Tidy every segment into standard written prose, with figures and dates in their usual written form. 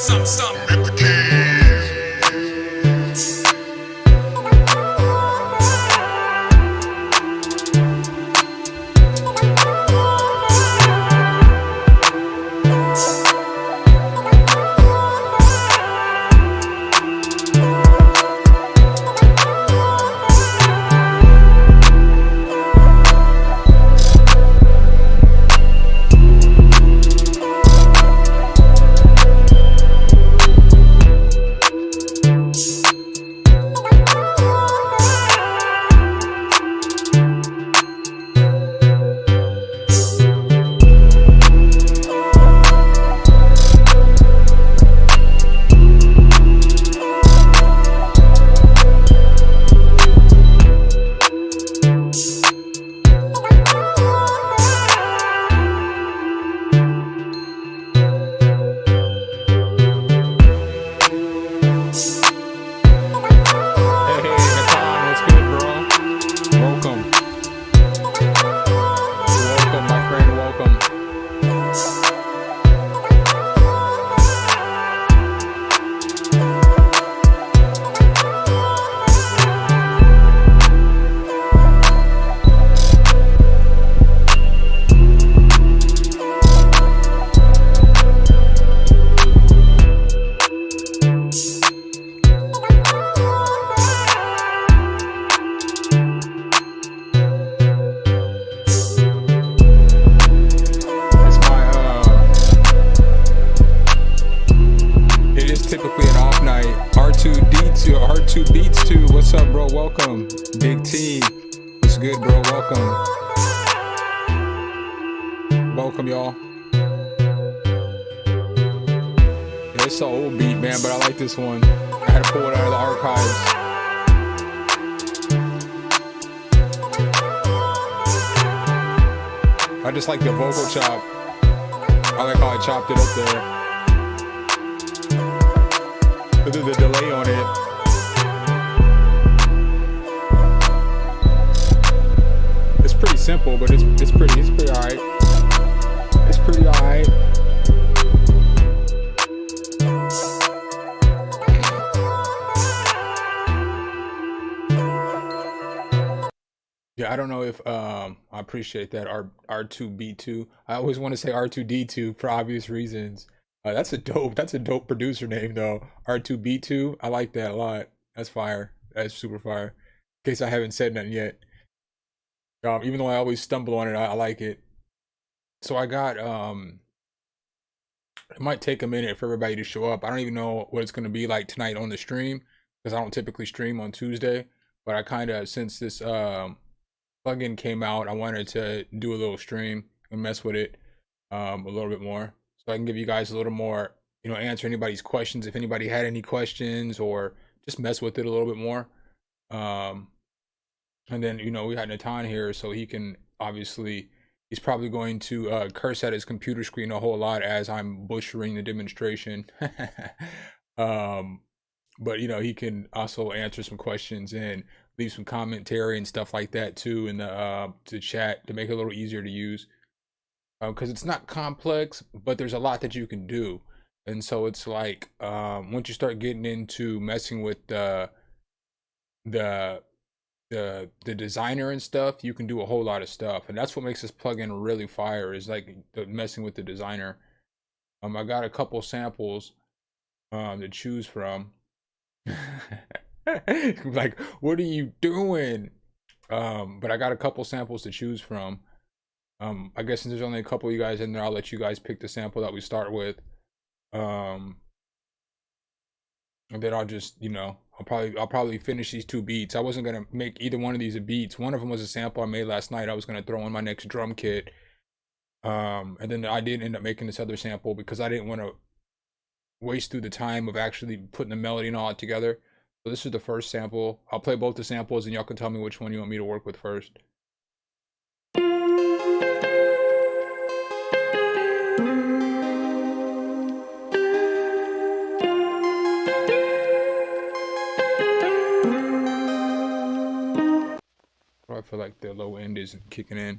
something at the keys. What's up, bro? Welcome. Big T. What's good, bro? Welcome. Welcome, y'all. Yeah, it's an old beat, man, but I like this one. I had to pull it out of the archives. I just like the vocal chop. I like how I chopped it up there. Look at the delay on it. It's pretty simple, but it's pretty alright. It's pretty alright. Yeah, I don't know if I appreciate that R2B2. I always want to say R2D2 for obvious reasons. That's a dope producer name though. R2B2. I like that a lot. That's fire. That's super fire. In case I haven't said nothing yet. Even though I always stumble on it, I like it. So I got it might take a minute for everybody to show up. I don't even know what it's gonna be like tonight on the stream because I don't typically stream on Tuesday. But I kind of, since this plugin came out, I wanted to do a little stream and mess with it a little bit more, so I can give you guys a little more, answer anybody's questions if anybody had any questions, or just mess with it a little bit more. And then, we got Thenatan here, so he can, obviously, he's probably going to curse at his computer screen a whole lot as I'm butchering the demonstration. But, he can also answer some questions and leave some commentary and stuff like that, too, in the chat to make it a little easier to use. Because it's not complex, but there's a lot that you can do. And so it's like, once you start getting into messing with the designer and stuff, you can do a whole lot of stuff, and that's what makes this plugin really fire, is like messing with the designer. I got a couple samples to choose from. Like, what are you doing? But I got a couple samples to choose from. I guess since there's only a couple of you guys in there, I'll let you guys pick the sample that we start with. And then I'll just, I'll probably finish these two beats. I wasn't gonna make either one of these a beats. One of them was a sample I made last night. I was gonna throw in my next drum kit. And then I did end up making this other sample because I didn't want to waste through the time of actually putting the melody and all together. So this is the first sample. I'll play both the samples and y'all can tell me which one you want me to work with first. I feel like the low end isn't kicking in.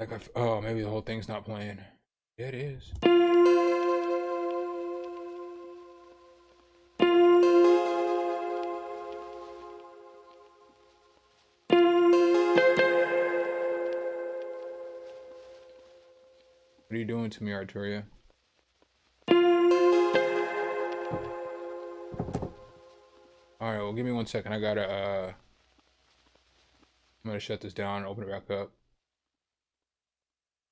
Like, oh, maybe the whole thing's not playing. Yeah, it is. doing to me, Arturia? All right, well, give me 1 second. I gotta, I'm gonna shut this down and open it back up.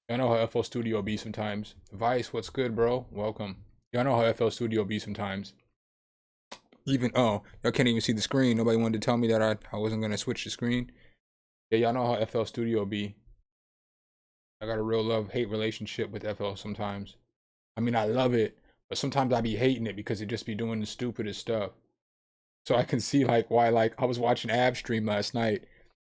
I know how FL Studio be sometimes. Vice, what's good, bro? Welcome. Y'all know how FL Studio be sometimes. Even, oh, y'all can't even see the screen. Nobody wanted to tell me that I wasn't gonna switch the screen. Yeah, y'all know how FL Studio be. I got a real love-hate relationship with FL sometimes. I mean, I love it, but sometimes I be hating it because it just be doing the stupidest stuff. So I can see like why, like I was watching Ab stream last night,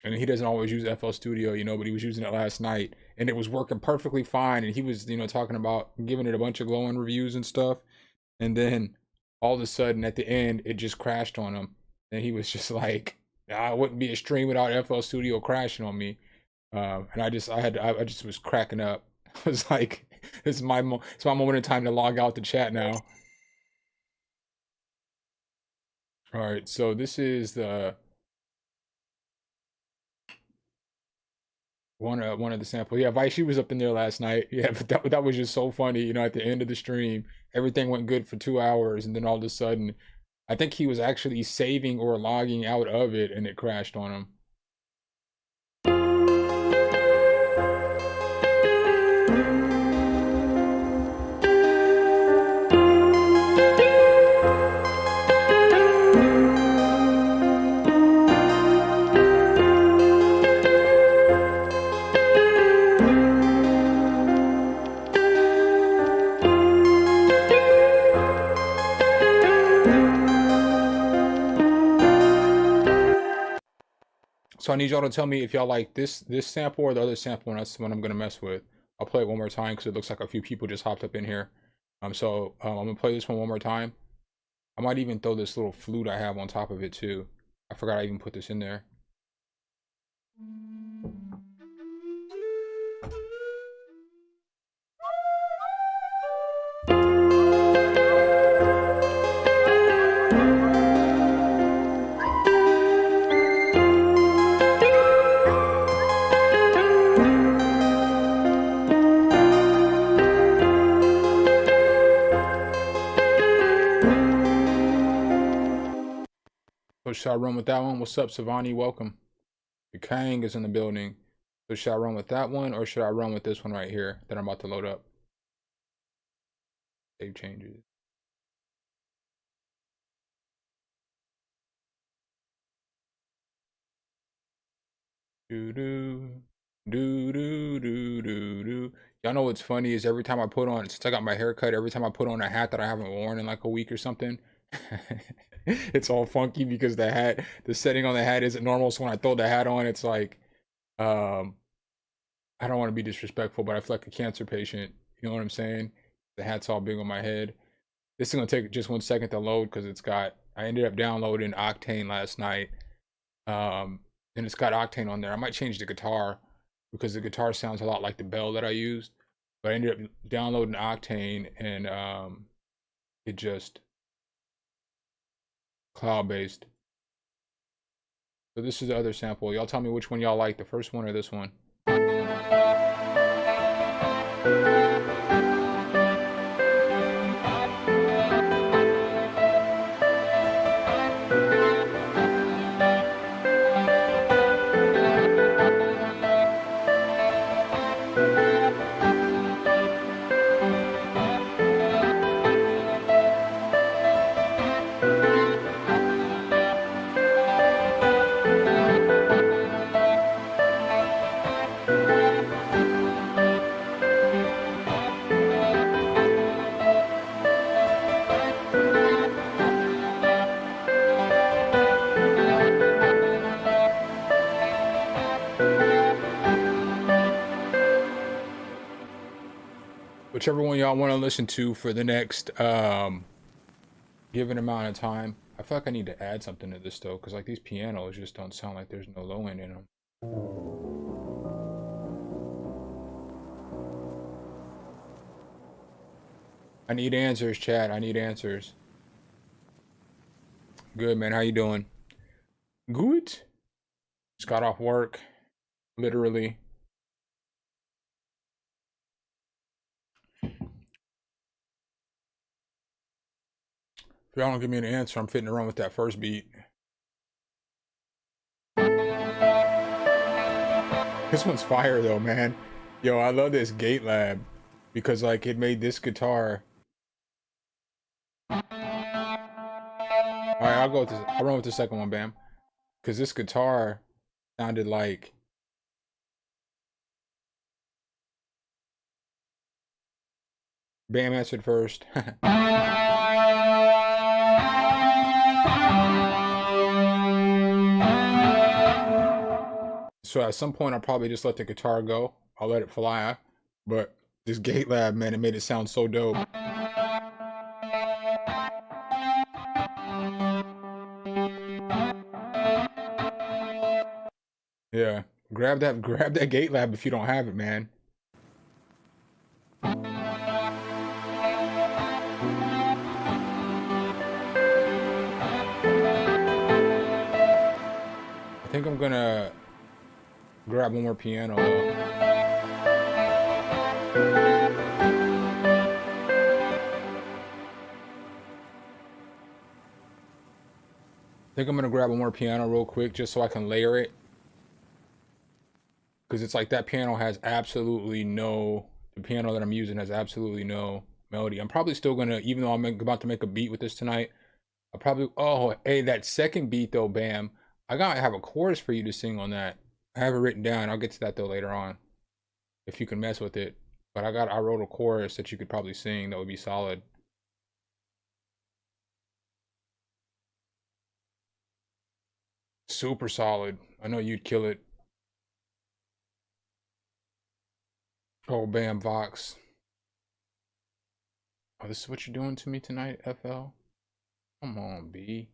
and he doesn't always use FL Studio, you know, but he was using it last night, and it was working perfectly fine. And he was, you know, talking about giving it a bunch of glowing reviews and stuff. And then all of a sudden at the end, it just crashed on him, and he was just like, "I wouldn't be a stream without FL Studio crashing on me." And I just was cracking up. I was like, it's my moment in time to log out the chat now. All right, so this is the one of the samples. Yeah, Vice, she was up in there last night. Yeah, but that was just so funny. You know, at the end of the stream, everything went good for 2 hours, and then all of a sudden, I think he was actually saving or logging out of it, and it crashed on him. So I need y'all to tell me if y'all like this sample or the other sample, and that's what I'm gonna mess with. I'll play it one more time because it looks like a few people just hopped up in here. I'm gonna play this one more time. I might even throw this little flute I have on top of it too. I forgot I even put this in there. So should I run with that one? What's up, Savani? Welcome. The Kang is in the building. So should I run with that one or should I run with this one right here that I'm about to load up? Save changes. Do do do do do do do. Y'all know what's funny is every time I put on, since I got my hair cut, every time I put on a hat that I haven't worn in like a week or something, it's all funky because the setting on the hat isn't normal. So when I throw the hat on, it's like, I don't want to be disrespectful, but I feel like a cancer patient. You know what I'm saying? The hat's all big on my head. This is gonna take just 1 second to load because I ended up downloading Octane last night. And it's got Octane on there. I might change the guitar because the guitar sounds a lot like the bell that I used. But I ended up downloading Octane and it just cloud-based. So this is the other sample. Y'all tell me which one y'all like, the first one or this one. Whichever one y'all want to listen to for the next given amount of time. I feel like I need to add something to this though, because like these pianos just don't sound like there's no low end in them. I need answers, chat. I need answers. Good, man. How you doing? Good. Just got off work, literally. If y'all don't give me an answer, I'm fitting to run with that first beat. This one's fire though, man. Yo, I love this Gate Lab because like it made this guitar. All right, I'll go with this. I'll run with the second one, Bam, because this guitar sounded like. Bam answered first. So at some point, I'll probably just let the guitar go. I'll let it fly. But this Gate Lab, man, it made it sound so dope. Yeah, grab that Gate Lab if you don't have it, man. I think I'm gonna grab one more piano though. I think I'm gonna grab one more piano real quick just so I can layer it. Because it's like that piano has absolutely no, the piano that I'm using has absolutely no melody. I'm probably still gonna, even though I'm about to make a beat with this tonight, I'll probably, oh, hey, that second beat though, Bam, I gotta have a chorus for you to sing on that. I have it written down. I'll get to that though later on, if you can mess with it. But I wrote a chorus that you could probably sing that would be solid. Super solid. I know you'd kill it. Oh, Bam Vox. Oh, this is what you're doing to me tonight, FL? Come on, B.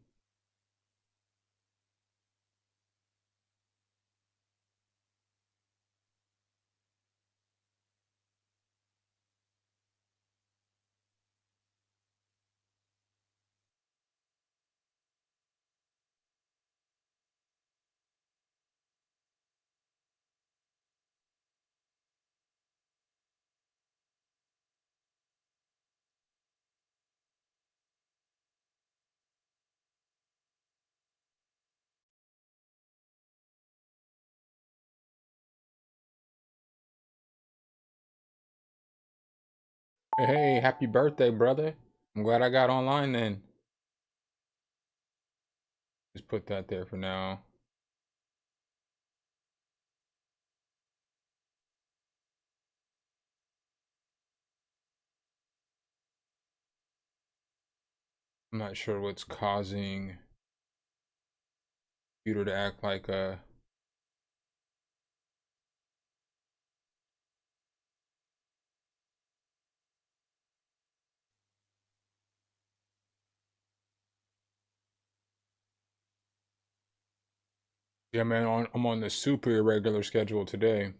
Hey, happy birthday, brother. I'm glad I got online then. Just put that there for now. I'm not sure what's causing computer to act like a. Yeah, man, I'm on the super irregular schedule today.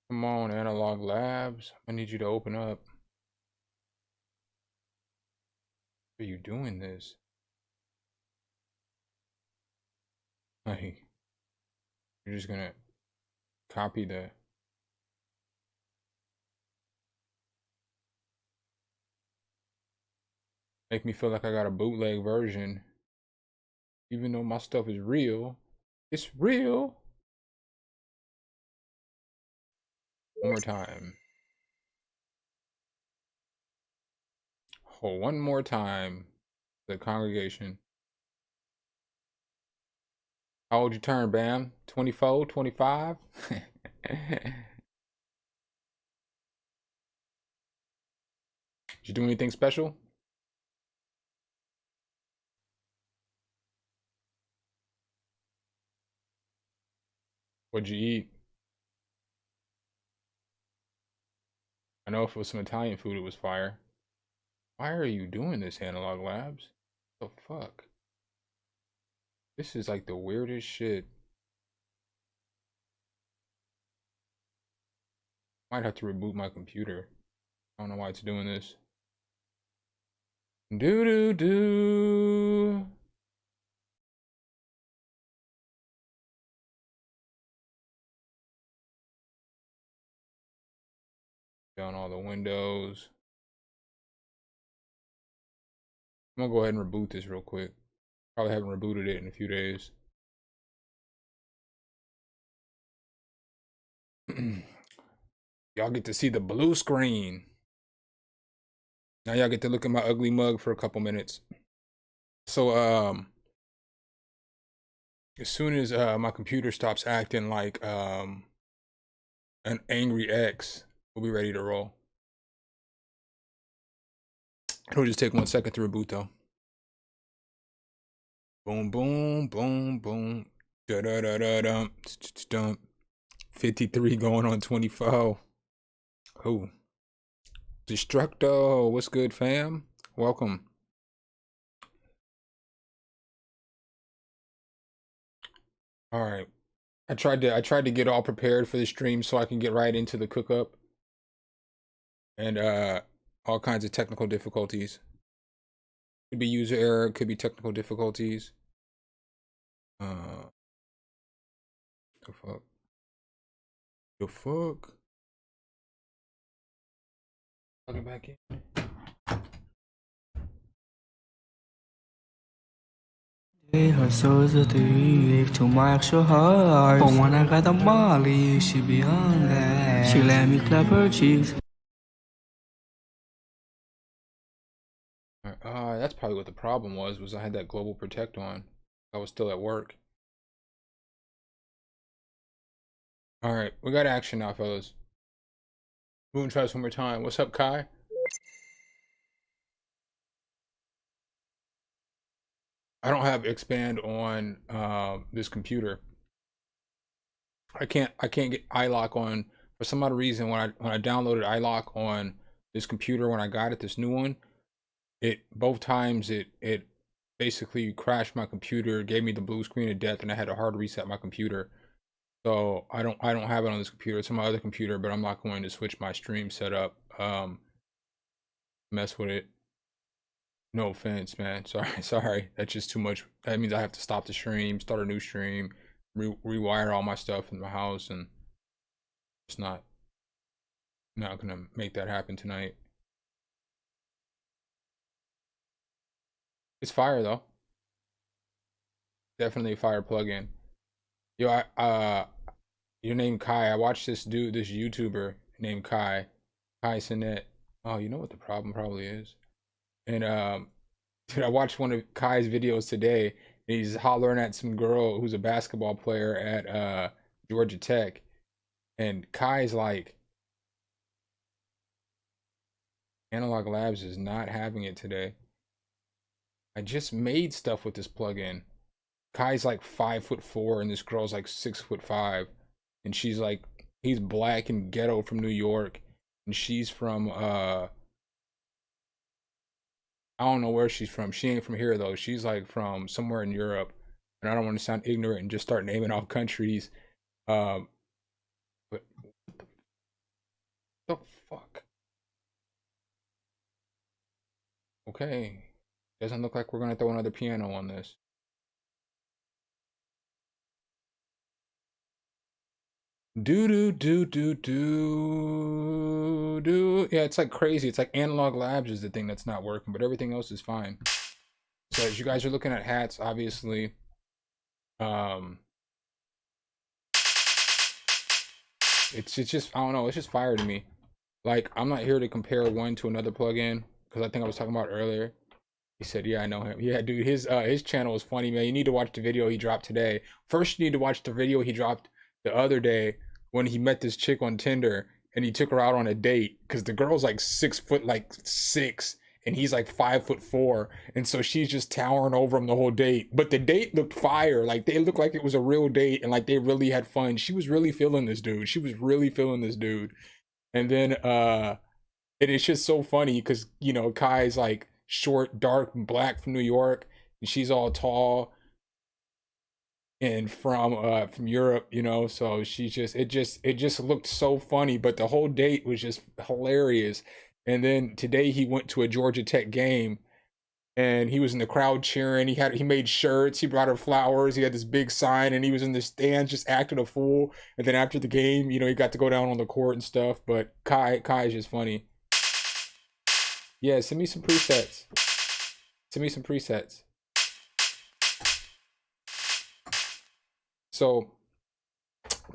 Come on, Analog Labs. I need you to open up. Are you doing this? Like, you're just gonna copy the. Make me feel like I got a bootleg version. Even though my stuff is real. It's real. One more time. Oh, one more time. The congregation. How old you turn, Bam? 24, 25? Did you do anything special? What'd you eat? I know if it was some Italian food, it was fire. Why are you doing this, Analog Labs? What the fuck? This is like the weirdest shit. Might have to reboot my computer. I don't know why it's doing this. Do do do. Down all the windows. I'm gonna go ahead and reboot this real quick. Probably haven't rebooted it in a few days. Y'all get to see the blue screen. Now y'all get to look at my ugly mug for a couple minutes. So as soon as my computer stops acting like an angry X, we'll be ready to roll. It'll just take 1 second to reboot though. Boom, boom, boom, boom. Da da da da dum, dum. 53 going on 24. Oh. Destructo, what's good, fam? Welcome. All right. I tried to get all prepared for the stream so I can get right into the cook up. And all kinds of technical difficulties. Could be user error, could be technical difficulties. The fuck? The fuck? Plug it back in. Her soul's a thief to my actual heart. But when I got the Molly, she be on that. She let me clap her cheeks. That's probably what the problem was I had that global protect on. I was still at work. All right, we got action now, fellas. We're gonna try this one more time. What's up, Kai? I don't have expand on this computer. I can't get iLock on for some odd reason. When I downloaded iLock on this computer, when I got it, this new one, both times it basically crashed my computer, gave me the blue screen of death, and I had to hard reset my computer. So I don't have it on this computer. It's on my other computer, but I'm not going to switch my stream setup. Mess with it. No offense, man. Sorry. That's just too much. That means I have to stop the stream, start a new stream, rewire all my stuff in my house, and it's not gonna make that happen tonight. It's fire though. Definitely a fire plugin. Yo, your name Kai. I watched this YouTuber named Kai Sinet. Oh, you know what the problem probably is? And dude, I watched one of Kai's videos today, and he's hollering at some girl who's a basketball player at Georgia Tech, and Kai's like, Analog Labs is not having it today. I just made stuff with this plugin. Kai's like 5'4", and this girl's like 6'5", and she's like, he's black and ghetto from New York, and she's from I don't know where she's from. She ain't from here though. She's like from somewhere in Europe, and I don't want to sound ignorant and just start naming off countries. But what the fuck? Okay, doesn't look like we're gonna throw another piano on this. Do. Yeah, it's like crazy. It's like Analog Labs is the thing that's not working, but everything else is fine. So as you guys are looking at Hatz, obviously, it's just, I don't know, it's just fire to me. Like, I'm not here to compare one to another plugin, because I think I was talking about earlier. He said, yeah, I know him. Yeah, dude, his channel is funny, man. You need to watch the video he dropped today. First, you need to watch the video he dropped the other day when he met this chick on Tinder and he took her out on a date, because the girl's like 6'6", and he's like 5'4", and so she's just towering over him the whole date. But the date looked fire. Like, they looked like it was a real date, and like they really had fun. She was really feeling this dude. And then and it's just so funny because, you know, Kai's like short, dark, and black from New York, and she's all tall and from Europe, you know. So she's just, it just looked so funny, but the whole date was just hilarious. And then today he went to a Georgia Tech game, and he was in the crowd cheering. He made shirts, he brought her flowers, he had this big sign, and he was in the stands just acting a fool. And then after the game, you know, he got to go down on the court and stuff. But Kai is just funny. Yeah, send me some presets. Send me some presets. So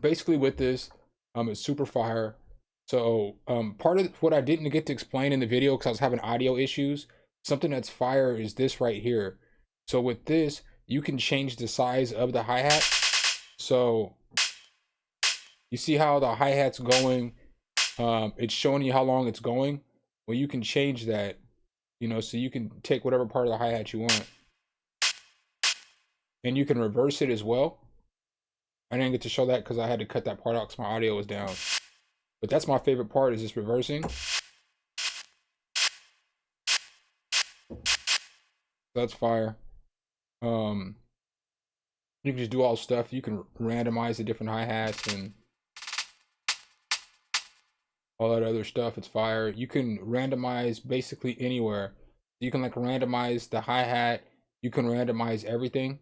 basically with this, it's super fire. So part of what I didn't get to explain in the video because I was having audio issues, something that's fire is this right here. So with this, you can change the size of the hi-hat. So you see how the hi-hat's going, it's showing you how long it's going. Well, you can change that, you know, so you can take whatever part of the hi-hat you want. And you can reverse it as well. I didn't get to show that because I had to cut that part out because my audio was down. But that's my favorite part, is just reversing. That's fire. You can just do all stuff. You can randomize the different hi-hats and all that other stuff. It's fire. You can randomize basically anywhere. You can like randomize the hi-hat. You can randomize everything.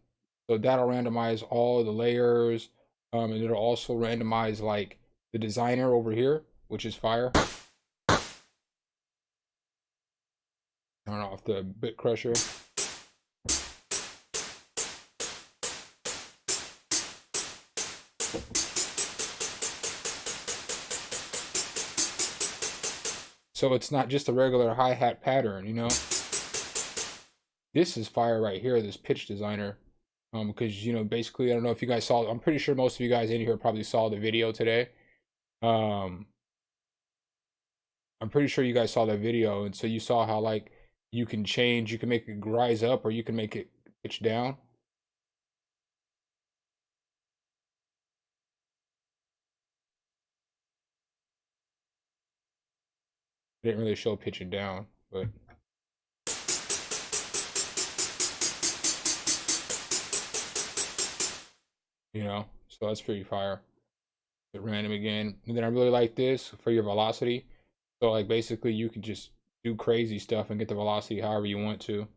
So that'll randomize all the layers. And it'll also randomize like the designer over here, which is fire. Turn off the bit crusher. So it's not just a regular hi-hat pattern, you know. This is fire right here, this pitch designer. Because, you know, basically, I don't know if you guys saw, I'm pretty sure most of you guys in here probably saw the video today. I'm pretty sure you guys saw that video, and so you saw how like you can change, you can make it rise up or you can make it pitch down. It didn't really show pitching down, but you know, so that's pretty fire. At random again. And then I really like this for your velocity. So like basically you can just do crazy stuff and get the velocity however you want to.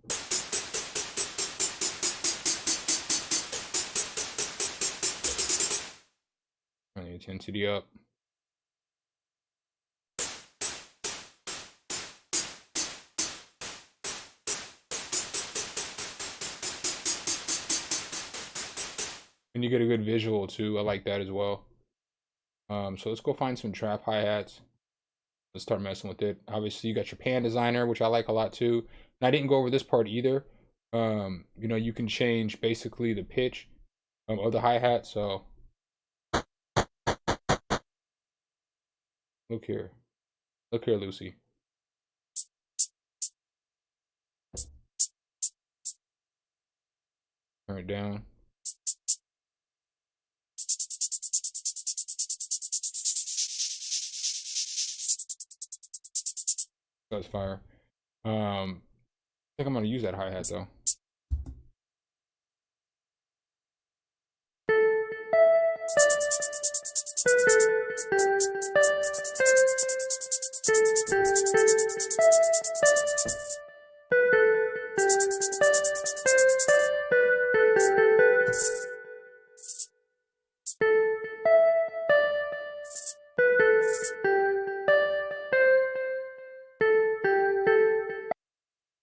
Turn the intensity up. And you get a good visual too. I like that as well. So let's go find some trap hi-hats. Let's start messing with it. Obviously, you got your pan designer, which I like a lot too. And I didn't go over this part either. You know, you can change basically the pitch of the hi-hat. So look here. Look here, Lucy. Turn it down. That's fire. I think I'm gonna use that hi-hat though.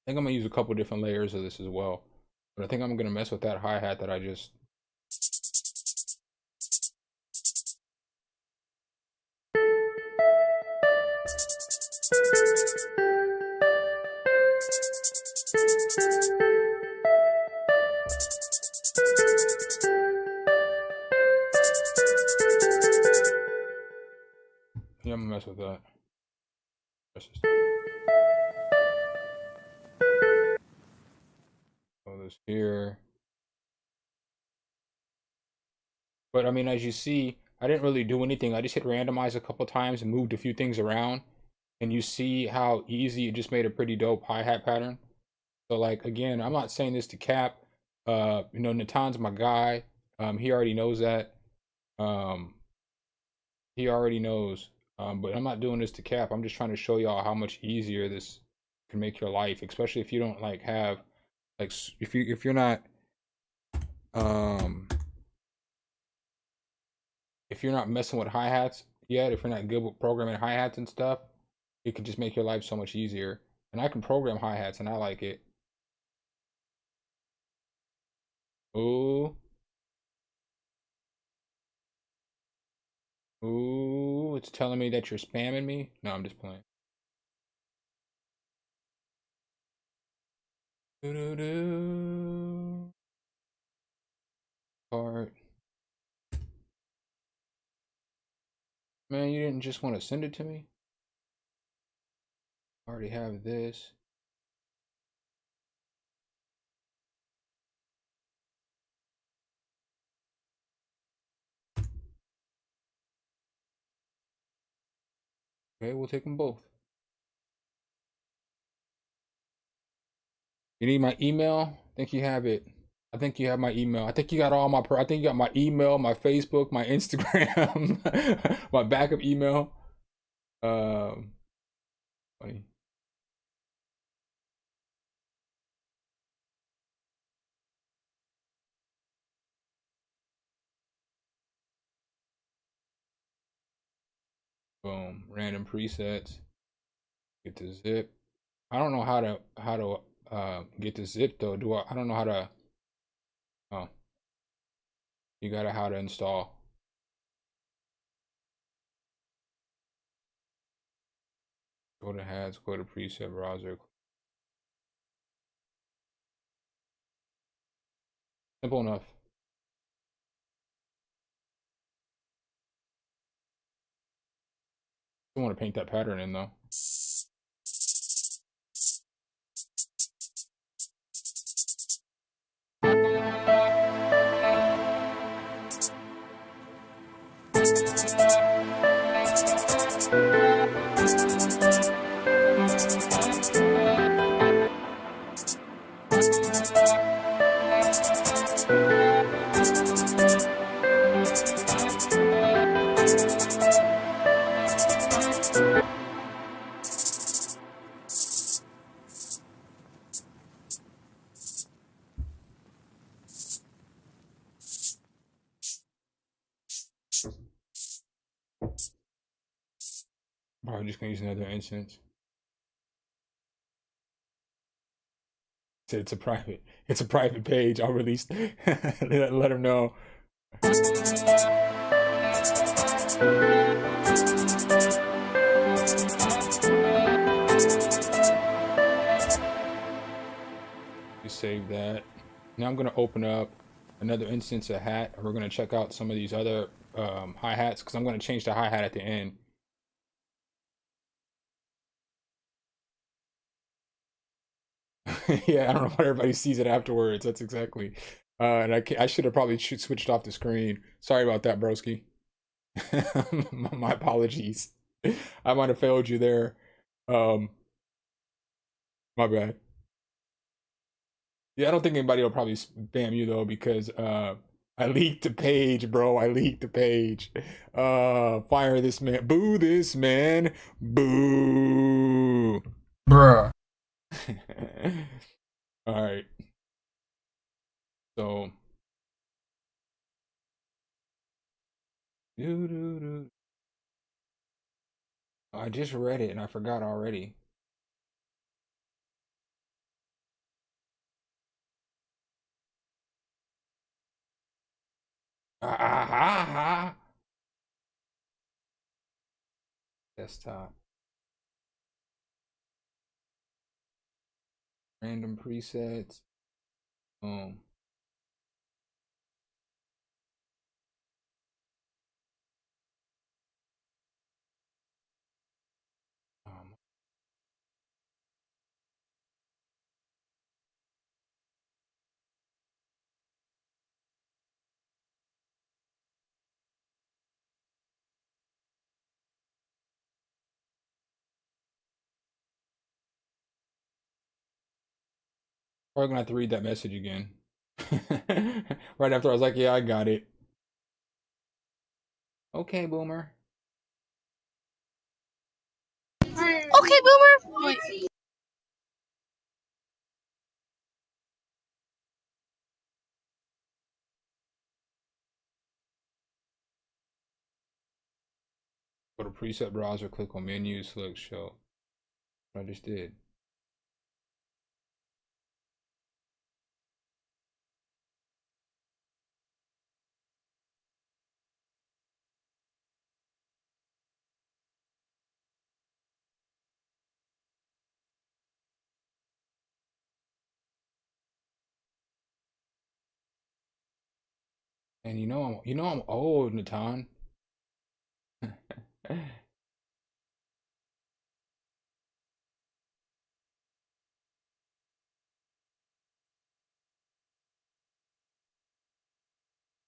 I think I'm gonna use a couple different layers of this as well. But I think I'm gonna mess with that hi-hat that I just yeah, I'm gonna mess with that. Throw this here. But I mean, as you see, I didn't really do anything. I just hit randomize a couple times and moved a few things around. And you see how easy it just made a pretty dope hi-hat pattern. So like, again, I'm not saying this to cap. You know, Thenattan's my guy. He already knows that. He already knows. But I'm not doing this to cap. I'm just trying to show y'all how much easier this can make your life, especially if you don't like have like if you're not if you're not messing with hi-hats yet, if you're not good with programming hi-hats and stuff, it can just make your life so much easier. And I can program hi-hats and I like it. Ooh. Ooh, it's telling me that you're spamming me. No, I'm just playing. Doo doo doo. Part. Man, you didn't just want to send it to me? I already have this. Okay, we'll take them both. You need my email? I think you have it. I think you have my email. I think you got all my. I think you got my email, my Facebook, my Instagram, my backup email. Funny. Boom. Random presets. Get the zip. I don't know how to get the zip though. Do I? I don't know how to. Oh, you gotta how to install. Go to Hatz. Go to preset browser. Simple enough. I want to paint that pattern in though. Probably just gonna use another instance. Said it's a private page. I'll release let them know. We save that. Now I'm gonna open up another instance of hat, and we're gonna check out some of these other hi-hats because I'm gonna change the hi-hat at the end. Yeah, I don't know why everybody sees it afterwards. That's exactly. And I should have probably switched off the screen. Sorry about that, broski. My apologies. I might have failed you there. Um, my bad. Yeah, I don't think anybody will probably spam you though because I leaked the page, bro. I leaked the page. Fire this man. Boo this man. Boo. Bruh. All right. So doo, doo, doo. I just read it and I forgot already. Ah, ah, ah, ah. Desktop. Random presets. Boom. Um, Probably gonna have to read that message again. Right after I was like, yeah, I got it. Okay, boomer. Okay, boomer. Wait. Go to preset browser, click on menu, select show. I just did. And you know I'm old, Natan.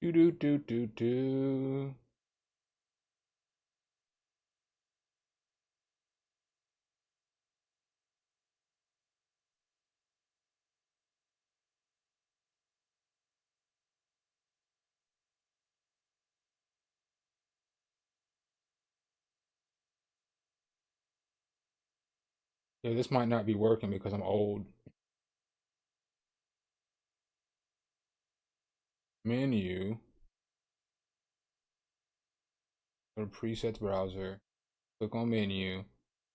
Do do do do do. Yeah, this might not be working because I'm old. Menu. Go to presets browser. Click on menu.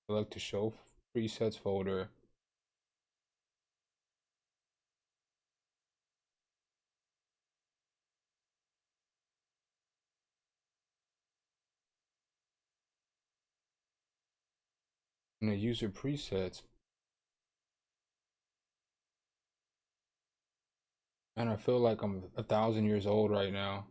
Select to show presets folder. And the user presets. And I feel like I'm 1,000 years old right now.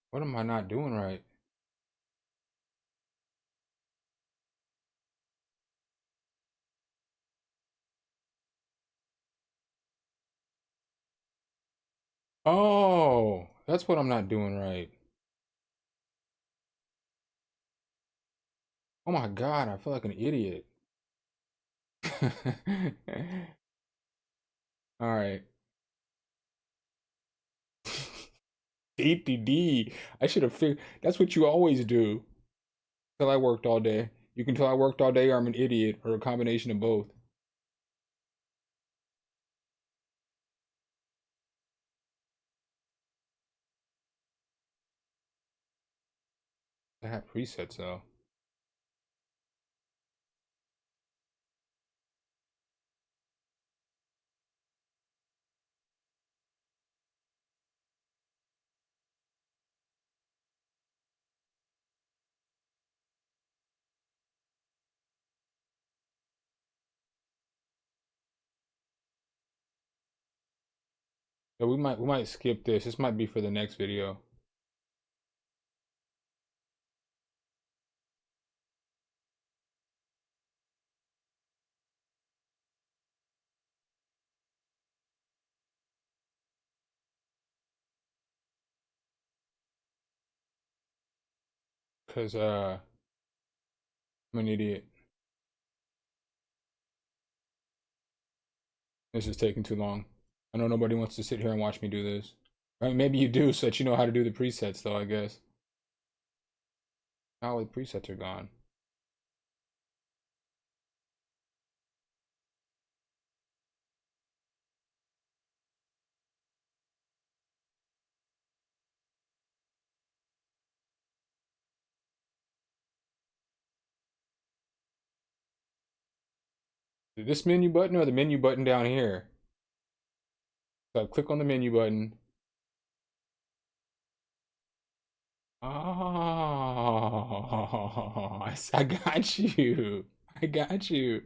What am I not doing right? Oh, that's what I'm not doing right. Oh my God, I feel like an idiot. All right. ADD. I should have figured. That's what you always do. Till I worked all day. You can tell I worked all day or I'm an idiot or a combination of both. I have presets though. So we might skip this. This might be for the next video. Cause I'm an idiot. This is taking too long. I know nobody wants to sit here and watch me do this. I mean, maybe you do so that you know how to do the presets though, I guess. Now the presets are gone. This menu button or the menu button down here? So I click on the menu button. Oh, I got you. I got you.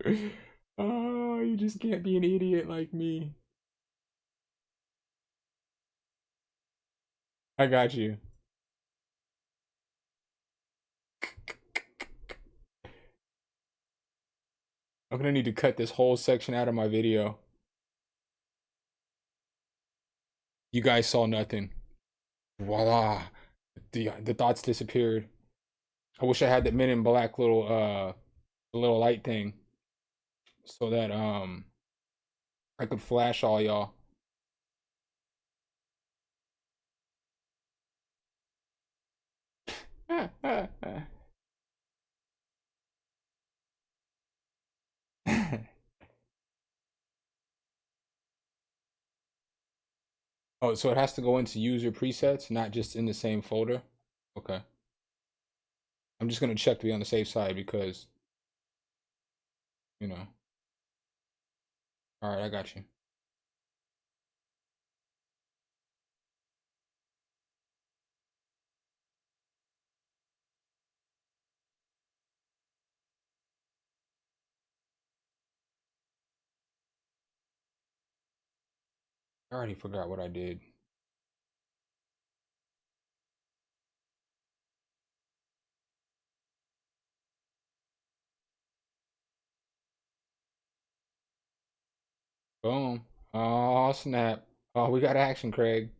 Oh, you just can't be an idiot like me. I got you. I'm gonna need to cut this whole section out of my video. You guys saw nothing. Voila. The thoughts disappeared. I wish I had the Men in Black little light thing so that I could flash all y'all. Oh, so it has to go into user presets, not just in the same folder? Okay. I'm just gonna check to be on the safe side because, you know. All right, I got you. I already forgot what I did. Boom. Oh, snap. Oh, we got action, Craig.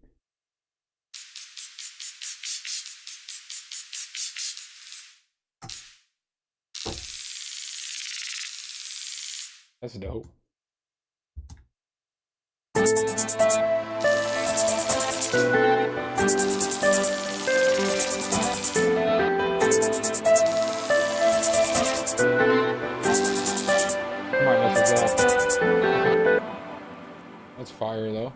That's dope. Might mess with that. That's fire, though.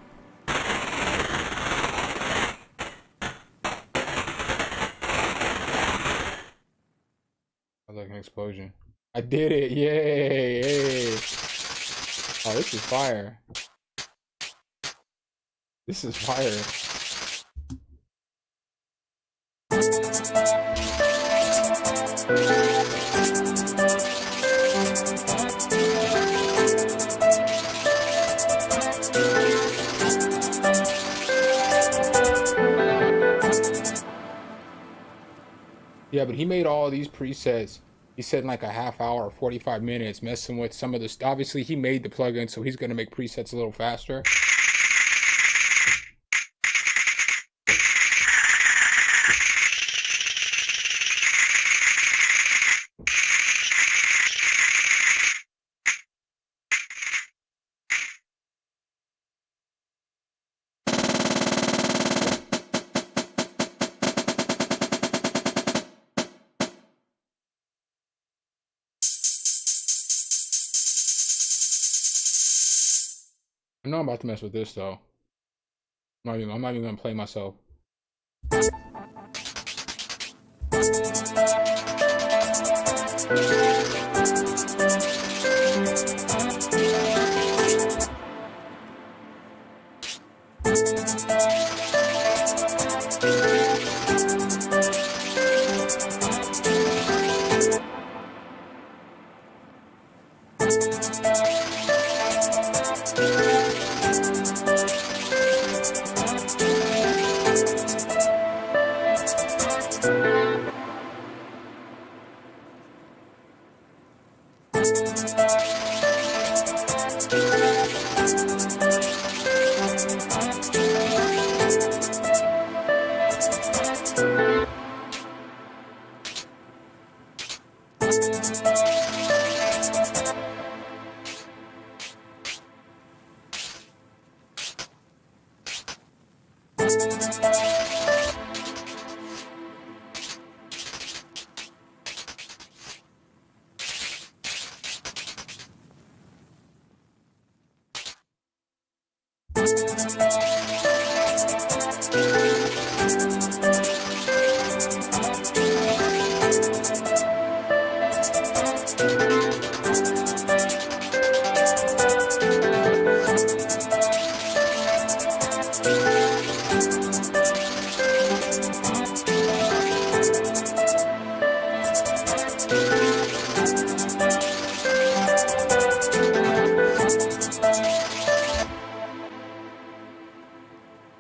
Sounds like an explosion. I did it! Yay! Yay! Oh, this is fire. This is fire. Yeah, but he made all these presets. He said in like a half hour or 45 minutes, messing with some of the stuff. Obviously, he made the plugin, so he's gonna make presets a little faster. I know I'm about to mess with this though. I'm not even gonna play myself.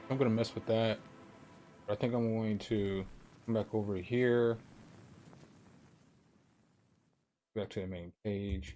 I'm gonna mess with that. But I think I'm going to come back over here. Back to the main page.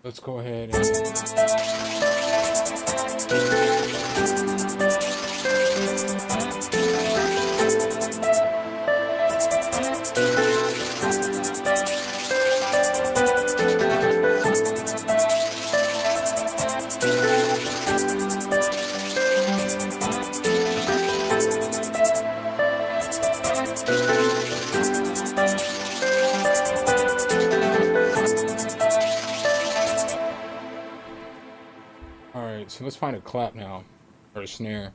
let's go ahead and so let's find a clap now, or a snare.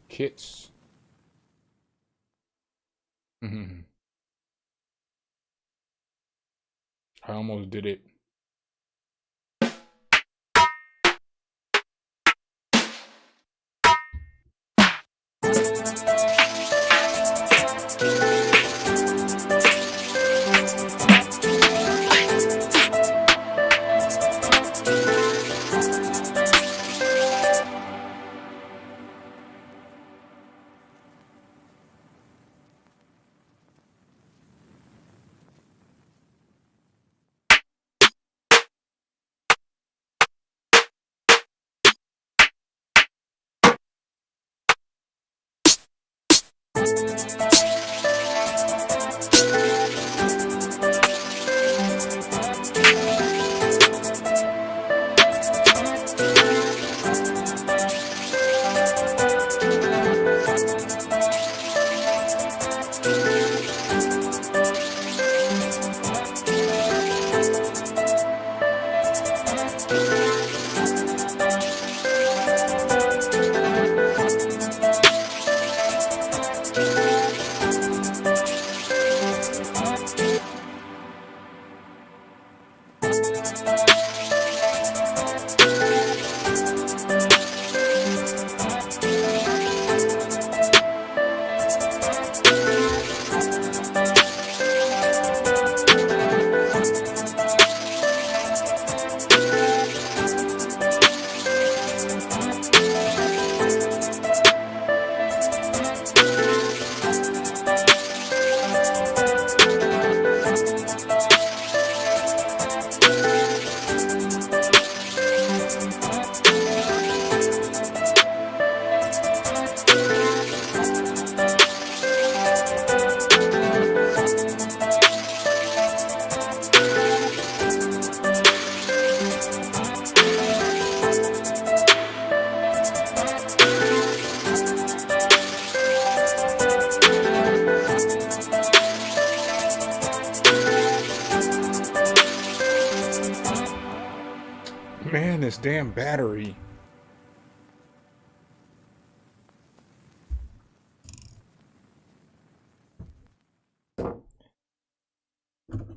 Kits. I almost did it. Man, this damn battery.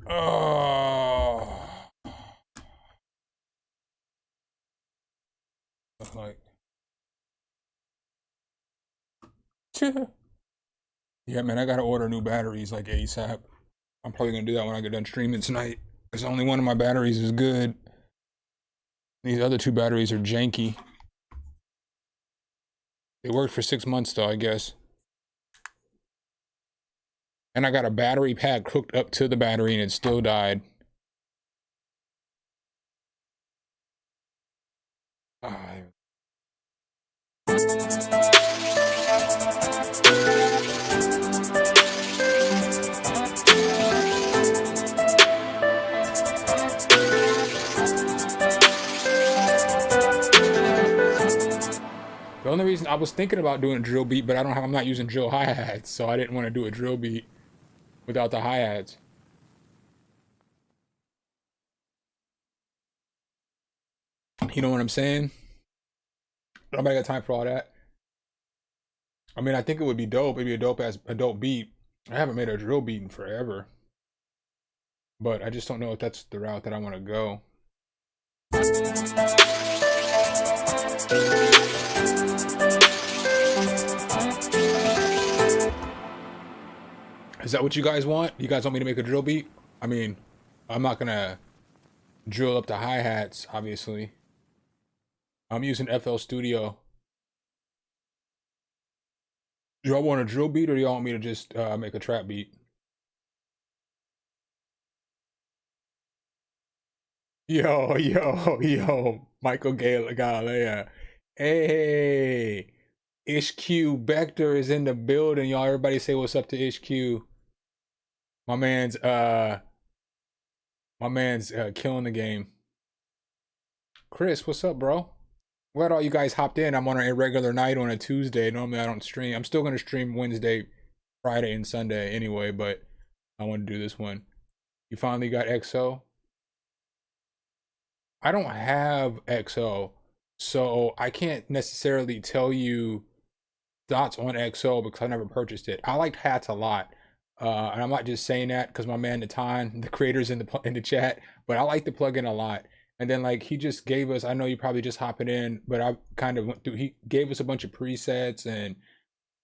Oh. Like. Yeah, man, I gotta order new batteries like ASAP. I'm probably gonna do that when I get done streaming tonight. Because only one of my batteries is good. These other two batteries are janky. It worked for 6 months though, I guess. And I got a battery pack hooked up to the battery and it still died. The only reason I was thinking about doing a drill beat, but I'm not using drill hi-hats, so I didn't want to do a drill beat without the hi-hats. You know what I'm saying? Nobody got time for all that. I mean, I think it would be dope. It'd be a dope beat. I haven't made a drill beat in forever. But I just don't know if that's the route that I want to go. Is that what you guys want? You guys want me to make a drill beat? I mean, I'm not gonna drill up the hi-hats, obviously. I'm using FL Studio. Do y'all want a drill beat or do y'all want me to just make a trap beat? Yo, Michael Galilea. Hey, IshQ Bector is in the building, y'all. Everybody say what's up to IshQ. My man's killing the game. Chris, what's up, bro? Glad all you guys hopped in. I'm on an irregular night on a Tuesday. Normally I don't stream. I'm still gonna stream Wednesday, Friday, and Sunday anyway, but I want to do this one. You finally got XO? I don't have XO, so I can't necessarily tell you thoughts on XO because I never purchased it. I liked Hatz a lot, and I'm not just saying that because my man Thenatan, the creators in the chat, but I like the plugin a lot. And then like he just gave us, I know you probably just hopping in, but I kind of went through. He gave us a bunch of presets, and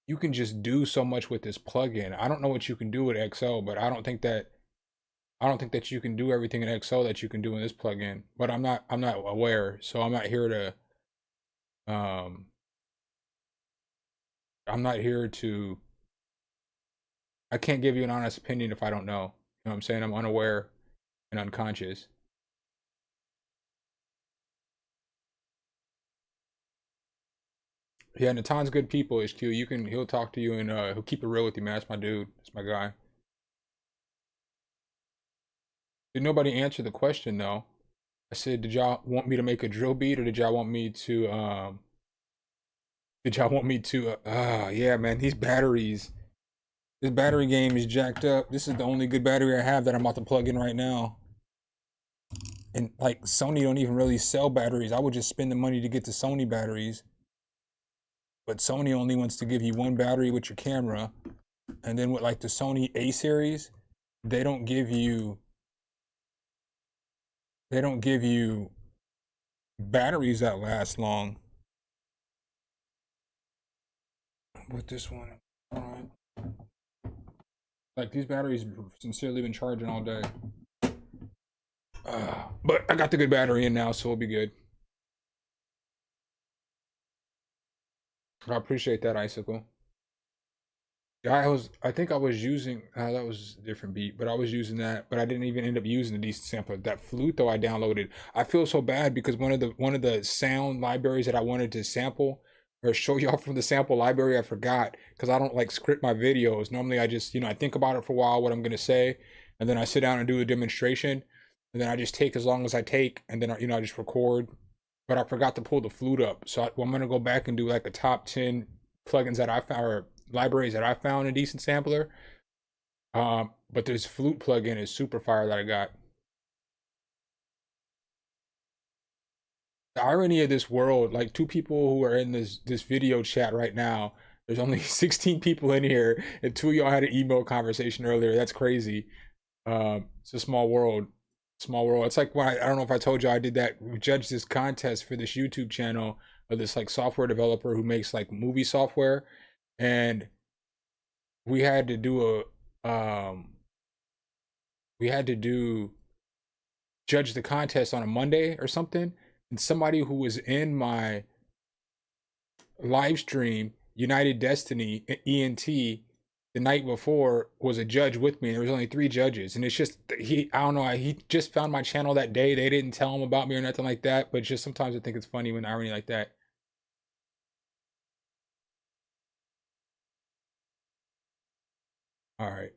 you can just do so much with this plugin. I don't know what you can do with XO, but I don't think that you can do everything in XO that you can do in this plugin. But I'm not aware, so I'm not here to I can't give you an honest opinion if I don't know. You know what I'm saying? I'm unaware and unconscious. Yeah, Natan's good people, HQ. He'll talk to you and he'll keep it real with you, man. That's my dude. That's my guy. Did nobody answer the question though? I said, did y'all want me to make a drill beat or did y'all want me to yeah, man, these batteries. This battery game is jacked up. This is the only good battery I have that I'm about to plug in right now. And like Sony don't even really sell batteries. I would just spend the money to get the Sony batteries. But Sony only wants to give you one battery with your camera. And then with like the Sony A series, they don't give you batteries that last long. With this one, all right. Like these batteries sincerely been charging all day. But I got the good battery in now, so we'll be good. I appreciate that, Icicle. Yeah, I think I was using, that was a different beat, but I was using that, but I didn't even end up using the decent sampler. That flute though I downloaded. I feel so bad because one of the sound libraries that I wanted to sample or show y'all from the sample library, I forgot because I don't like script my videos. Normally I just, I think about it for a while, what I'm gonna say, and then I sit down and do a demonstration, and then I just take as long as I take, and then I just record. But I forgot to pull the flute up, so I'm gonna go back and do like a top 10 plugins that I found or libraries that I found in Decent Sampler. But this flute plugin is super fire that I got. The irony of this world, like 2 people who are in this video chat right now, there's only 16 people in here, and 2 of y'all had an email conversation earlier. That's crazy. It's a small world. Small world. It's like when I don't know if I told you I did that, we judged this contest for this YouTube channel of this like software developer who makes like movie software, and we had to do judge the contest on a Monday or something, and somebody who was in my live stream, United Destiny, ENT, the night before was a judge with me. There was only 3 judges, and it's just I don't know. He just found my channel that day. They didn't tell him about me or nothing like that. But just sometimes I think it's funny when irony like that. All right.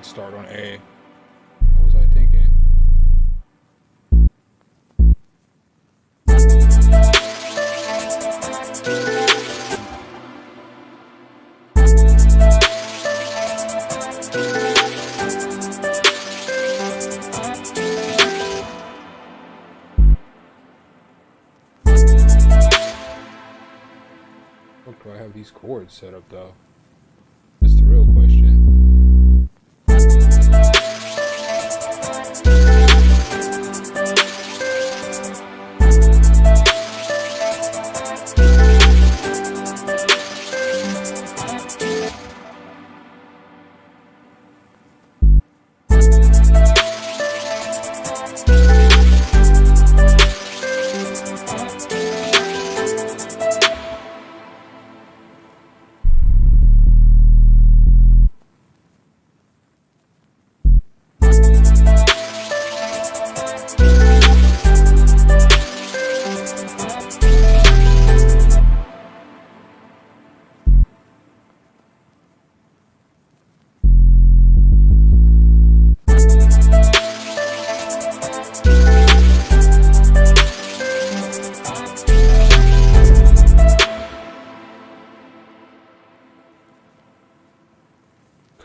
Start on A. What was I thinking? What do I have these chords set up though? That's the real question.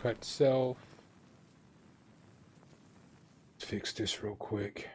cut self. Let's fix this real quick.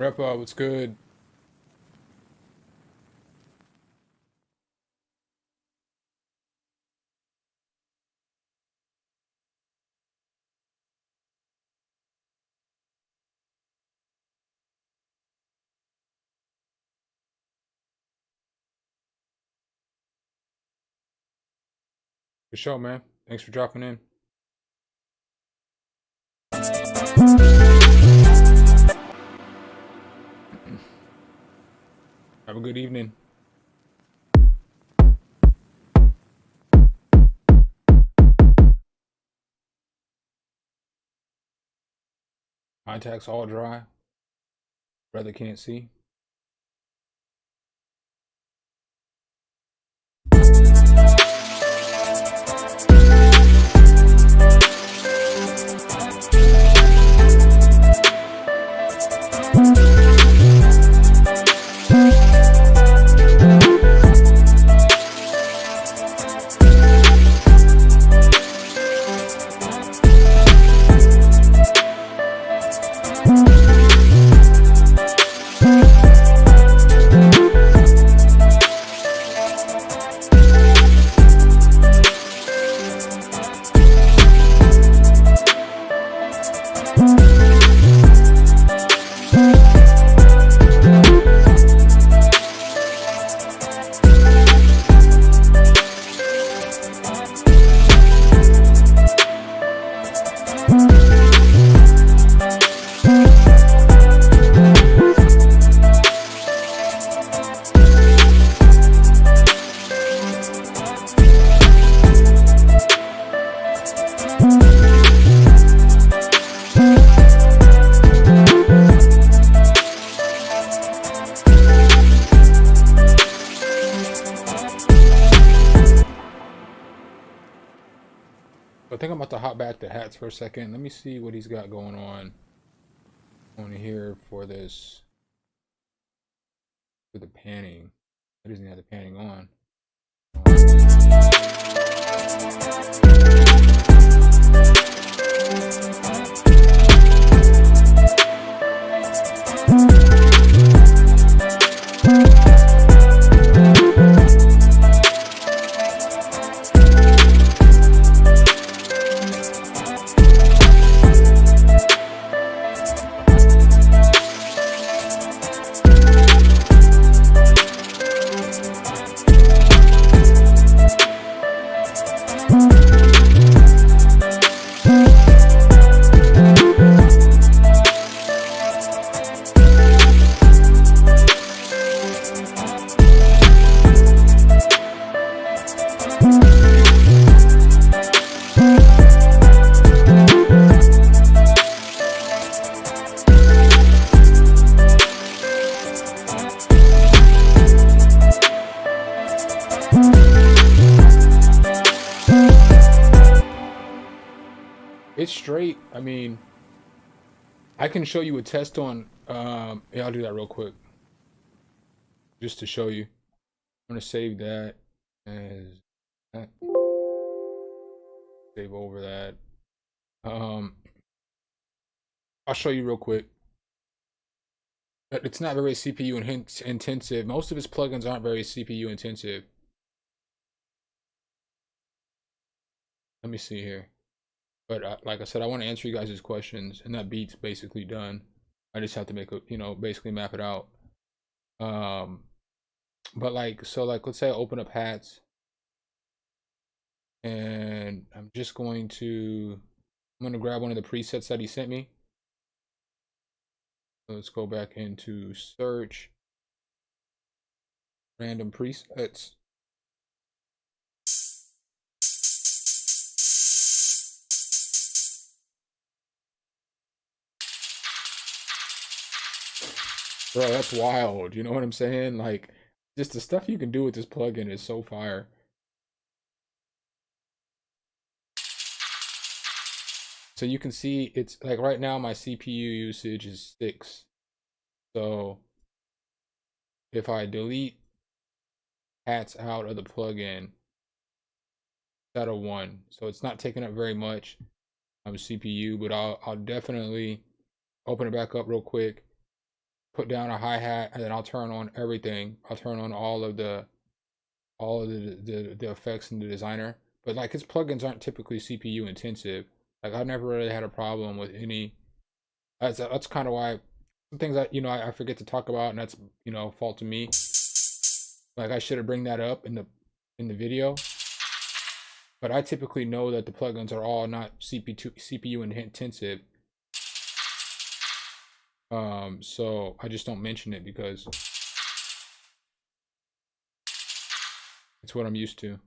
Repa, what's good? Good show, man. Thanks for dropping in. Have a good evening. Contacts all dry. Brother can't see. I think I'm about to hop back to Hatz for a second. Let me see what he's got going on here for this, for the panning. He doesn't have the panning on. It's straight. I mean, I can show you a test on, yeah, I'll do that real quick. Just to show you. I'm gonna save that as that. Save over that. I'll show you real quick. It's not very CPU intensive. Most of his plugins aren't very CPU intensive. Let me see here. But like I said, I want to answer you guys' questions, and that beat's basically done. I just have to make a, basically map it out. But like, so like, let's say I open up Hatz, and I'm going to grab one of the presets that he sent me. So let's go back into search, random presets. Bro, that's wild. You know what I'm saying? Like, just the stuff you can do with this plugin is so fire. So you can see it's like right now my CPU usage is 6. So if I delete Hatz out of the plugin, it's at a 1. So it's not taking up very much CPU, but I'll definitely open it back up real quick, put down a hi-hat, and then I'll turn on everything. I'll turn on all of the effects in the designer. But like, his plugins aren't typically CPU intensive. Like, I've never really had a problem with any. That's kind of why some things that I forget to talk about, and that's fault to me. Like, I should have bring that up in the video. But I typically know that the plugins are all not CPU intensive. So I just don't mention it because it's what I'm used to.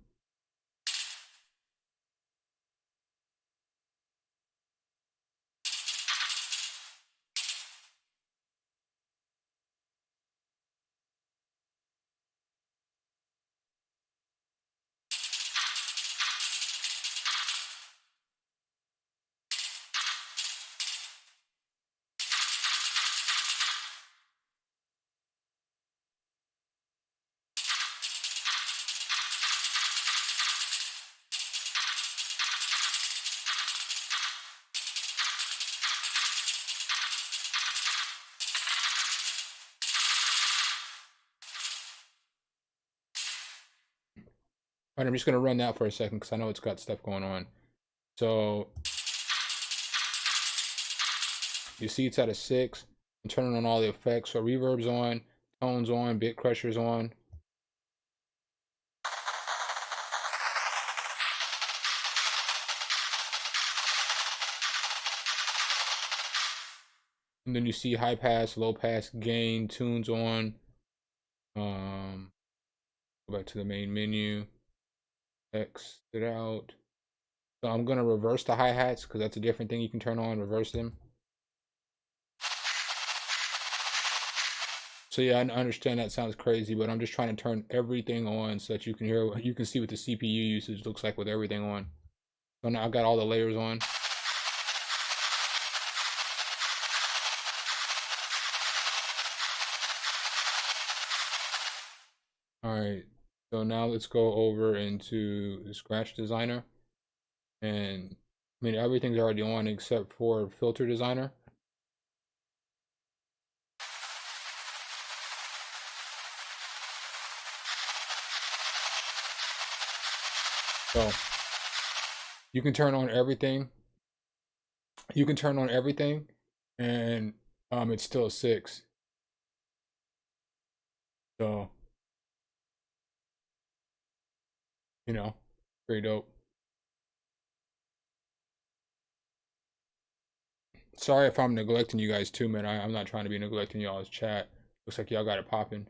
All right, I'm just gonna run that for a second because I know it's got stuff going on. So you see it's at a 6. I'm turning on all the effects. So reverb's on, tones on, bit crusher's on. And then you see high pass, low pass, gain, tunes on. Go back to the main menu. Exit out. So I'm gonna reverse the hi-hats because that's a different thing you can turn on, reverse them. So yeah, I understand that sounds crazy, but I'm just trying to turn everything on so that you can hear, you can see what the CPU usage looks like with everything on. So now I got all the layers on. All right, so now let's go over into the Scratch Designer. And I mean, everything's already on except for Filter Designer. So you can turn on everything. You can turn on everything, and it's still a 6. So, you know, pretty dope. Sorry if I'm neglecting you guys too, man. I'm not trying to be neglecting y'all's chat. Looks like y'all got it popping.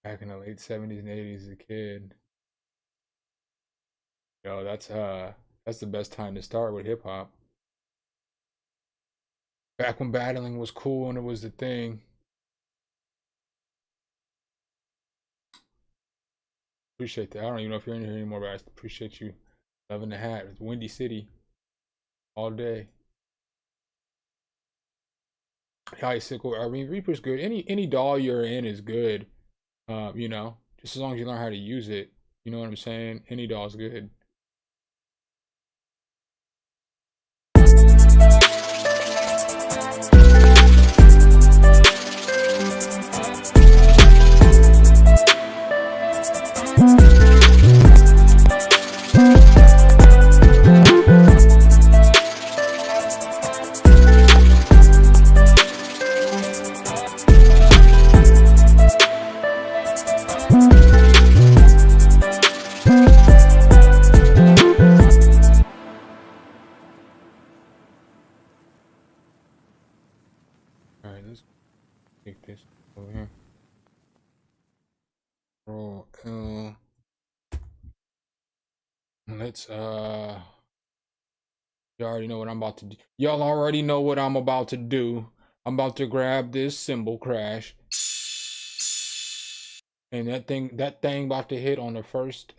Back in the late 70s and 80s as a kid. Yo, that's the best time to start with hip hop. Back when battling was cool and it was the thing. Appreciate that. I don't even know if you're in here anymore, but I appreciate you loving the hat. It's Windy City all day. Icicle. I mean, Reaper's good. Any doll you're in is good. You know, just as long as you learn how to use it. You know what I'm saying? Any doll's good. All right, let's take this over here. Control L. Let's y'all already know what I'm about to do. Y'all already know what I'm about to do. I'm about to grab this cymbal crash. And that thing about to hit on the first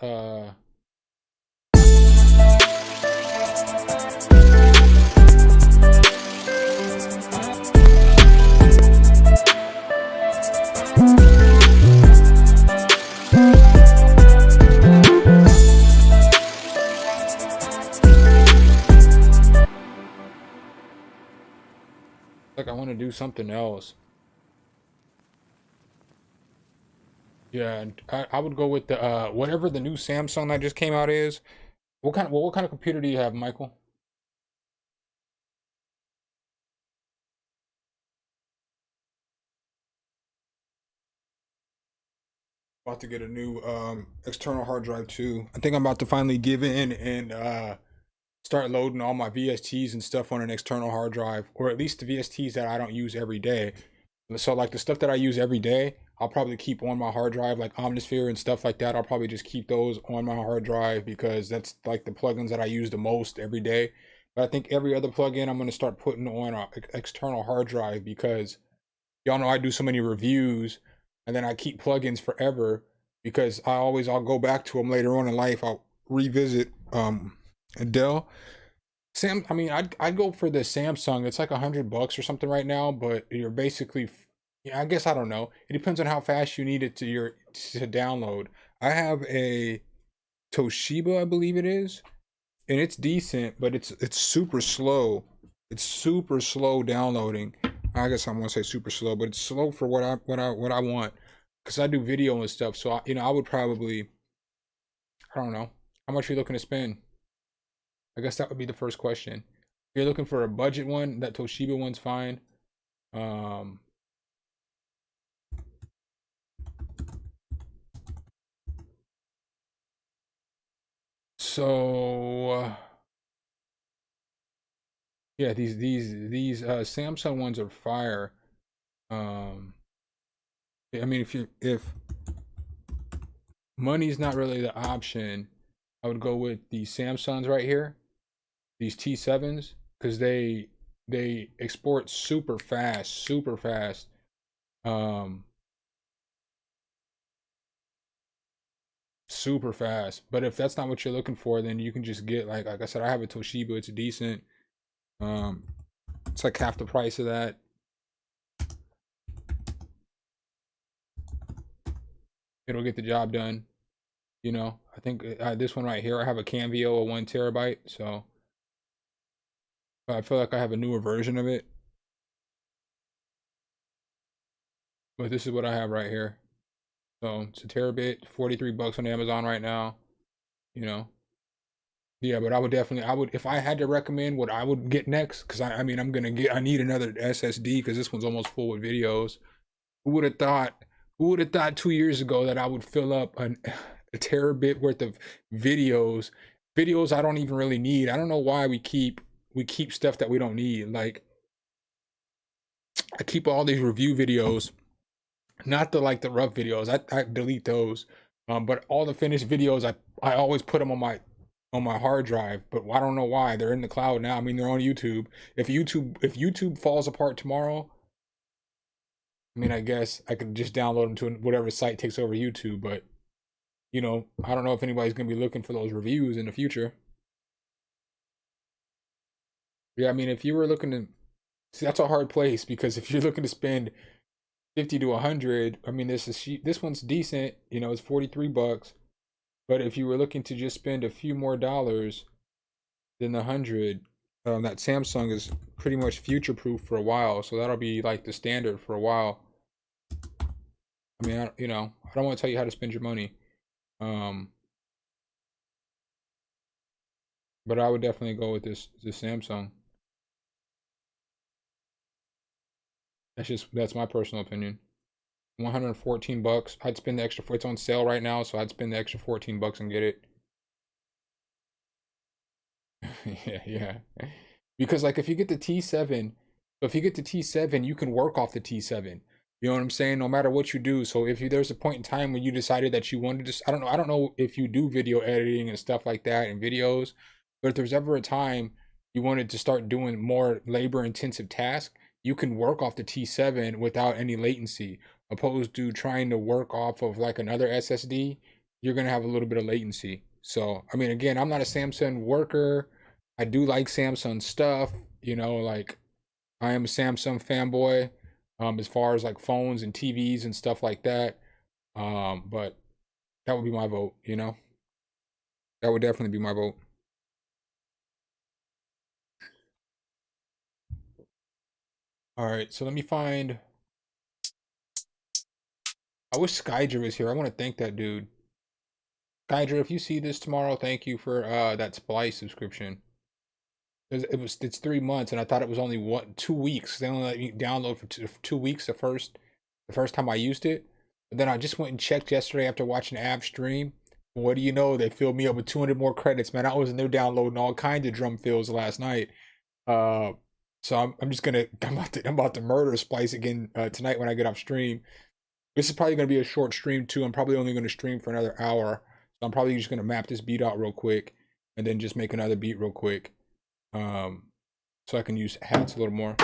like I want to do something else. Yeah, and I would go with the whatever the new Samsung that just came out is. What kind of computer do you have, Michael? About to get a new external hard drive too. I think I'm about to finally give in and start loading all my VSTs and stuff on an external hard drive, or at least the VSTs that I don't use every day. So like the stuff that I use every day, I'll probably keep on my hard drive, like Omnisphere and stuff like that. I'll probably just keep those on my hard drive because that's like the plugins that I use the most every day. But I think every other plugin I'm going to start putting on an external hard drive because y'all know I do so many reviews and then I keep plugins forever because I'll go back to them later on in life. I'll revisit Dell. I mean, I'd go for the Samsung. It's like $100 or something right now, but you're basically, yeah, I guess I don't know. It depends on how fast you need it to download. I have a Toshiba, I believe it is, and it's decent, but it's super slow. It's super slow downloading. I guess I won't say super slow, but it's slow for what I want, because I do video and stuff. So I would probably, I don't know, how much are you looking to spend? I guess that would be the first question. If you're looking for a budget one, that Toshiba one's fine. So yeah, these Samsung ones are fire. I mean, if money's not really the option, I would go with the Samsungs right here, these T7s, because they export super fast, super fast. Super fast. But if that's not what you're looking for, then you can just get like I said, I have a Toshiba. It's decent. It's like half the price of that. It'll get the job done. You know, I think this one right here, I have a Camvio, a 1 terabyte, so I feel like I have a newer version of it. But this is what I have right here. So it's a terabit, 43 bucks on Amazon right now. You know. Yeah, but I would definitely, if I had to recommend what I would get next, because I mean, I need another SSD because this one's almost full with videos. Who would have thought 2 years ago that I would fill up a terabit worth of videos I don't even really need. I don't know why we keep stuff that we don't need. Like, I keep all these review videos, not the rough videos. I delete those. But all the finished videos, I always put them on my hard drive, but I don't know why. They're in the cloud now. I mean, they're on YouTube. If YouTube falls apart tomorrow, I mean, I guess I could just download them to whatever site takes over YouTube, but you know, I don't know if anybody's going to be looking for those reviews in the future. Yeah, I mean, if you were looking to see, that's a hard place, because if you're looking to spend 50 to 100, I mean, this one's decent, you know, it's 43 bucks. But if you were looking to just spend a few more dollars than the 100, that Samsung is pretty much future-proof for a while, so that'll be like the standard for a while. I mean, I don't want to tell you how to spend your money, but I would definitely go with this Samsung. That's my personal opinion. 114 bucks. I'd spend the extra. It's on sale right now, so I'd spend the extra 14 bucks and get it. yeah. Because like if you get the T7, you can work off the T7. You know what I'm saying? No matter what you do. So if there's a point in time when you decided that you wanted to, I don't know if you do video editing and stuff like that and videos, but if there's ever a time you wanted to start doing more labor-intensive tasks, you can work off the T7 without any latency, opposed to trying to work off of like another SSD. You're going to have a little bit of latency. So, I mean, again, I'm not a Samsung worker. I do like Samsung stuff, you know, like I am a Samsung fanboy, as far as like phones and TVs and stuff like that. But that would be my vote, you know, that would definitely be my vote. All right, so let me find. I wish Skyger was here. I want to thank that dude. Skyger, if you see this tomorrow, thank you for that Splice subscription. It's 3 months, and I thought it was only 2 weeks. They only let me download for 2 weeks the first time I used it. But then I just went and checked yesterday after watching Ab stream. What do you know? They filled me up with 200 more credits, man. I was in there downloading all kinds of drum fills last night. So I'm about to murder Splice again tonight when I get off stream. This is probably going to be a short stream too. I'm probably only going to stream for another hour. So I'm probably just going to map this beat out real quick and then just make another beat real quick. So I can use Hatz a little more.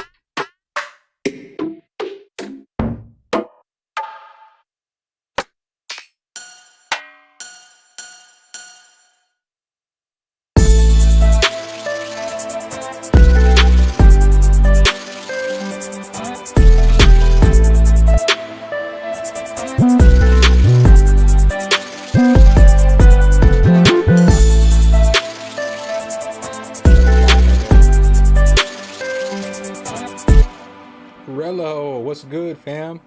good, fam.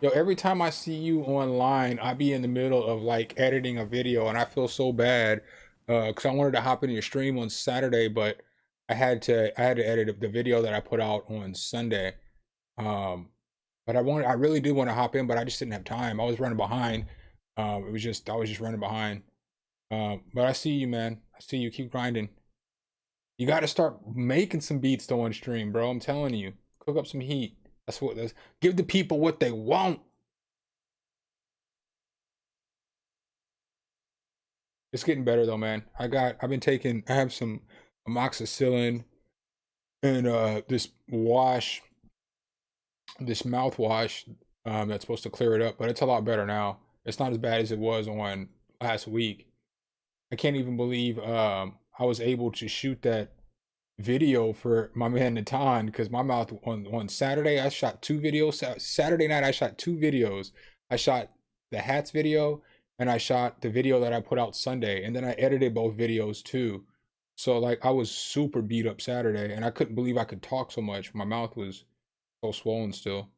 Yo, every time I see you online, I be in the middle of like editing a video and I feel so bad. Cause I wanted to hop into your stream on Saturday, but I had to edit the video that I put out on Sunday. Um, but I really did want to hop in, but I just didn't have time. I was running behind. I was just running behind. But I see you, man. I see you. Keep grinding. You got to start making some beats though on stream, bro. I'm telling you, cook up some heat. That's give the people what they want. It's getting better though, man. I have some amoxicillin and this mouthwash that's supposed to clear it up, but it's a lot better now. It's not as bad as it was on last week. I can't even believe I was able to shoot that video for my man Thenatan because my mouth on Saturday I shot 2 videos. Saturday night I shot 2 videos. I shot the Hatz video and I shot the video that I put out Sunday, and then I edited both videos too. So like I was super beat up Saturday and I couldn't believe I could talk so much. My mouth was so swollen still.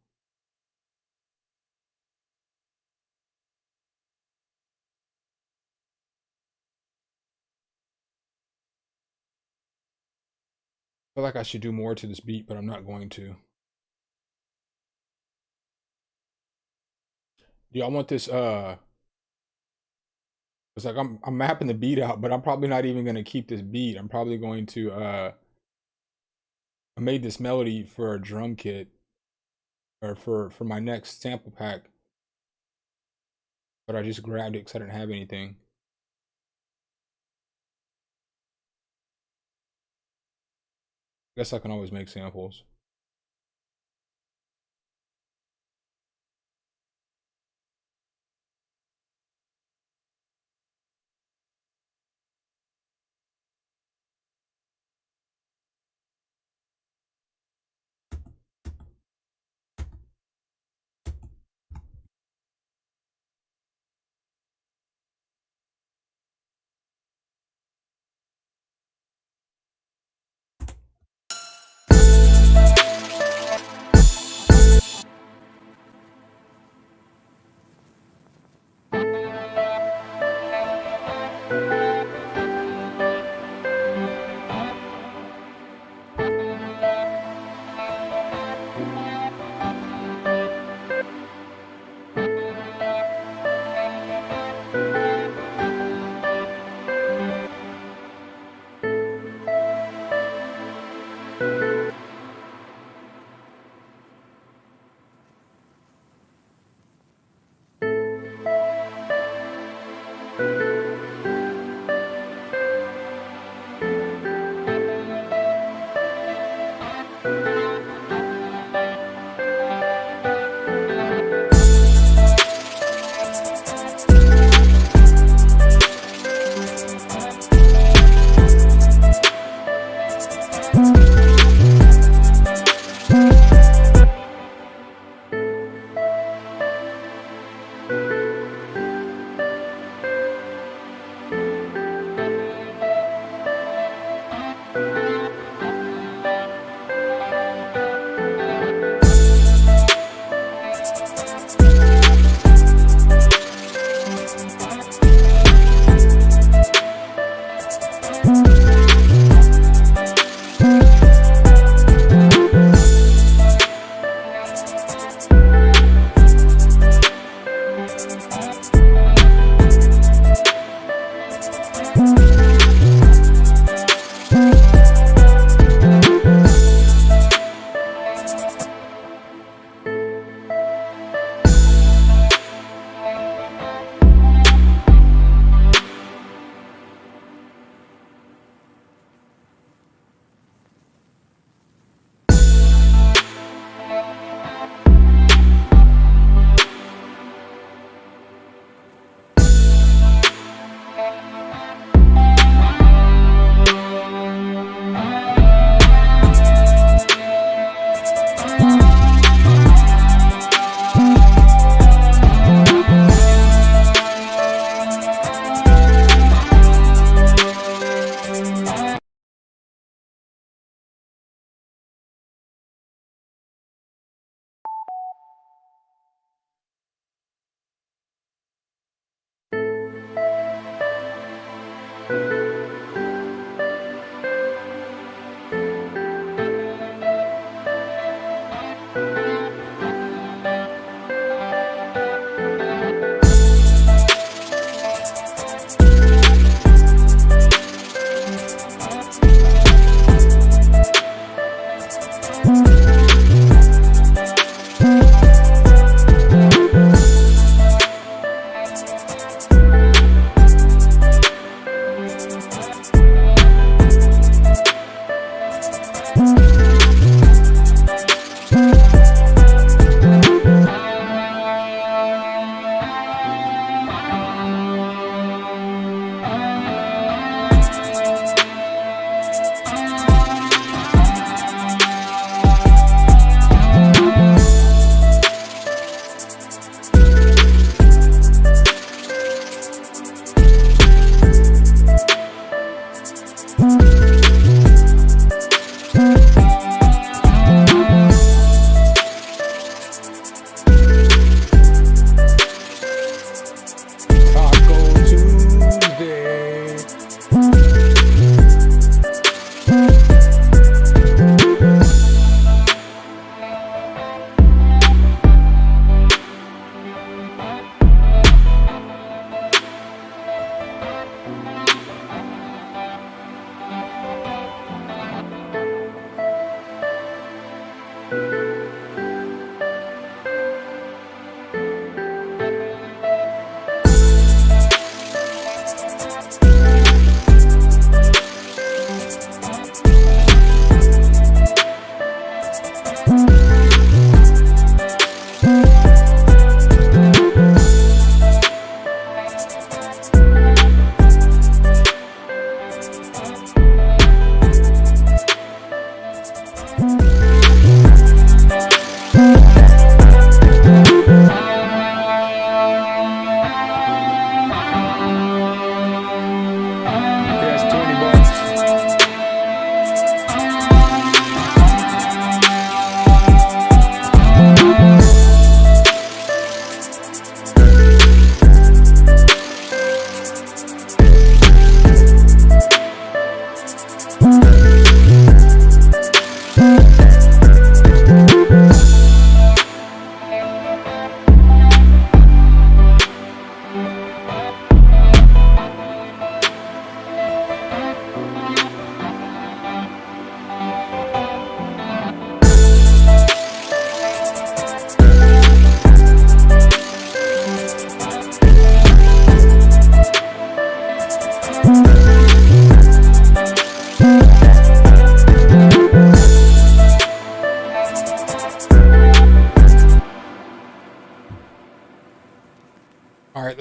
I feel like I should do more to this beat, but I'm not going to. Yeah, I want this it's like I'm mapping the beat out, but I'm probably not even gonna keep this beat. I'm probably going to I made this melody for a drum kit or for my next sample pack, but I just grabbed it because I didn't have anything. I guess I can always make samples.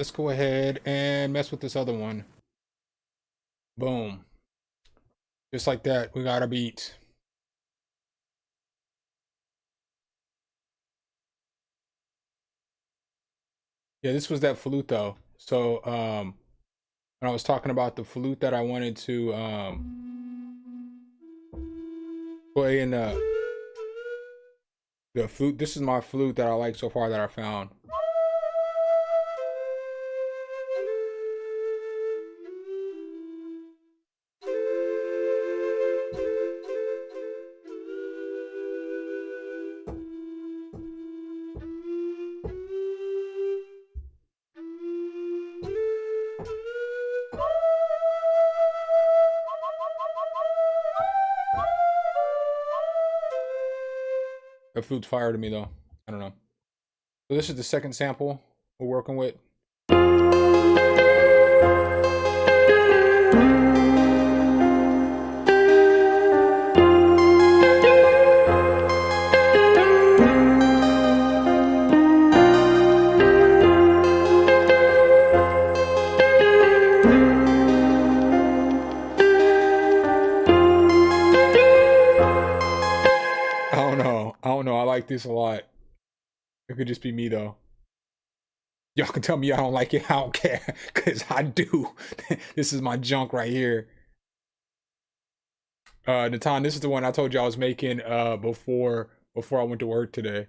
let's go ahead and mess with this other one. Boom. Just like that, we got a beat. Yeah, this was that flute though. So when I was talking about the flute that I wanted to play in the flute, this is my flute that I like so far that I found. That flute's fire to me though. I don't know. So this is the second sample we're working with. I don't know. I like this a lot. It could just be me though. Y'all can tell me I don't like it. I don't care, cause I do. This is my junk right here. Thenatan, this is the one I told you I was making before I went to work today.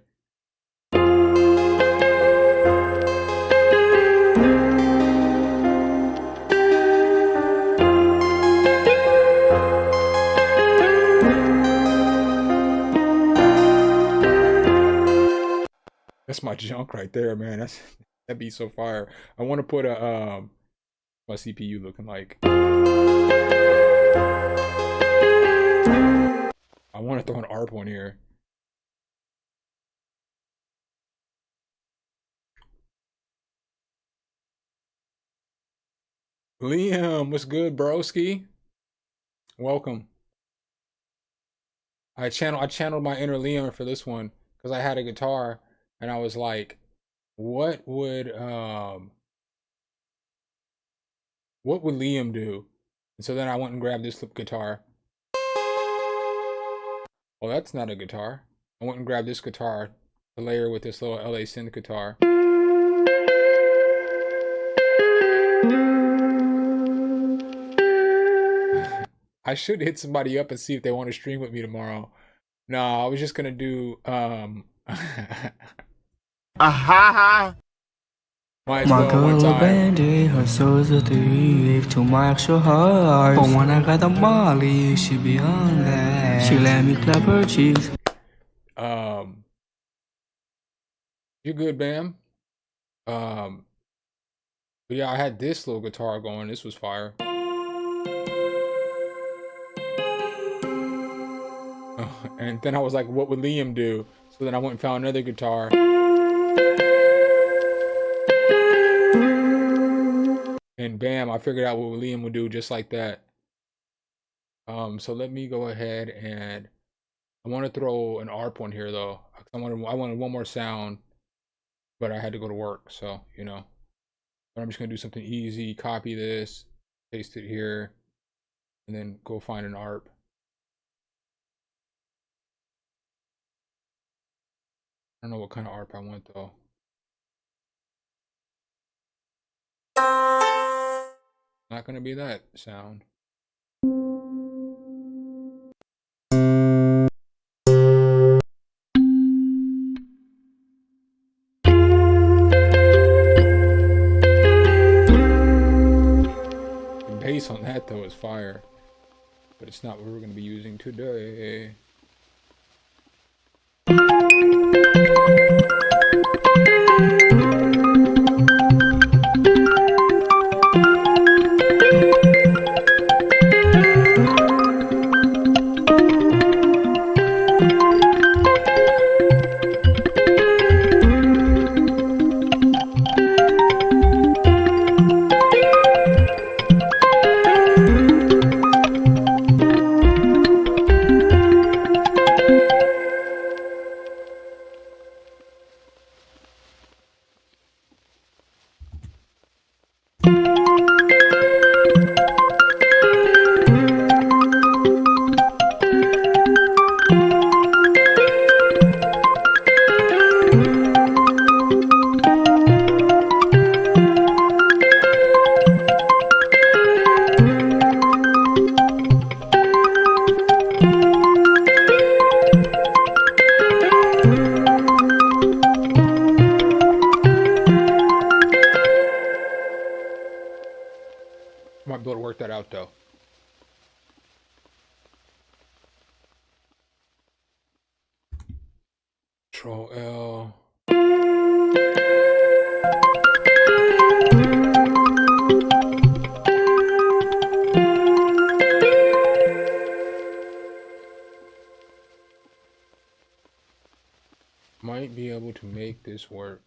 That's my junk right there, man. That'd be so fire. I want to put a my CPU looking like. I want to throw an ARP on here. Liam, what's good, broski? Welcome. I channeled my inner Liam for this one because I had a guitar and I was like, what would Liam do? And so then I went and grabbed this guitar. Well, that's not a guitar. I went and grabbed this guitar to layer with this little LA synth guitar. I should hit somebody up and see if they want to stream with me tomorrow. No, I was just gonna do Might as My well girl one time. abandoned her soul's a thief to my actual heart. But when I got the Molly, she be on that. She let me clap her cheeks. You're good, Bam. But yeah, I had this little guitar going. This was fire. And then I was like, what would Liam do? So then I went and found another guitar. And bam, I figured out what Liam would do just like that. So let me go ahead and I want to throw an ARP on here though. I wanted one more sound, but I had to go to work, so you know. But I'm just gonna do something easy, copy this, paste it here, and then go find an ARP. I don't know what kind of ARP I want though. Not gonna be that sound. The bass on that though is fire, but it's not what we're gonna be using today. Control L. Might be able to make this work.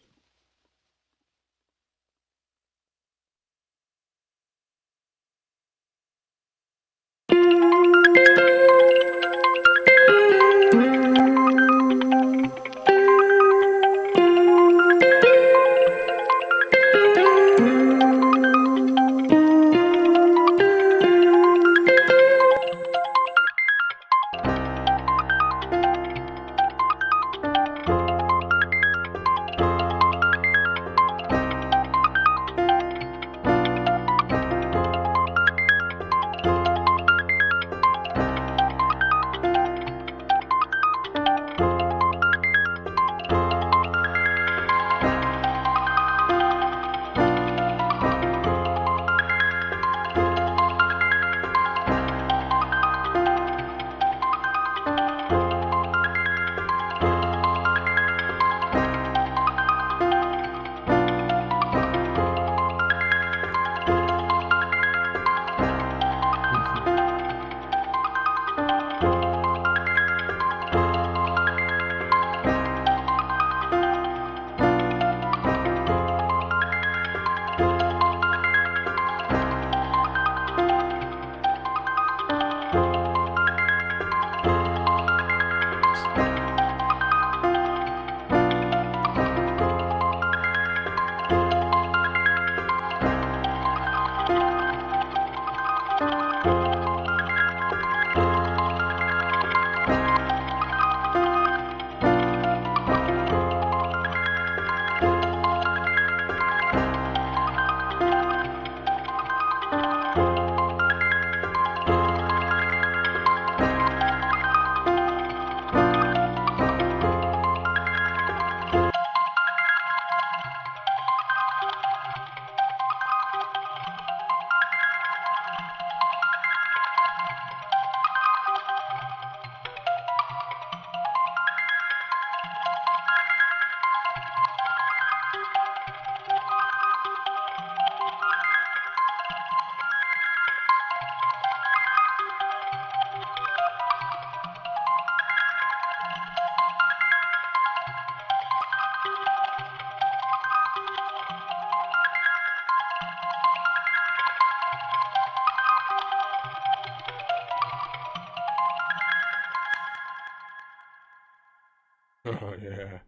Oh, yeah.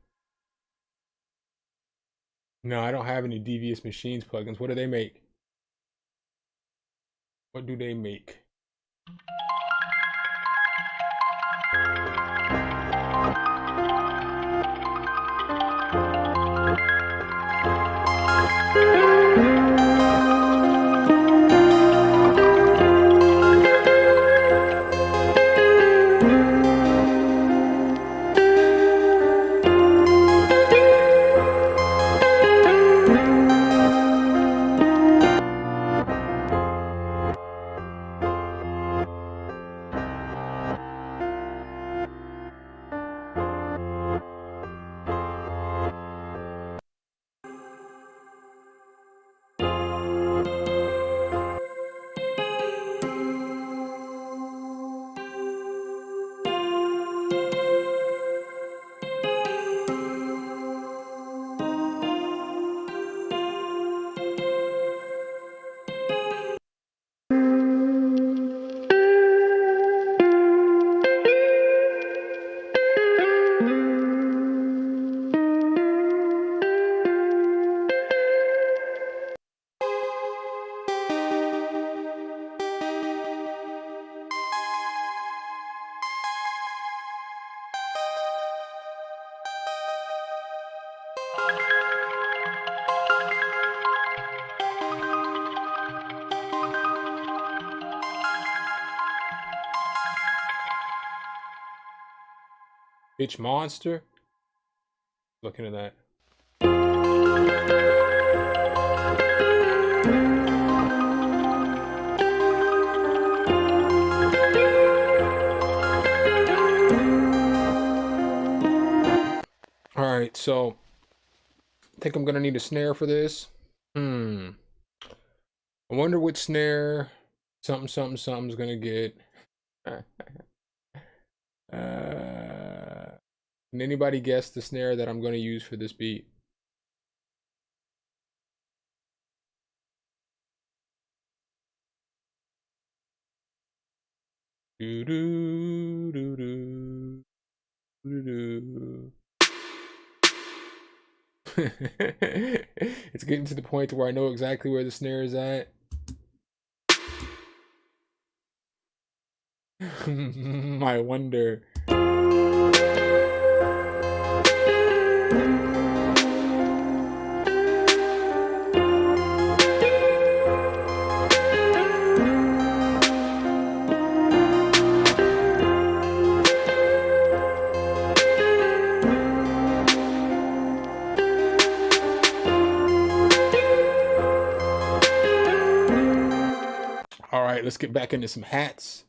No, I don't have any Devious Machines plugins. What do they make? What do they make? Bitch Monster? Looking at that. so I think I'm gonna need a snare for this. I wonder what snare something's gonna get. Can anybody guess the snare that I'm gonna use for this beat? Do do do do do do. It's getting to the point where I know exactly where the snare is at. I wonder. All right, let's get back into some hats.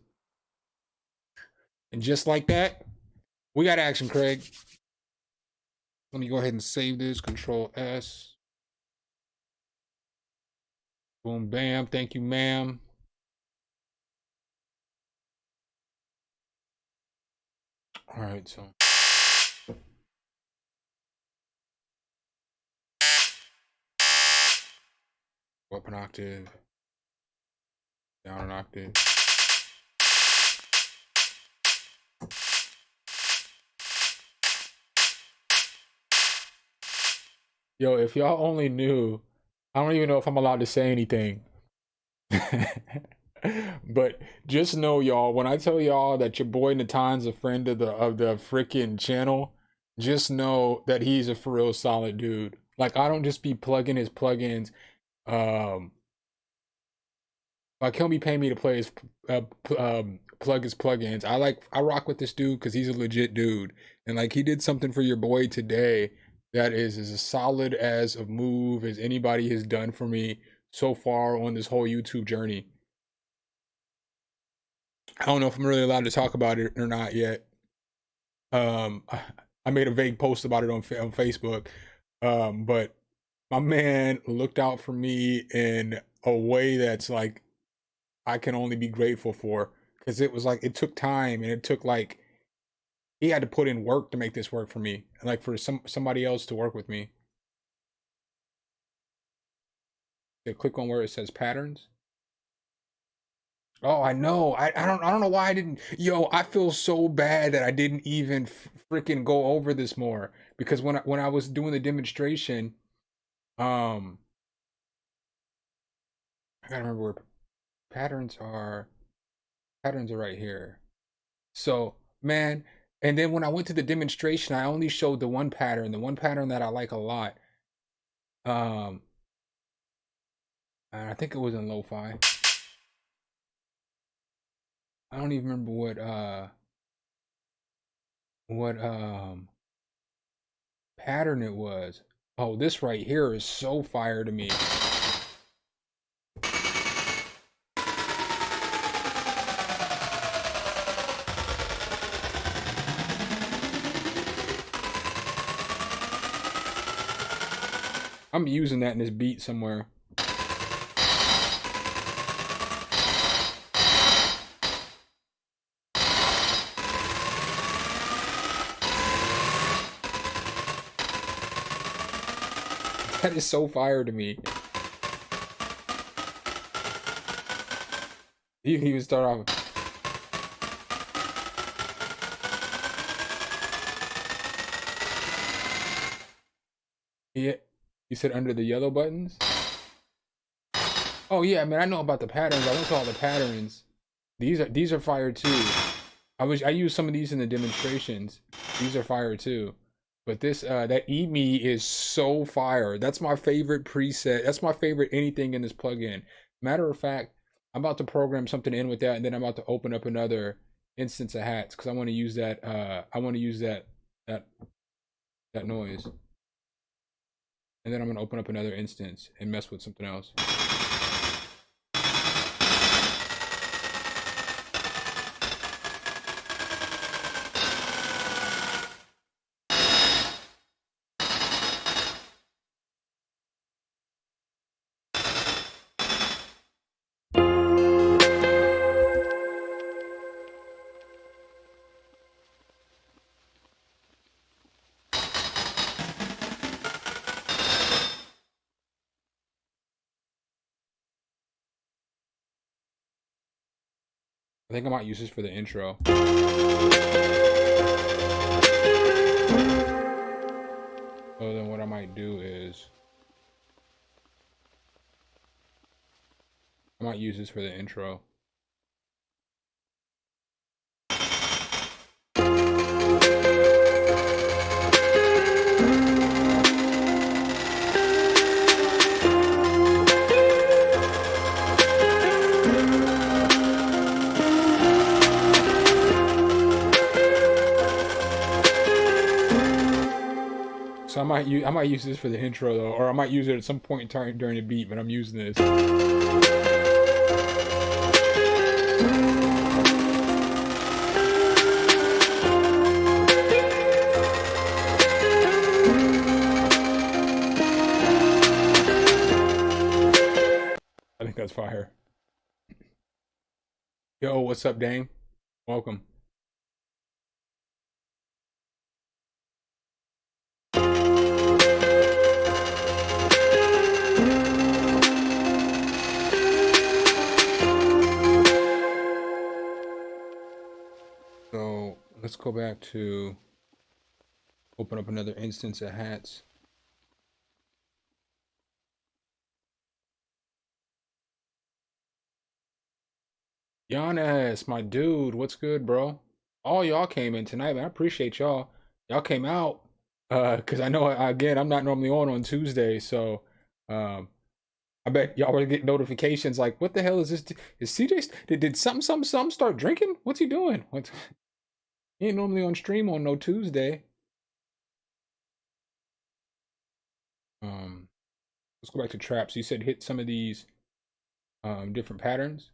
And just like that, we got action, Craig. Let me go ahead and save this. Control S. Boom, bam. Thank you, ma'am. All right, so. Up an octave. Down an octave. Yo, if y'all only knew, I don't even know if I'm allowed to say anything. But just know, y'all, when I tell y'all that your boy Thenatan a friend of the freaking channel, just know that he's a for real solid dude. Like, I don't just be plugging his plugins. Like, he'll be paying me to play his plug his plugins. I rock with this dude because he's a legit dude. And like, he did something for your boy today that is as solid as a move as anybody has done for me so far on this whole YouTube journey. I don't know if I'm really allowed to talk about it or not yet. I made a vague post about it on Facebook, but my man looked out for me in a way that's like I can only be grateful for, because it was like it took time and it took like he had to put in work to make this work for me, and like for somebody else to work with me. So click on where it says patterns. Oh, I know. I don't know why I didn't. Yo, I feel so bad that I didn't even freaking go over this more, because when I was doing the demonstration, I gotta remember where patterns are. Patterns are right here. So, man, and then when I went to the demonstration, I only showed the one pattern that I like a lot. I think it was in lo-fi. I don't even remember what pattern it was. Oh, this right here is so fire to me. I'm using that in this beat somewhere. That is so fire to me. You can even start off. Yeah, you said under the yellow buttons? Oh yeah, man, I know about the patterns. I went to all the patterns. These are fire too. I used some of these in the demonstrations. These are fire too. But this that E-Me is so fire. That's my favorite preset. That's my favorite anything in this plugin. Matter of fact, I'm about to program something in with that, and then I'm about to open up another instance of Hatz because I want to use that. I want to use that noise, and then I'm gonna open up another instance and mess with something else. I think I might use this for the intro. So then what I might do is I might use this for the intro. So I might use this for the intro though, or I might use it at some point in time during the beat, but I'm using this. I think that's fire. Yo, what's up, Dame? Welcome. So let's go back to open up another instance of Hatz. Giannis, my dude, what's good, bro? All y'all came in tonight, man. I appreciate y'all. Y'all came out. Cause I know again I'm not normally on Tuesday, so I bet y'all were getting notifications like, what the hell is this? Is CJ did some start drinking? What's he doing? What? He ain't normally on stream on no Tuesday. Let's go back to traps. You said hit some of these different patterns.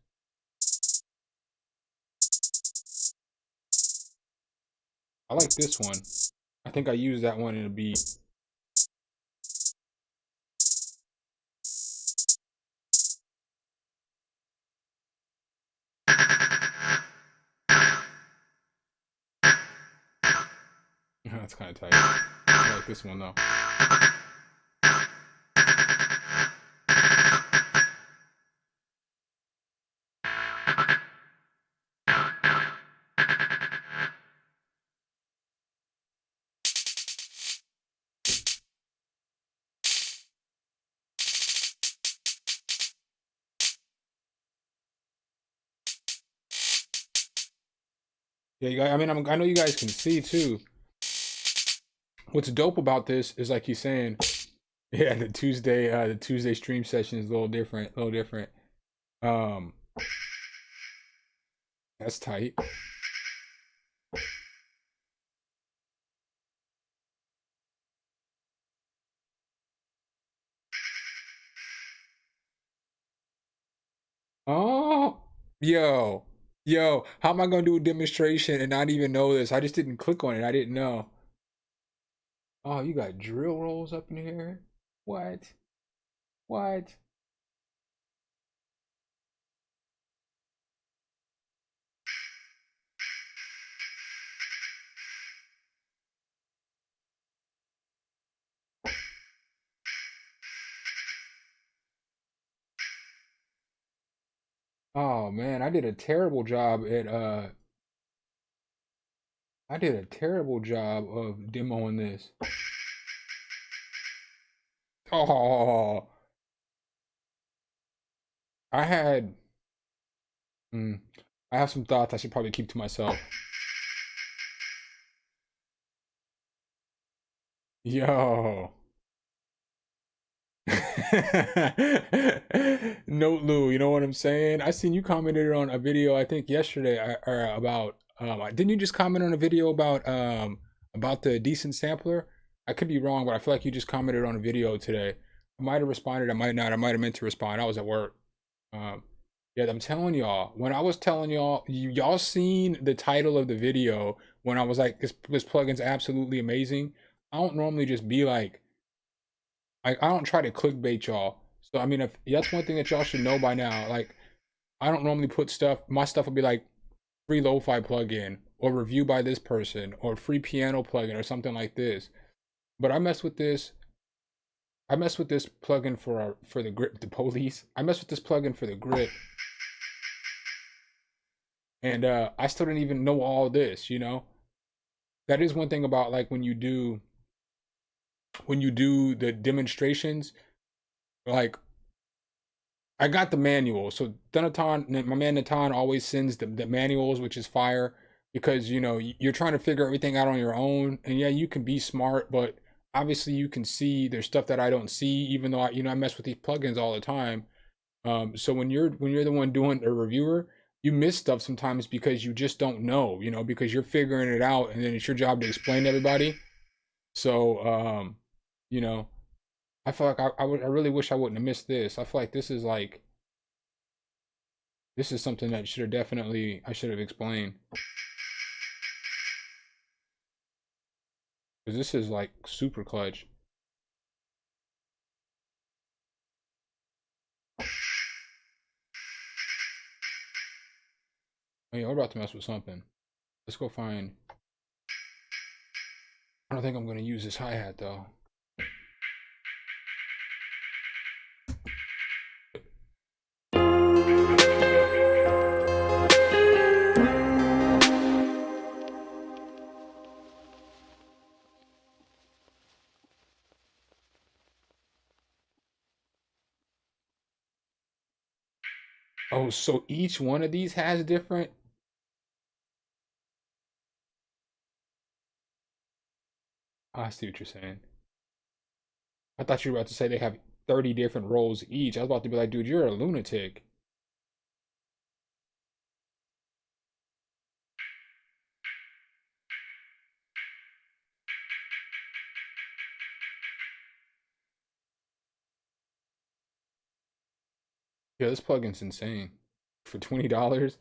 I like this one. I think I used that one in a beat. That's kind of tight. I like this one though. Yeah, you guys, I mean, I know you guys can see too. What's dope about this is like he's saying, yeah, the Tuesday stream session is a little different, That's tight. Oh, yo, how am I gonna do a demonstration and not even know this? I just didn't click on it. I didn't know. Oh, you got drill rolls up in here? What? What? Oh man, I did a terrible job at I did a terrible job of demoing this. Oh, I had I have some thoughts I should probably keep to myself. Yo. Note Lou, you know what I'm saying? I seen you commented on a video I think yesterday or about didn't you just comment on a video about the decent sampler? I could be wrong, but I feel like you just commented on a video today. I might have responded, I might not. I might have meant to respond. I was at work. Yeah, I'm telling y'all. When I was telling y'all, y'all seen the title of the video when I was like, this plugin's absolutely amazing. I don't normally just be like, I don't try to clickbait y'all. So I mean, if that's one thing that y'all should know by now. Like, I don't normally put stuff. My stuff will be like free lo-fi plugin or review by this person or free piano plugin or something like this. But I mess with this. I mess with this plugin for the grip, the police. I mess with this plugin for the grip. And I still didn't even know all this, That is one thing about like when you do the demonstrations, like I got the manual. So Thenatan, my man Natan always sends the manuals, which is fire, because you're trying to figure everything out on your own. And yeah, you can be smart, but obviously you can see there's stuff that I don't see, even though I mess with these plugins all the time. So when you're the one doing a reviewer, you miss stuff sometimes because you just don't know, because you're figuring it out, and then it's your job to explain to everybody. So you know, I feel like I really wish I wouldn't have missed this. I feel like this is something that I should have explained, because this is like super clutch. Oh yeah, we're about to mess with something. Let's go find. I don't think I'm gonna use this hi-hat though. Oh, so each one of these has different. I see what you're saying. I thought you were about to say they have 30 different roles each. I was about to be like, dude, you're a lunatic. Yeah, this plugin's insane. For $20.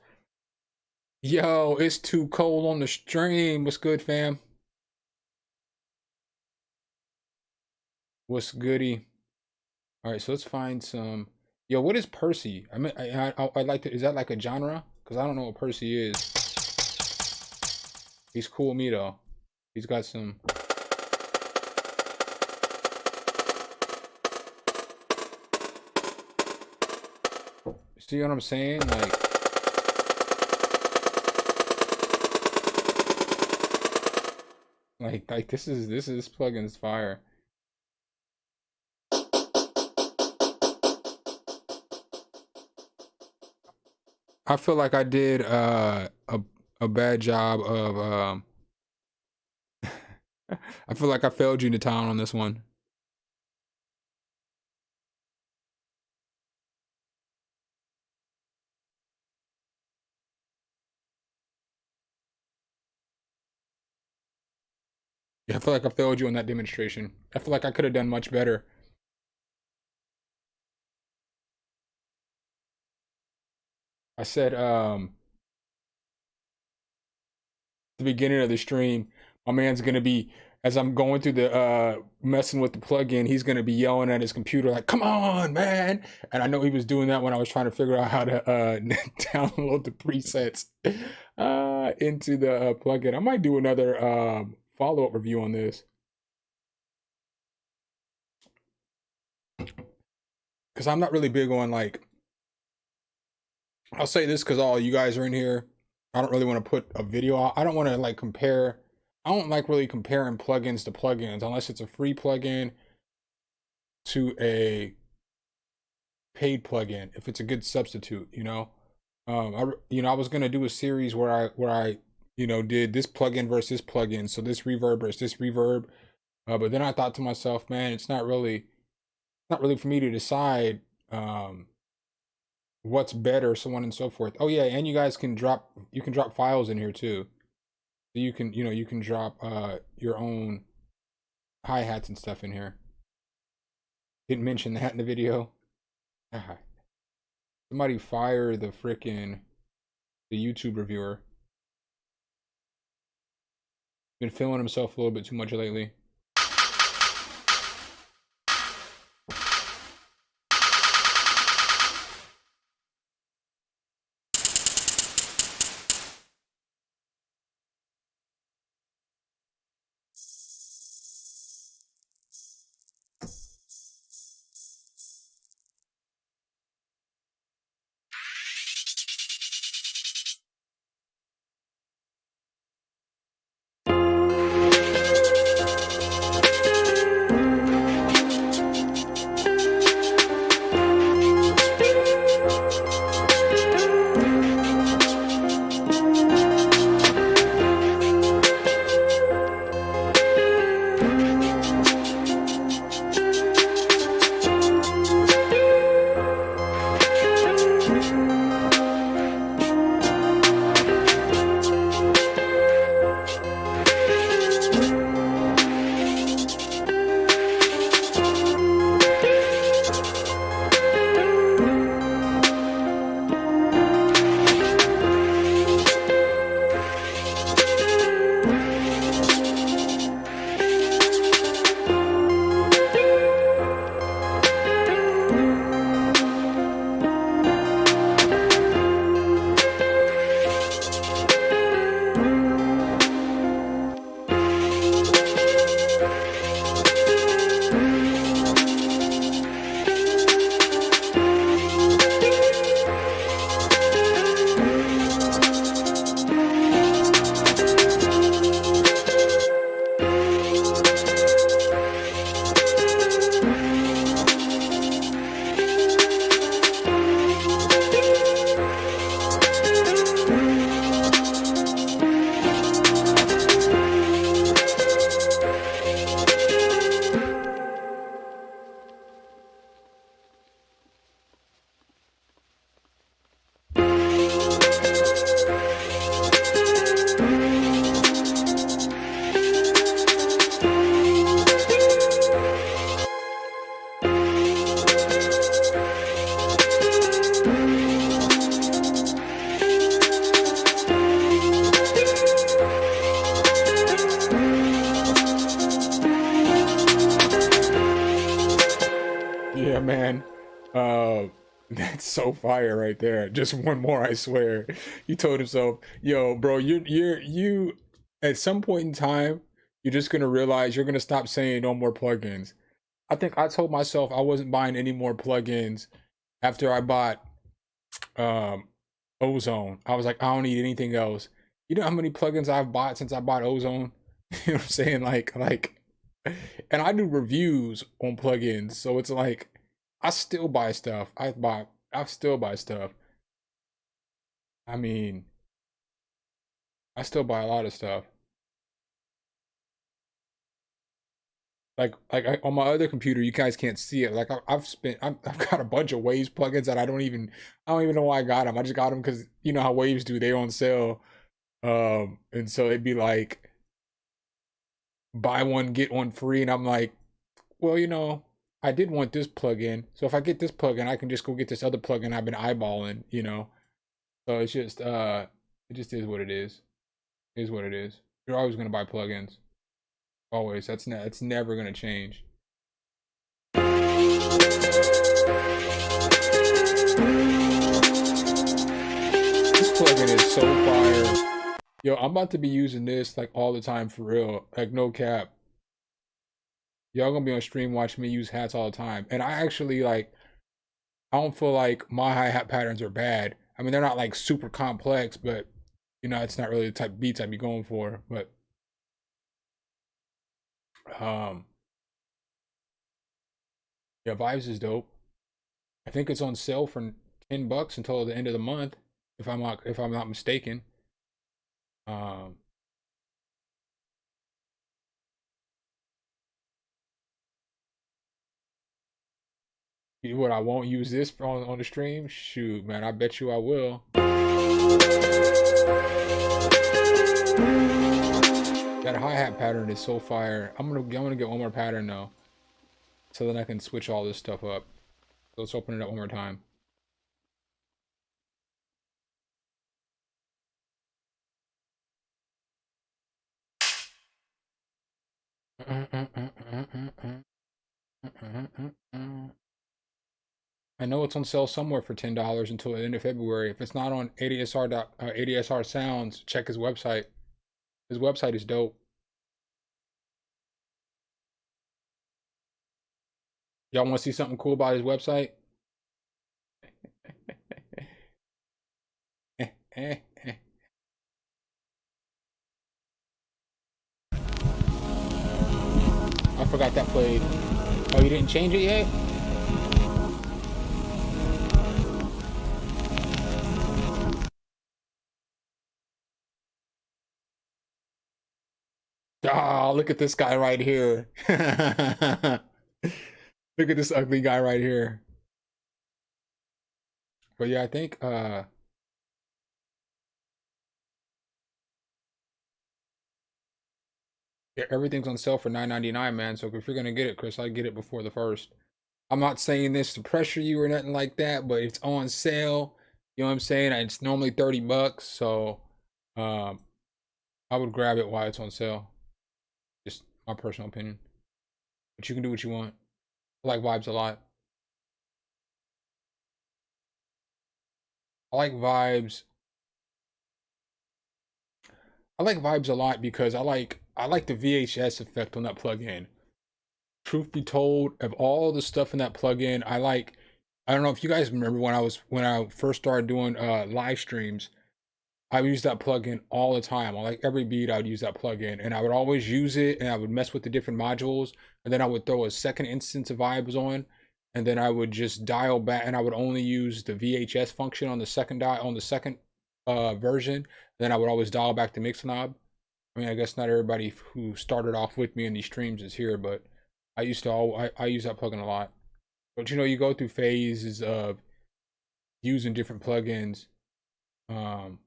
Yo, it's too cold on the stream. What's good, fam? What's goody? All right, so let's find some. Yo, what is Percy? I mean, I'd like to. Is that like a genre? Because I don't know what Percy is. He's cool with me though. He's got some. See what I'm saying? Like this plugin's fire. I feel like I did a bad job of I feel like I failed you, Natan, on this one. Yeah, I feel like I failed you on that demonstration. I feel like I could have done much better. I said the beginning of the stream, my man's gonna be, as I'm going through the messing with the plugin, he's gonna be yelling at his computer like, "Come on, man!" And I know he was doing that when I was trying to figure out how to download the presets into the plugin. I might do another follow-up review on this, because I'm not really big on like. I'll say this because all you guys are in here. I don't really want to put a video out. I don't want to like compare. I don't like really comparing plugins to plugins unless it's a free plugin to a paid plugin. If it's a good substitute, I was gonna do a series where I did this plugin versus this plugin. So this reverb versus this reverb. But then I thought to myself, man, it's not really for me to decide. What's better, so on and so forth. Oh yeah, and you can drop files in here too. So you can drop your own hi-hats and stuff in here. Didn't mention that in the video. Somebody fire the YouTube reviewer. Been feeling himself a little bit too much lately. That's so fire right there. Just one more, I swear. He told himself, "Yo, bro, you at some point in time, you're just gonna realize you're gonna stop saying no more plugins." I think I told myself I wasn't buying any more plugins after I bought um Ozone. I was like, I don't need anything else. You know how many plugins I've bought since I bought Ozone? You know what I'm saying? Like and I do reviews on plugins, so it's like I still buy stuff. I still buy stuff. I mean, I still buy a lot of stuff. On my other computer, you guys can't see it. Like I've got a bunch of Waves plugins that I don't even know why I got them. I just got them because you know how Waves do. They on sale. And so it'd be like buy one get one free, and I'm like, well, I did want this plugin, so if I get this plugin, I can just go get this other plugin I've been eyeballing. So it just is what it is. It is what it is. You're always gonna buy plugins. Always. That's never gonna change. This plugin is so fire. Yo, I'm about to be using this like all the time for real. Like no cap. Y'all gonna be on stream watching me use hats all the time. And I actually like I don't feel like my hi-hat patterns are bad. I mean they're not like super complex, but it's not really the type of beats I'd be going for. But um yeah, Vibes is dope. I think it's on sale for $10 until the end of the month, if I'm not mistaken. Um what I won't use this on the stream? Shoot, man, I bet you I will. That hi-hat pattern is so fire. I'm gonna get one more pattern though. So then I can switch all this stuff up. So let's open it up one more time. I know it's on sale somewhere for $10 until the end of February. If it's not on ADSR Sounds, check his website. His website is dope. Y'all want to see something cool about his website? I forgot that played. Oh, you didn't change it yet? Oh, look at this guy right here. Look at this ugly guy right here. But yeah, I think yeah, everything's on sale for $9.99, man. So if you're gonna get it, Chris, I'd get it before the first. I'm not saying this to pressure you or nothing like that, but it's on sale. You know what I'm saying? And it's normally $30, so um, I would grab it while it's on sale. Just my personal opinion. But you can do what you want. I like Vibes a lot. I like Vibes. I like Vibes a lot because I like the VHS effect on that plugin. Truth be told, of all the stuff in that plugin, I don't know if you guys remember when I first started doing live streams. I would use that plugin all the time. On like every beat, I would use that plugin, and I would always use it, and I would mess with the different modules, and then I would throw a second instance of Vibes on, and then I would just dial back, and I would only use the VHS function on the second version. Then I would always dial back the mix knob. I mean, I guess not everybody who started off with me in these streams is here, but I use that plugin a lot. But you go through phases of using different plugins. Um,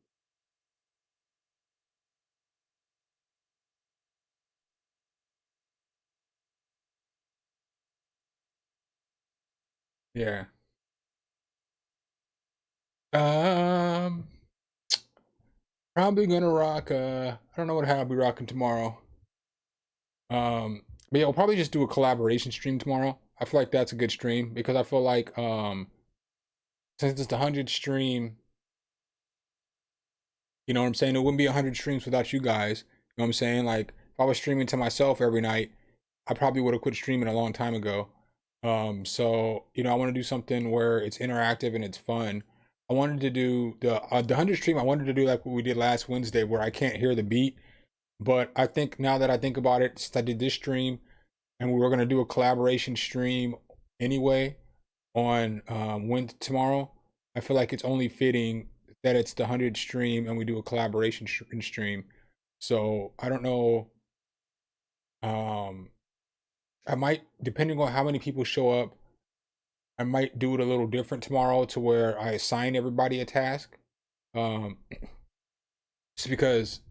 yeah. Um, Probably gonna rock. I don't know what hat I'll be rocking tomorrow. But yeah, I'll probably just do a collaboration stream tomorrow. I feel like that's a good stream because I feel like since it's the 100 stream, you know what I'm saying? It wouldn't be 100 streams without you guys. You know what I'm saying? Like if I was streaming to myself every night, I probably would have quit streaming a long time ago. So you know, I want to do something where it's interactive and it's fun. I wanted to do the 100 stream. I wanted to do like what we did last Wednesday, where I can't hear the beat. But I think now that I think about it, since I did this stream, and we were gonna do a collaboration stream anyway on when tomorrow, I feel like it's only fitting that it's the 100 stream and we do a collaboration stream. So I don't know. Um, I might, depending on how many people show up, I might do it a little different tomorrow to where I assign everybody a task. Um, just because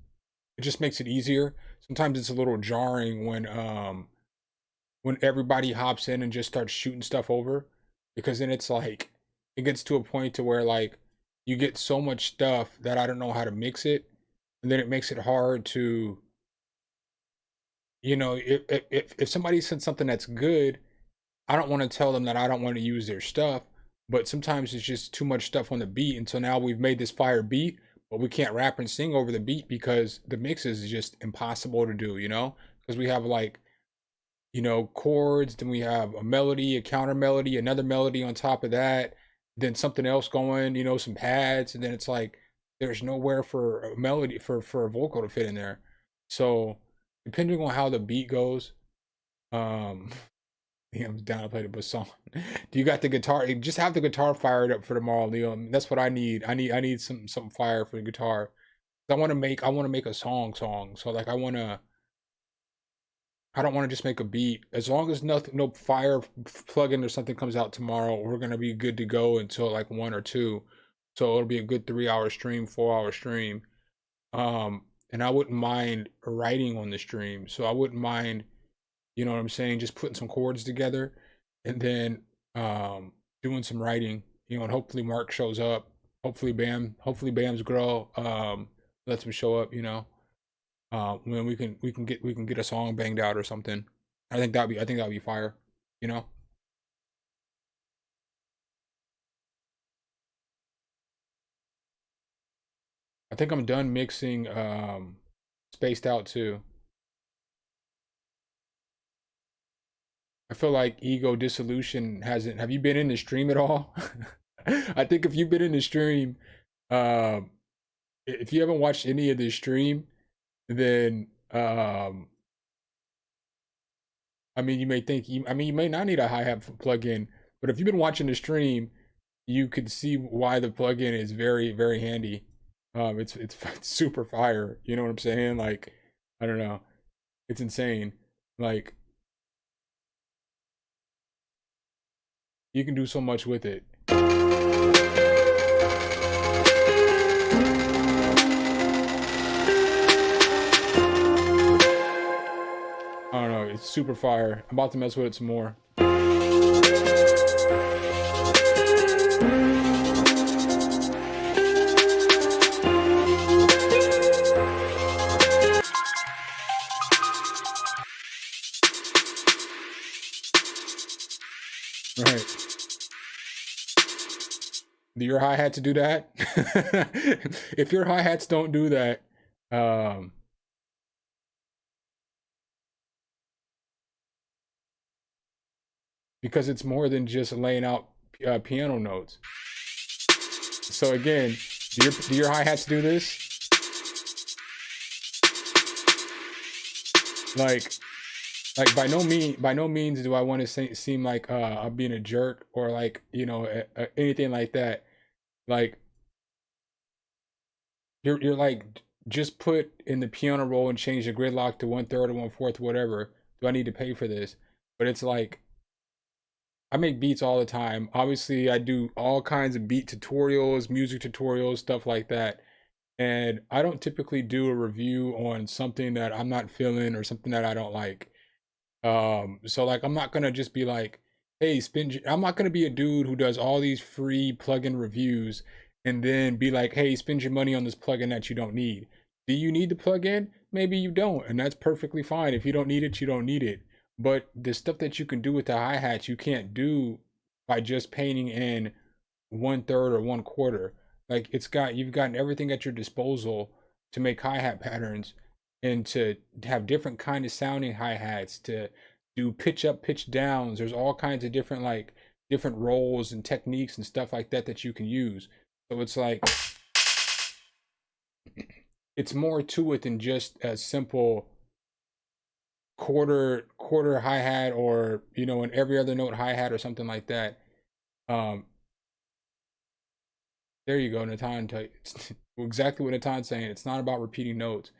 it just makes it easier. Sometimes it's a little jarring when everybody hops in and just starts shooting stuff over, because then it's like it gets to a point to where like you get so much stuff that I don't know how to mix it, and then it makes it hard to, you know, if somebody sends something that's good, I don't want to tell them that I don't want to use their stuff, but sometimes it's just too much stuff on the beat, and so now we've made this fire beat, but we can't rap and sing over the beat because the mix is just impossible to do, you know, because we have like, you know, chords, then we have a melody, a counter melody, another melody on top of that, then something else going, you know, some pads, and then it's like there's nowhere for a melody for a vocal to fit in there. So depending on how the beat goes, um yeah, I'm down to play the song. Do you got the guitar? Just have the guitar fired up for tomorrow, Leo. That's what I need. I need some fire for the guitar. I want to make a song. So like I don't want to just make a beat. As long as nothing, no fire plugin or something comes out tomorrow, we're gonna be good to go until like 1 or 2. So it'll be a good 3 hour stream, 4 hour stream. And I wouldn't mind writing on the stream. So I wouldn't mind, you know what I'm saying, just putting some chords together and then doing some writing, you know, and hopefully Mark shows up. Hopefully Bam's girl lets him show up, you know. When we can get a song banged out or something. I think that'd be fire, you know. I think I'm done mixing spaced out too. I feel like ego dissolution hasn't. Have you been in the stream at all? I think if you've been in the stream, um, if you haven't watched any of this stream, then I mean, you may think I mean, you may not need a hi-hat plugin, but if you've been watching the stream, you could see why the plugin is very, very handy. It's super fire. You know what I'm saying? Like, I don't know, it's insane. Like, you can do so much with it. I don't know. It's super fire. I'm about to mess with it some more. Right. Do your hi-hats do that? If your hi-hats don't do that, because it's more than just laying out piano notes. So again, do your hi-hats do this? Like by no means do I want to seem like I'm being a jerk or like, you know, anything like that. Like you're like, just put in the piano roll and change the gridlock to 1/3 or 1/4, whatever. Do I need to pay for this? But it's like, I make beats all the time. Obviously, I do all kinds of beat tutorials, music tutorials, stuff like that. And I don't typically do a review on something that I'm not feeling or something that I don't like. So like I'm not gonna just be like, hey, I'm not gonna be a dude who does all these free plugin reviews and then be like, hey, spend your money on this plugin that you don't need. Do you need the plugin? Maybe you don't, and that's perfectly fine. If you don't need it, you don't need it. But the stuff that you can do with the hi-hats, you can't do by just painting in 1/3 or 1/4. Like you've gotten everything at your disposal to make hi-hat patterns and to have different kind of sounding hi-hats, to do pitch up, pitch downs. There's all kinds of different like different rolls and techniques and stuff like that that you can use. So it's like it's more to it than just a simple quarter hi-hat, or an every other note hi-hat or something like that. Um there you go, Natan. It's exactly what Natan's saying. It's not about repeating notes.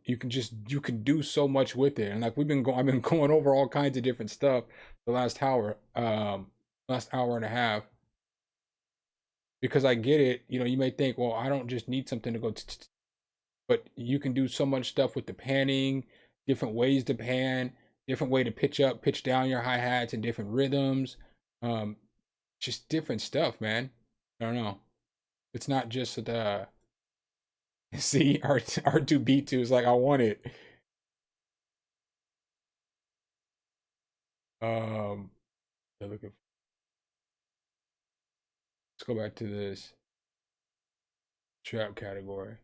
You can do so much with it, and like I've been going over all kinds of different stuff the last hour and a half, because I get it. You may think, well, I don't just need something to go, but you can do so much stuff with the panning, different ways to pan, different way to pitch up, pitch down your hi-hats and different rhythms. Um, just different stuff, man. I don't know. It's not just the see R2B2 is like, I want it. Um, let's go back to this trap category.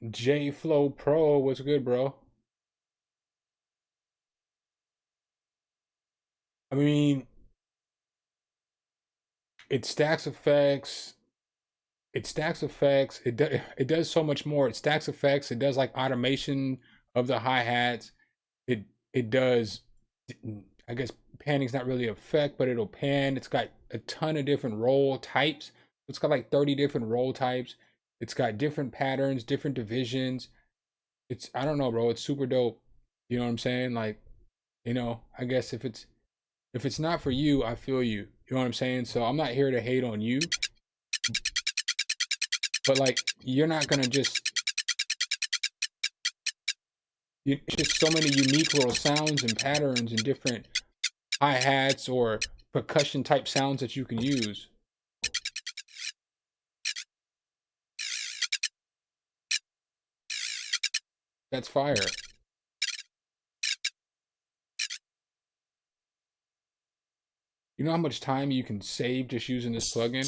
J Flow Pro, what's good, bro? I mean, it stacks effects. It stacks effects. It does so much more. It stacks effects. It does like automation of the hi-hats. It does, I guess panning's not really effect, but it'll pan. It's got a ton of different roll types. It's got like 30 different roll types. It's got different patterns, different divisions. I don't know, bro. It's super dope. You know what I'm saying? Like, I guess if it's not for you, I feel you. You know what I'm saying? So I'm not here to hate on you, but like you're not gonna just it's just so many unique little sounds and patterns and different hi-hats or percussion type sounds that you can use. That's fire. You know how much time you can save just using this plugin?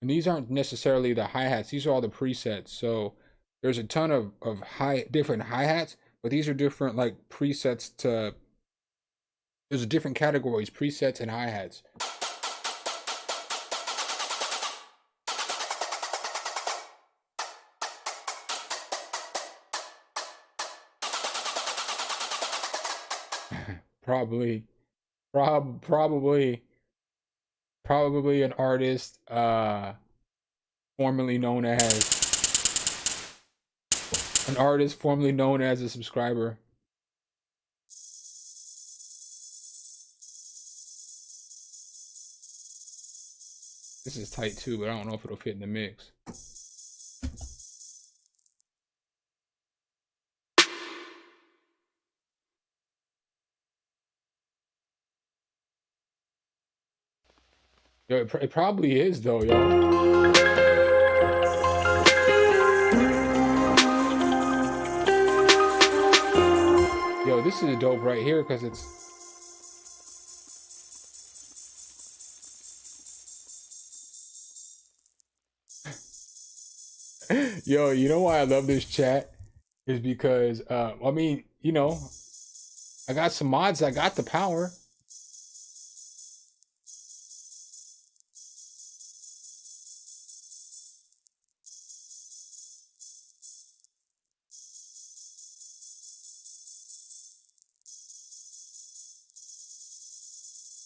And these aren't necessarily the hi-hats. These are all the presets. So there's a ton of different hi-hats, but these are different like presets to there's different categories, presets and hi-hats. Probably, probably, probably an artist formerly known as a subscriber. This is tight too, but I don't know if it'll fit in the mix. Yo, it probably is though, yo. Yo, this is dope right here because it's yo, you know why I love this chat? Is because I mean, I got some mods that got the power.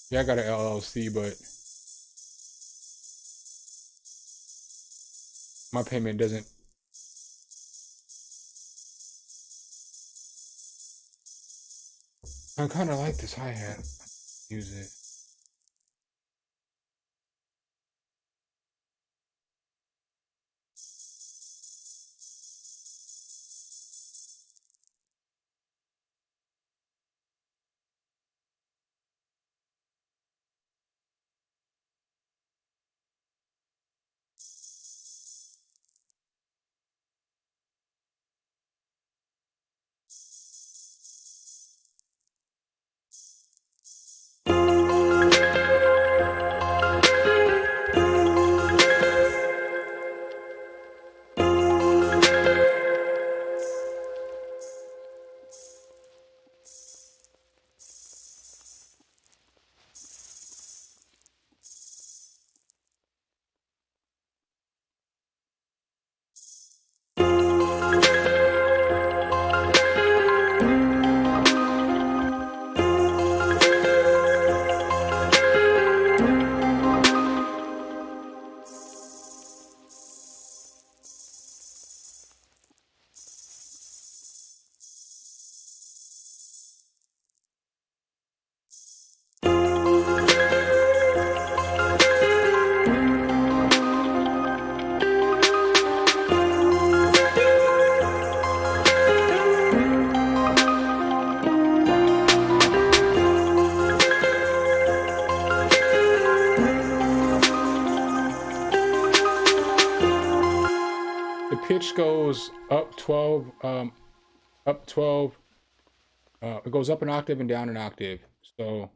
Yeah, I got an LLC, but my payment doesn't. I kind of like this hi-hat. Use it. Pitch goes up 12, up 12. It goes up an octave and down an octave. So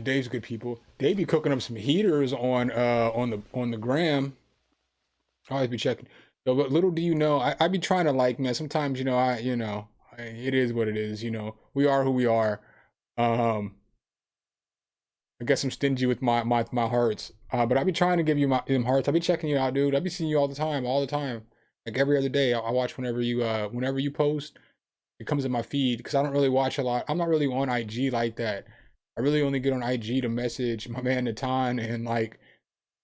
Dave's good people. They be cooking up some heaters on the gram. I always be checking. But little do you know, I be trying to like, man. Sometimes it is what it is. We are who we are. I guess I'm stingy with my hearts. But I be trying to give you them hearts. I be checking you out, dude. I be seeing you all the time. Like every other day. I watch whenever you post. It comes in my feed because I don't really watch a lot. I'm not really on IG like that. I really only get on IG to message my man Thenatan, and like a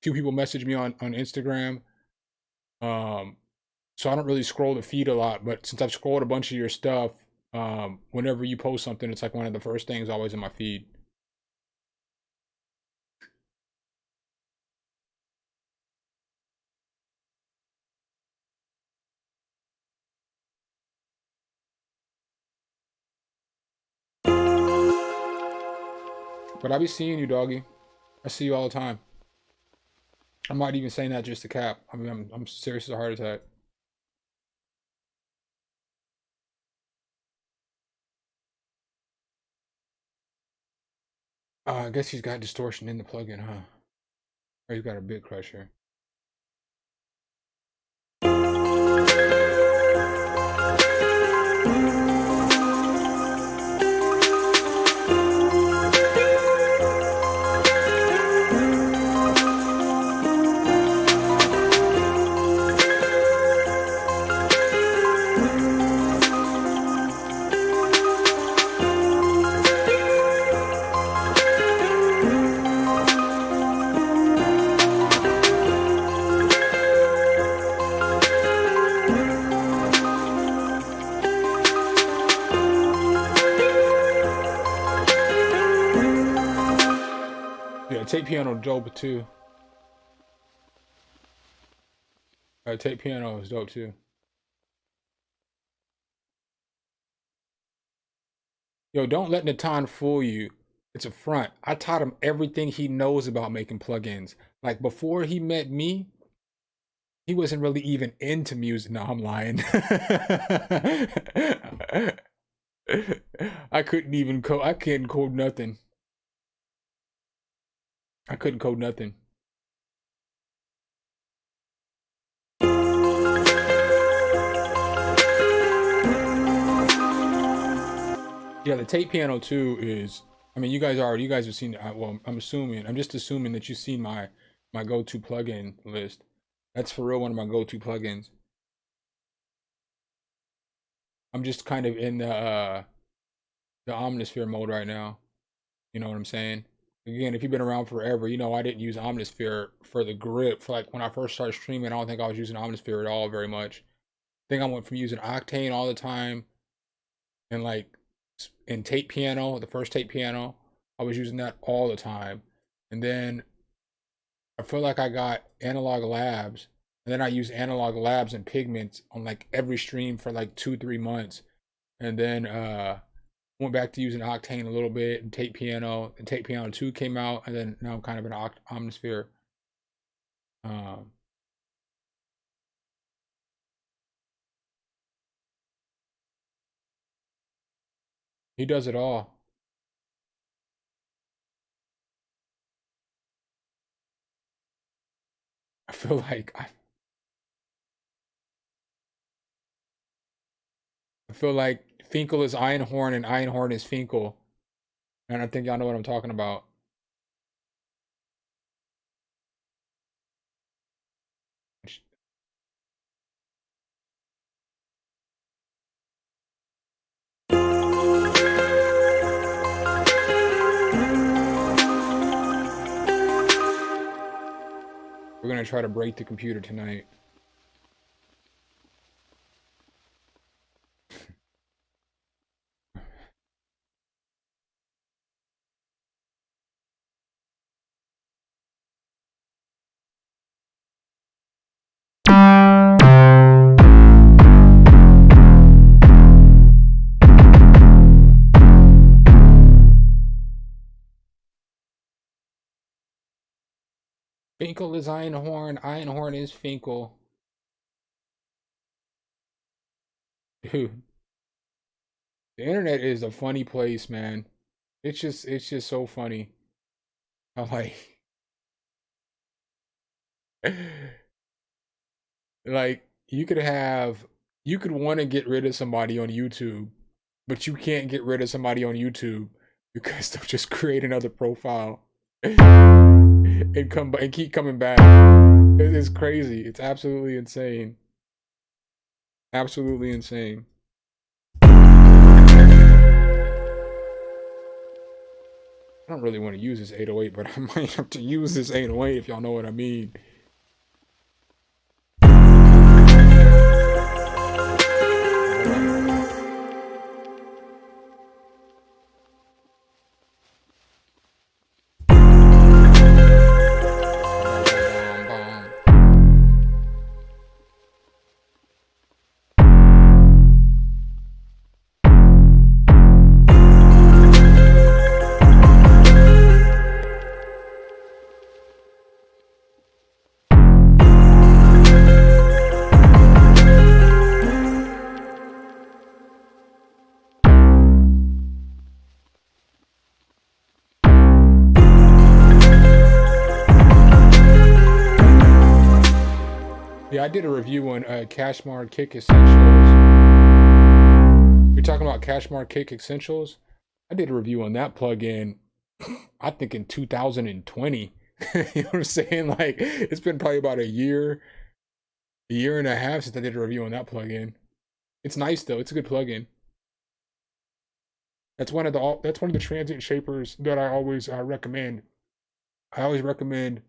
few people message me on Instagram. So I don't really scroll the feed a lot, but since I've scrolled a bunch of your stuff, whenever you post something, it's like one of the first things always in my feed. But I be seeing you, doggy. I see you all the time. I'm not even saying that just to cap. I mean, I'm serious as a heart attack. I guess he's got distortion in the plugin, huh? Or he's got a bit crusher. Yeah, tape piano dope too. Tape piano is dope too. Yo, don't let Natan fool you. It's a front. I taught him everything he knows about making plugins. Like before he met me, he wasn't really even into music. No, I'm lying. I couldn't even code. I can't code nothing. I couldn't code nothing. Yeah, the tape piano too is. I mean, you guys have seen. Well, I'm just assuming that you've seen my go-to plugin list. That's for real one of my go-to plugins. I'm just kind of in the Omnisphere mode right now. You know what I'm saying? Again, if you've been around forever, you know I didn't use Omnisphere for the grip. For like when I first started streaming, I don't think I was using Omnisphere at all very much. I think I went from using Octane all the time and like in tape piano, the first tape piano, I was using that all the time. And then I feel like I got Analog Labs, and then I used Analog Labs and Pigments on like every stream for like 2-3 months. And then went back to using Octane a little bit and tape piano, and tape piano 2 came out, and then now I'm kind of in Omnisphere. He does it all. I feel like I feel like Finkel is Einhorn and Einhorn is Finkel. And I think y'all know what I'm talking about. We're gonna try to break the computer tonight. Finkel is Einhorn, Einhorn is Finkel. Dude, the internet is a funny place, man. It's just so funny. I'm like like you could want to get rid of somebody on YouTube, but you can't get rid of somebody on YouTube because they'll just create another profile and come and keep coming back. It's crazy. It's absolutely insane. Absolutely insane. I don't really want to use this 808, but I might have to use this 808 if y'all know what I mean. Yeah, I did a review on Cashmar Kick Essentials. You're talking about Cashmar Kick Essentials? I did a review on that plugin, I think in 2020. You know what I'm saying? Like, it's been probably about a year and a half since I did a review on that plugin. It's nice though. It's a good plugin. That's one of the transient shapers that I always recommend. I always recommend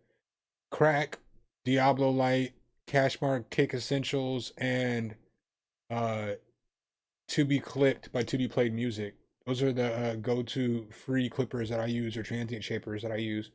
Crack, Diablo Light, Cashmar Kick Essentials, and To Be Clipped by To Be Played Music. Those are the go-to free clippers that I use, or transient shapers that I use.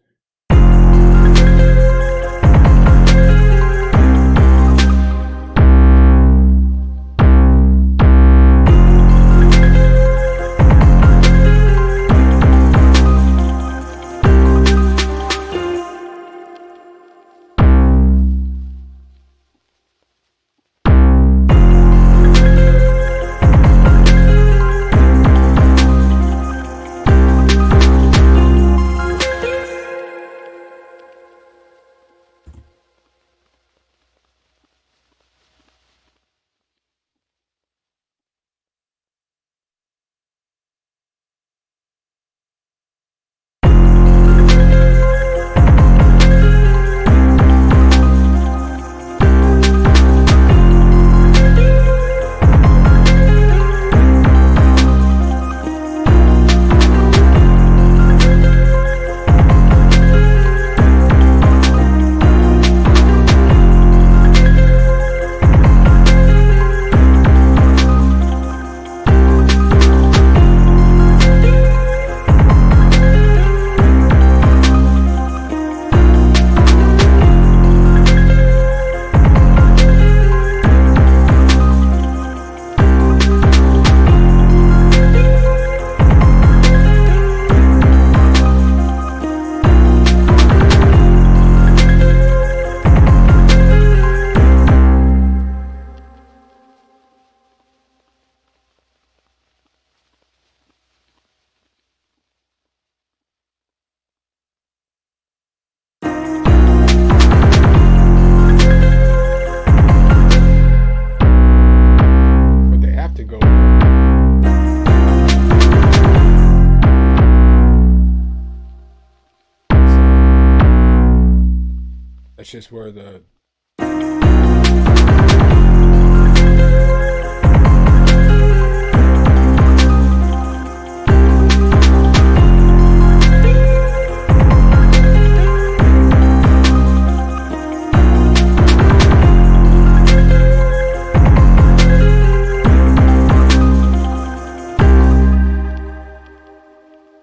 That's just where the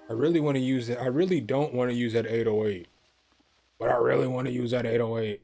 I really want to use it. I really don't want to use that 808, but I really want to use that 808.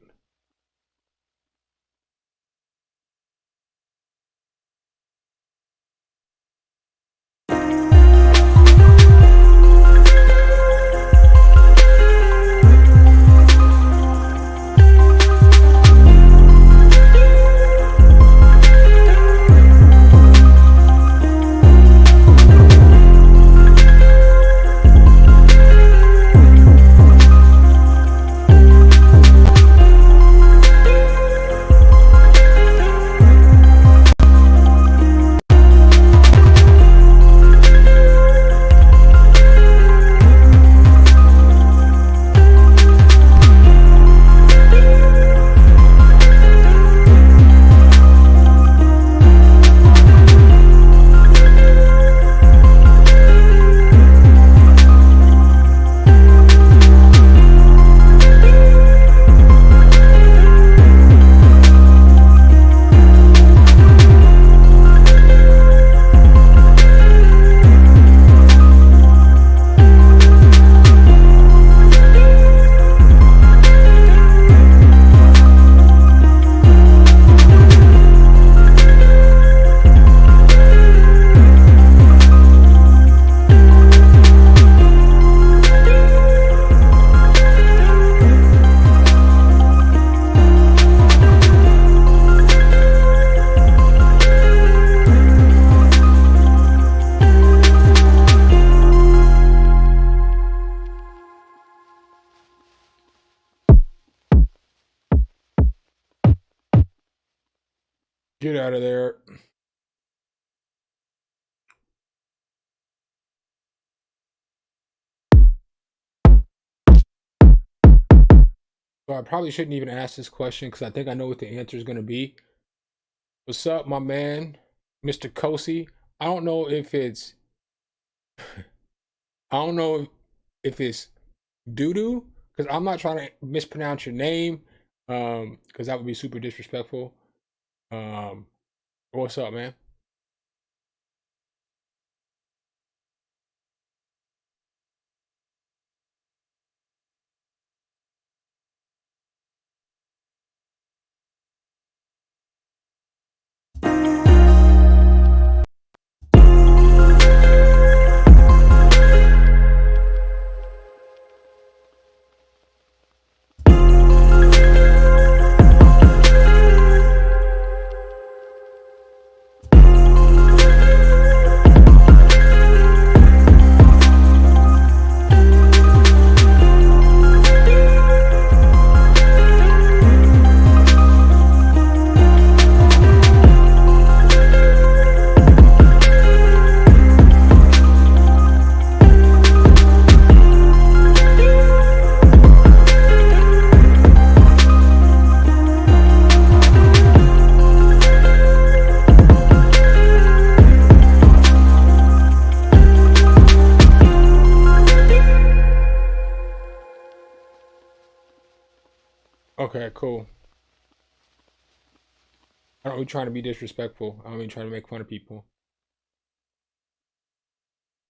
Get out of there. So I probably shouldn't even ask this question because I think I know what the answer is going to be. What's up, my man, Mr. Kosi? I don't know if it's, I don't know if it's doo-doo because I'm not trying to mispronounce your name, because that would be super disrespectful. What's up, man? Okay, cool. I don't be trying to be disrespectful. I don't be trying to make fun of people.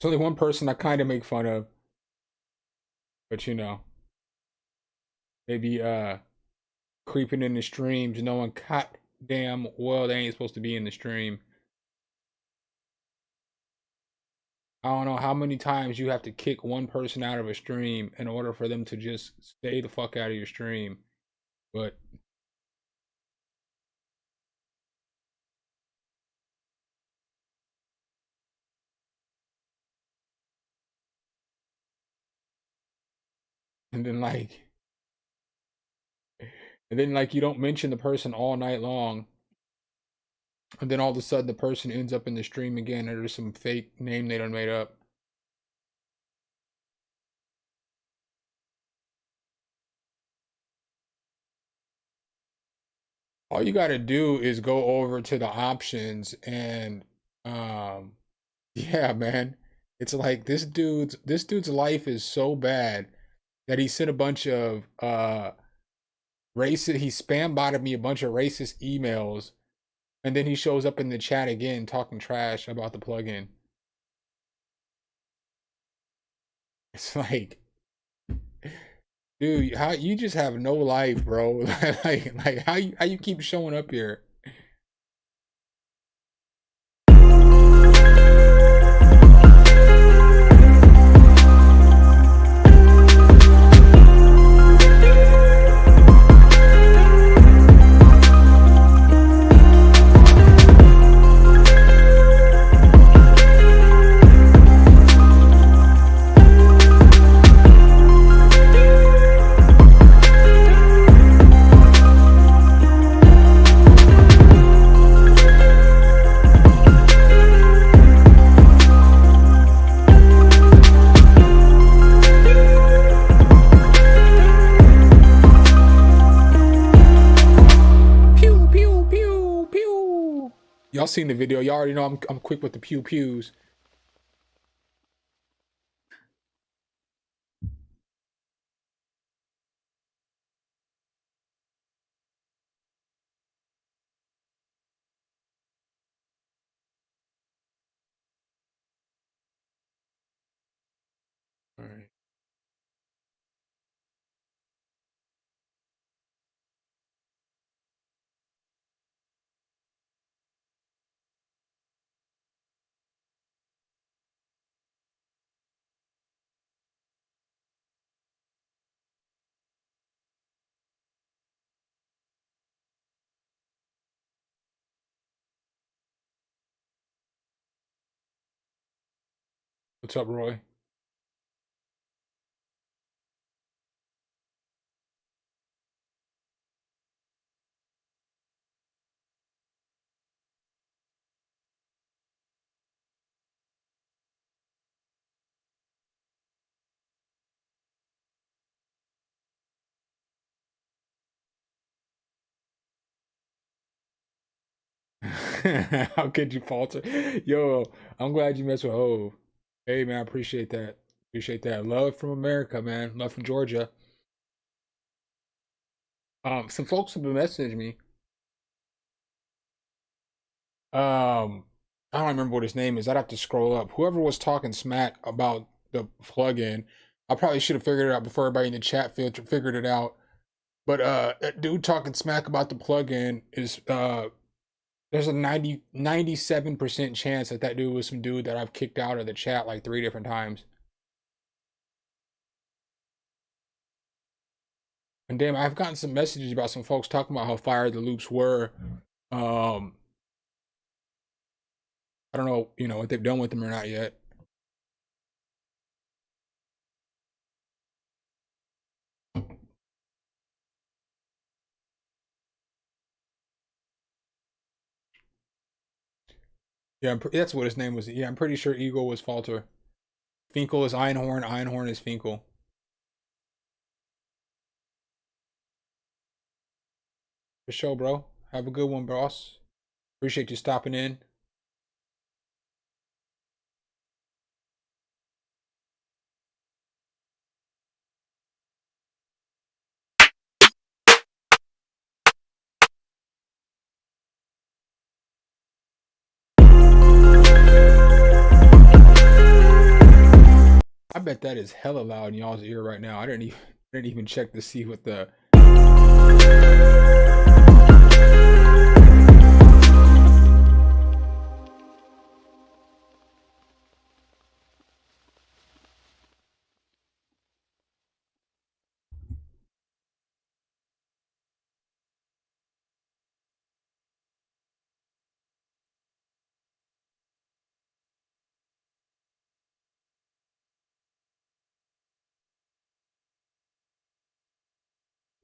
There's only one person I kind of make fun of, but you know, maybe creeping in the streams, knowing god damn well they ain't supposed to be in the stream. I don't know how many times you have to kick one person out of a stream in order for them to just stay the fuck out of your stream. But and then like you don't mention the person all night long. And then all of a sudden the person ends up in the stream again under some fake name they done made up. All you got to do is go over to the options and um yeah, man. It's like this dude's life is so bad that he sent a bunch of racist he spam botted me a bunch of racist emails, and then he shows up in the chat again talking trash about the plugin. It's like, dude, how you just have no life, bro. like how you keep showing up here? Pew pew pew pew. Y'all seen the video? Y'all already know I'm quick with the pew pews. All right. What's up, Roy? How could you falter? Yo, I'm glad you messed with Hove. Hey man, I appreciate that. Appreciate that. Love from America, man. Love from Georgia. Some folks have been messaging me. I don't remember what his name is. I'd have to scroll up. Whoever was talking smack about the plugin, I probably should have figured it out before everybody in the chat figured it out. But that dude talking smack about the plugin is there's a 97% chance that that dude was some dude that I've kicked out of the chat like 3 different times. And damn, I've gotten some messages about some folks talking about how fire the loops were. Um, I don't know, what they've done with them or not yet. Yeah, that's what his name was. Yeah, I'm pretty sure Eagle was Falter. Finkel is Einhorn. Einhorn is Finkel. For sure, bro. Have a good one, boss. Appreciate you stopping in. I bet that is hella loud in y'all's ear right now. I didn't even check to see what the.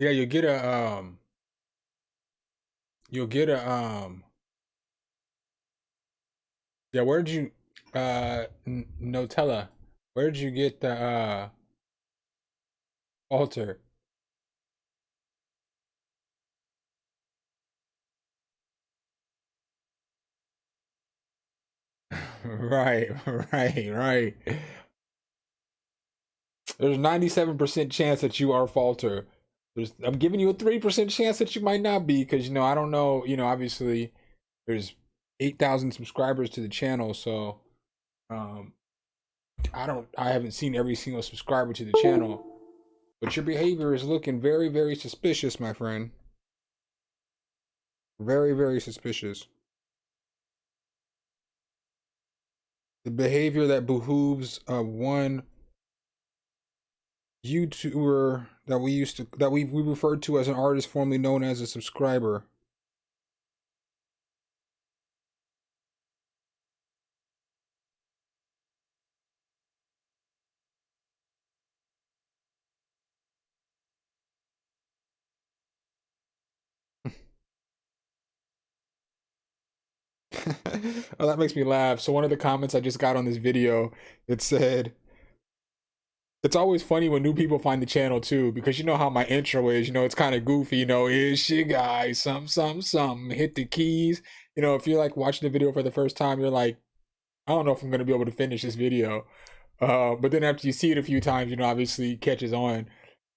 Yeah, you'll get a yeah, where'd you Nutella? Where'd you get the altar? Right, right. There's 97% chance that you are falter. I'm giving you a 3% chance that you might not be, because I don't know. Obviously, there's 8,000 subscribers to the channel, so um, I haven't seen every single subscriber to the channel, but your behavior is looking very, very suspicious, my friend. Very, very suspicious. The behavior that behooves one YouTuber that we referred to as an artist formerly known as a subscriber. Oh, that makes me laugh. So one of the comments I just got on this video, it said, it's always funny when new people find the channel too, because you know how my intro is, it's kind of goofy, is your guy, some, hit the keys. If you're like watching the video for the first time, you're like, I don't know if I'm going to be able to finish this video. But then after you see it a few times, obviously it catches on.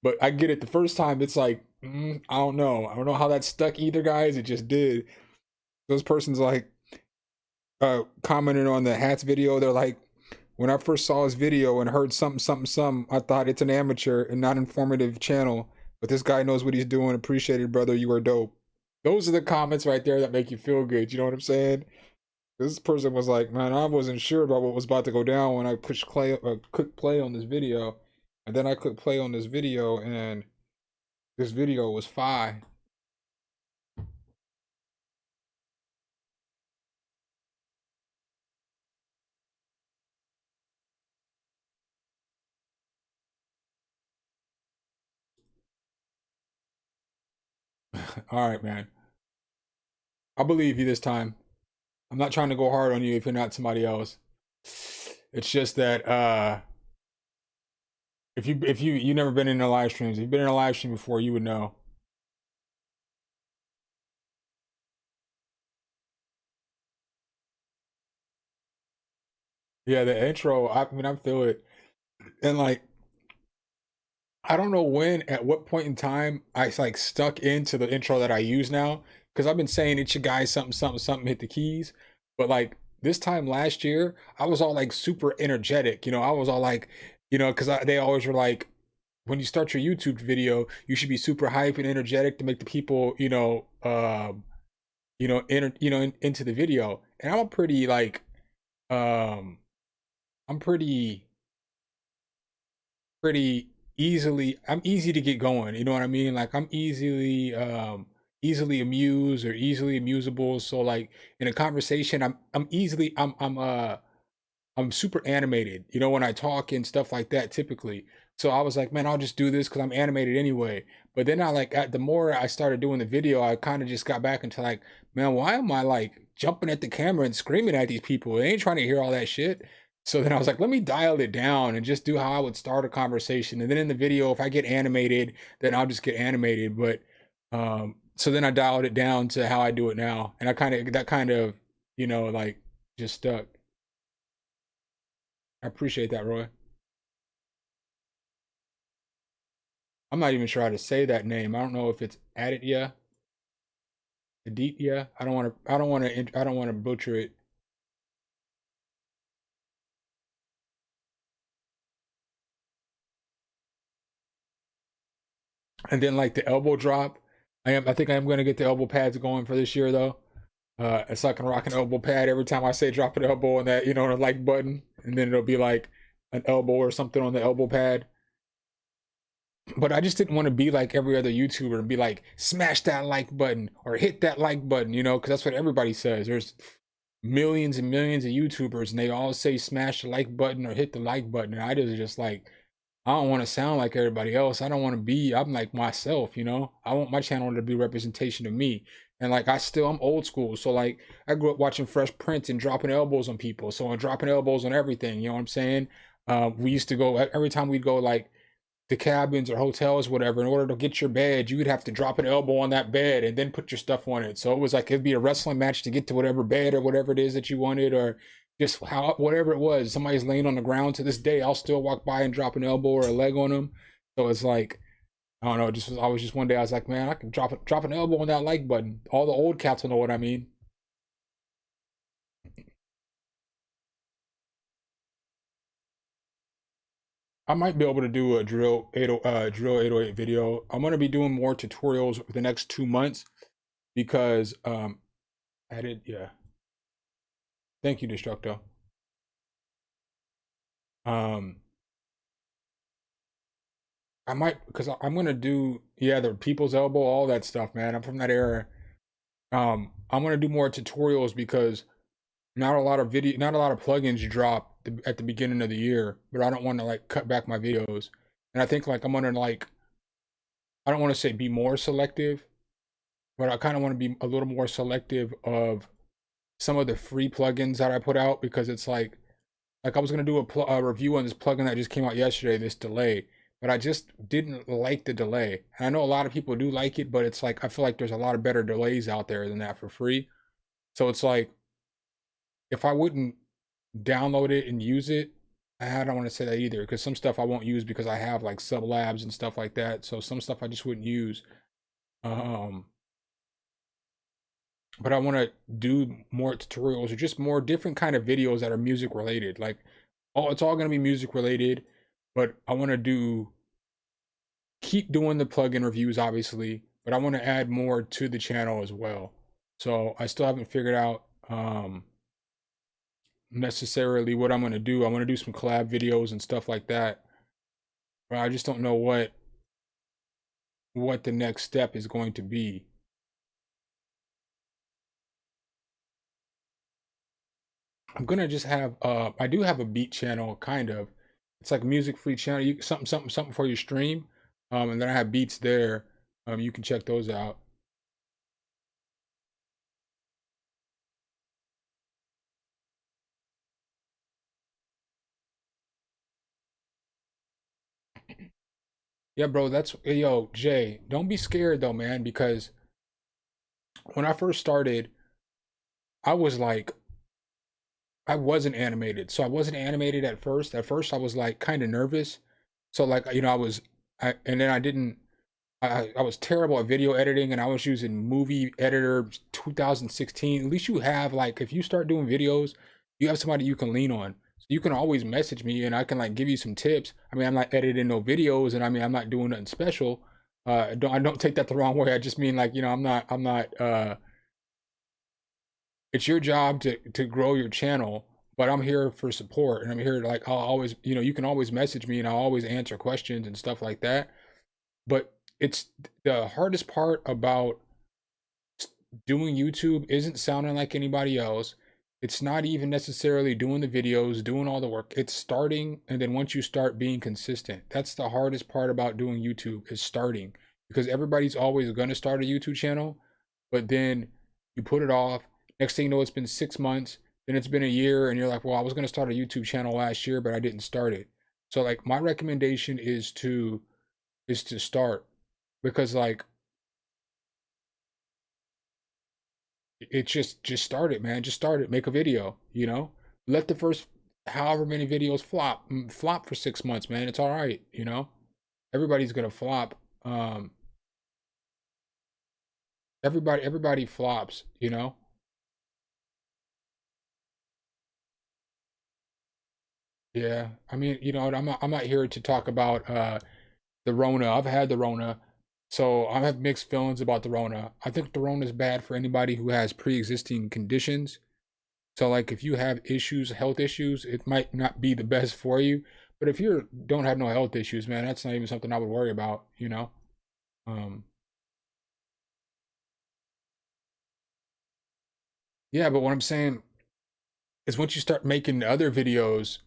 But I get it the first time, it's like, I don't know. I don't know how that stuck either, guys. It just did. Those person's like, commented on the Hatz video. They're like, when I first saw his video and heard something, I thought it's an amateur and not informative channel. But this guy knows what he's doing. Appreciate it, brother. You are dope. Those are the comments right there that make you feel good. You know what I'm saying? This person was like, man, I wasn't sure about what was about to go down when I clicked play on this video. And then I clicked play on this video, and this video was fire. All right, man. I believe you this time. I'm not trying to go hard on you if you're not somebody else. It's just that if you never been in a live streams, if you've been in a live stream before, you would know. Yeah, the intro, I mean, I feel it. And like, I don't know at what point in time I like stuck into the intro that I use now, because I've been saying it's your guy, something, hit the keys. But like this time last year, I was all like super energetic. I was all like, because they always were like, when you start your YouTube video, you should be super hype and energetic to make the people, into the video. And I'm a pretty like, I'm pretty I'm easy to get going, you know what I mean? Like I'm easily amused or easily amusable. So like in a conversation, I'm super animated, when I talk and stuff like that typically. So I was like, man, I'll just do this because I'm animated anyway. But then the more I started doing the video, I kind of just got back into like, man, why am I like jumping at the camera and screaming at these people? They ain't trying to hear all that shit. So then I was like, let me dial it down and just do how I would start a conversation. And then in the video, if I get animated, then I'll just get animated. But so then I dialed it down to how I do it now. And that kind of, like just stuck. I appreciate that, Roy. I'm not even sure how to say that name. I don't know if it's Aditya. Aditya. I don't want to butcher it. And then like the elbow drop, I think I am gonna get the elbow pads going for this year though. So I can rock an elbow pad every time I say drop an elbow on that, on the like button, and then it'll be like an elbow or something on the elbow pad. But I just didn't want to be like every other YouTuber and be like, smash that like button or hit that like button, because that's what everybody says. There's millions and millions of YouTubers and they all say smash the like button or hit the like button. And I just like, I don't want to sound like everybody else. I'm like myself, I want my channel to be representation of me. And like, I'm old school. So like, I grew up watching Fresh Prince and dropping elbows on people. So I'm dropping elbows on everything, you know what I'm saying? We used to go, every time we'd go like to cabins or hotels, whatever, in order to get your bed, you would have to drop an elbow on that bed and then put your stuff on it. So it was like, it'd be a wrestling match to get to whatever bed or whatever it is that you wanted, or just how whatever it was, somebody's laying on the ground to this day, I'll still walk by and drop an elbow or a leg on them. So it's like I don't know, I was just one day I was like, man, I can drop an elbow on that like button. All the old cats will know what I mean. I might be able to do a drill 808 video. I'm gonna be doing more tutorials for the next 2 months because I did yeah. Thank you, Destructo. Um I might because I'm gonna do yeah the people's elbow, all that stuff, man. I'm from that era. I'm gonna do more tutorials because not a lot of plugins drop at the beginning of the year, but I don't want to like cut back my videos. And I think like I'm gonna like I don't want to say be more selective, but I kind of want to be a little more selective of some of the free plugins that I put out because it's like I was gonna do a review on this plugin that just came out yesterday, this delay, but I just didn't like the delay. And I know a lot of people do like it, but it's like I feel like there's a lot of better delays out there than that for free. So it's like if I wouldn't download it and use it, I don't want to say that either because some stuff I won't use because I have like sub labs and stuff like that. So some stuff I just wouldn't use. Um, but I want to do more tutorials or just more different kind of videos that are music related. Like, oh, it's all going to be music related, but I want to keep doing the plugin reviews, obviously, but I want to add more to the channel as well. So I still haven't figured out necessarily what I'm going to do. I want to do some collab videos and stuff like that, but I just don't know what the next step is going to be. I'm gonna just have I do have a beat channel kind of. It's like a music free channel. You something for your stream. And then I have beats there. You can check those out. Yeah, bro, that's yo, Jay, don't be scared though, man, because when I first started, I was like I wasn't animated. So I wasn't animated at first. At first I was like kind of nervous. So like and then I didn't I was terrible at video editing and I was using movie editor 2016. At least you have like if you start doing videos, you have somebody you can lean on. So you can always message me and I can like give you some tips. I mean, I'm not editing no videos and I mean I'm not doing nothing special. I don't take that the wrong way. I just mean like, I'm not it's your job to grow your channel, but I'm here for support and I'm here to like I'll always, you can always message me and I'll always answer questions and stuff like that. But it's the hardest part about doing YouTube isn't sounding like anybody else. It's not even necessarily doing the videos, doing all the work. It's starting, and then once you start being consistent, that's the hardest part about doing YouTube is starting because everybody's always going to start a YouTube channel, but then you put it off. Next thing you know, it's been 6 months, then it's been a year, and you're like, well, I was going to start a YouTube channel last year, but I didn't start it. So like my recommendation is to start because like it's just start it, man. Just start it. Make a video, let the first however many videos flop for 6 months, man. It's all right, everybody's gonna flop. Everybody flops, yeah. I mean, I'm not here to talk about the Rona. I've had the Rona. So I have mixed feelings about the Rona. I think the Rona is bad for anybody who has pre-existing conditions. So like if you have issues, health issues, it might not be the best for you. But if you don't have no health issues, man, that's not even something I would worry about. Um, yeah, but what I'm saying is once you start making other videos,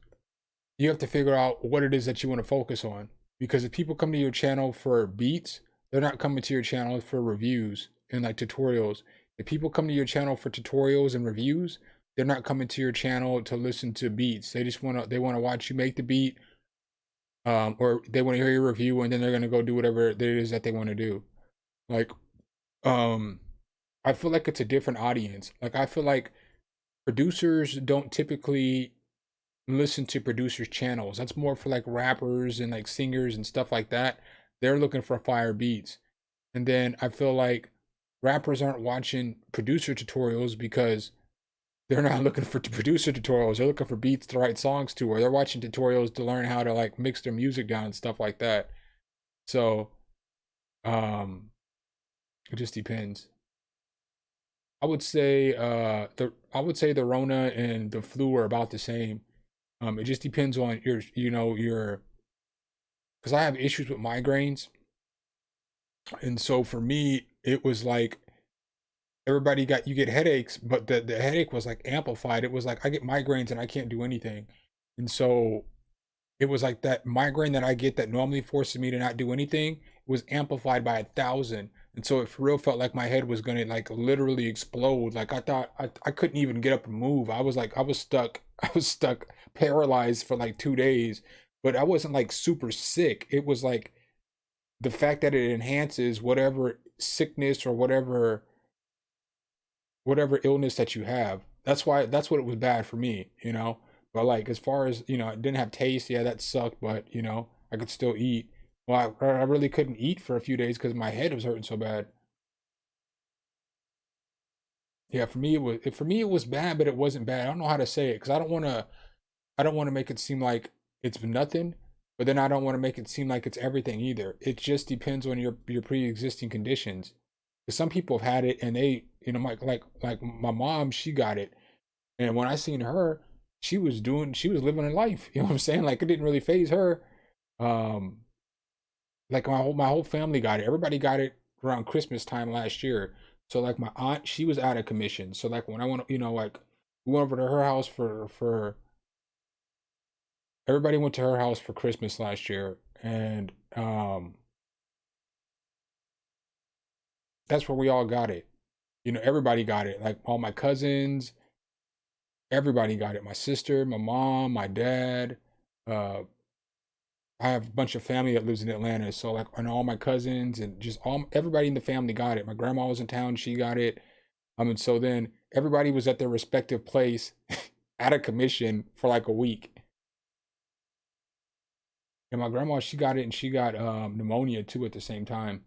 you have to figure out what it is that you want to focus on. Because if people come to your channel for beats, they're not coming to your channel for reviews and like tutorials. If people come to your channel for tutorials and reviews, they're not coming to your channel to listen to beats. They want to watch you make the beat, or they want to hear your review, and then they're gonna go do whatever it is that they want to do. Like, I feel like it's a different audience. Like I feel like producers don't typically listen to producers' channels. That's more for like rappers and like singers and stuff like that. They're looking for fire beats. And then I feel like rappers aren't watching producer tutorials because they're not looking for producer tutorials. They're looking for beats to write songs to, or they're watching tutorials to learn how to like mix their music down and stuff like that. So, it just depends. I would say the Rona and the flu are about the same. It just depends on your because I have issues with migraines, and so for me it was like you get headaches, but the headache was like amplified. It was like I get migraines and I can't do anything, and so it was like that migraine that I get that normally forces me to not do anything was amplified by 1,000. And so it for real felt like my head was gonna like literally explode. Like I thought I couldn't even get up and move. I was stuck. I was stuck paralyzed for like 2 days. But I wasn't like super sick. It was like the fact that it enhances whatever sickness or whatever illness that you have. That's what it was bad for me, you know. But like as far as, you know, I didn't have taste, yeah, that sucked, but you know, I could still eat. Well, I really couldn't eat for a few days because my head was hurting so bad. Yeah, for me it was bad, but it wasn't bad. I don't know how to say it because I don't want to make it seem like it's nothing, but then I don't want to make it seem like it's everything either. It just depends on your pre-existing conditions. Because some people have had it and they, you know, like my mom, she got it, and when I seen her, she was living her life. You know what I'm saying? Like it didn't really phase her. Um, like my whole family got it. Everybody got it around Christmas time last year. So like my aunt, she was out of commission. So like when I went, you know, like we went over to her house for everybody went to her house for Christmas last year, and that's where we all got it. You know, everybody got it. Like all my cousins, everybody got it. My sister, my mom, my dad. Uh, I have a bunch of family that lives in Atlanta, so like, and all my cousins and just everybody in the family got it. My grandma was in town; she got it. And so then everybody was at their respective place, out of commission for like a week. And my grandma, she got it, and she got pneumonia too at the same time.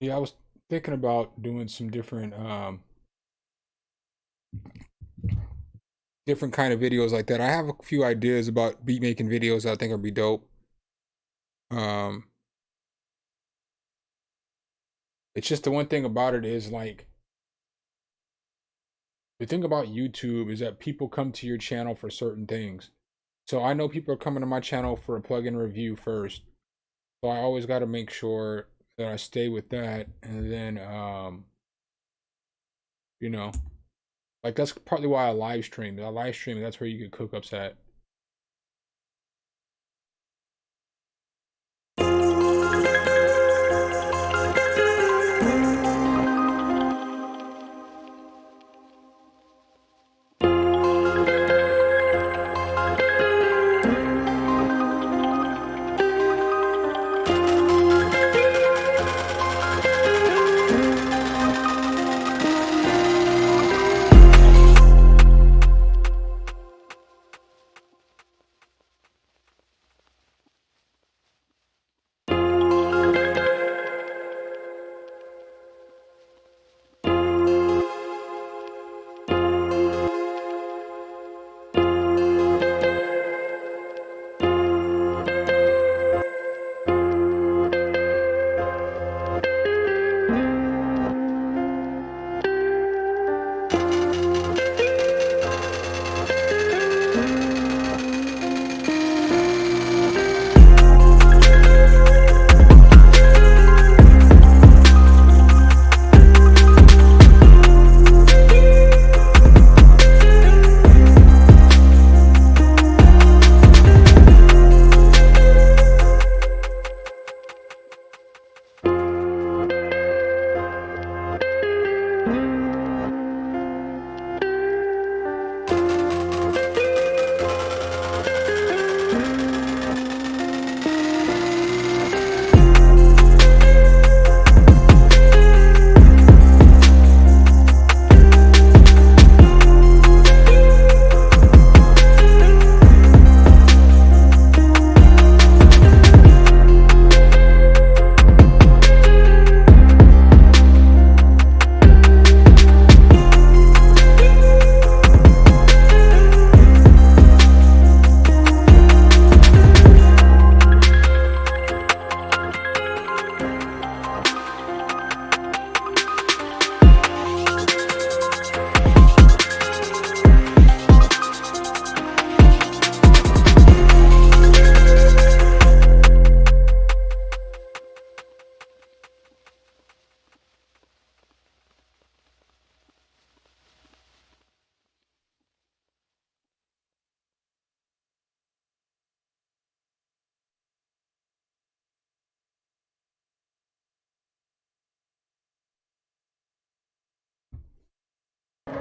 Yeah, I was thinking about doing some different kind of videos like that. I have a few ideas about beat making videos I think would be dope. Um, it's just the one thing about it is like the thing about YouTube is that people come to your channel for certain things. So I know people are coming to my channel for a plugin review first. So I always got to make sure that I stay with that, and then you know, like that's partly why I live stream. I live stream, that's where you get cook-ups at.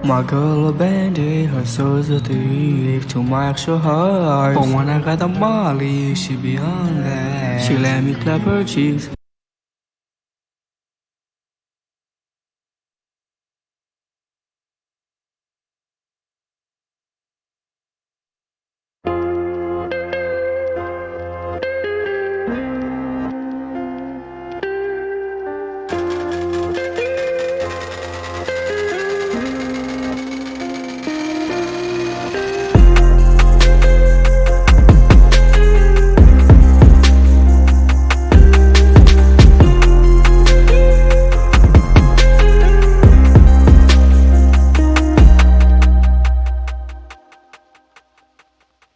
My girl abandoned her soul's a thief to my actual heart. But when I got the molly, she be on that. She let me clap her cheeks.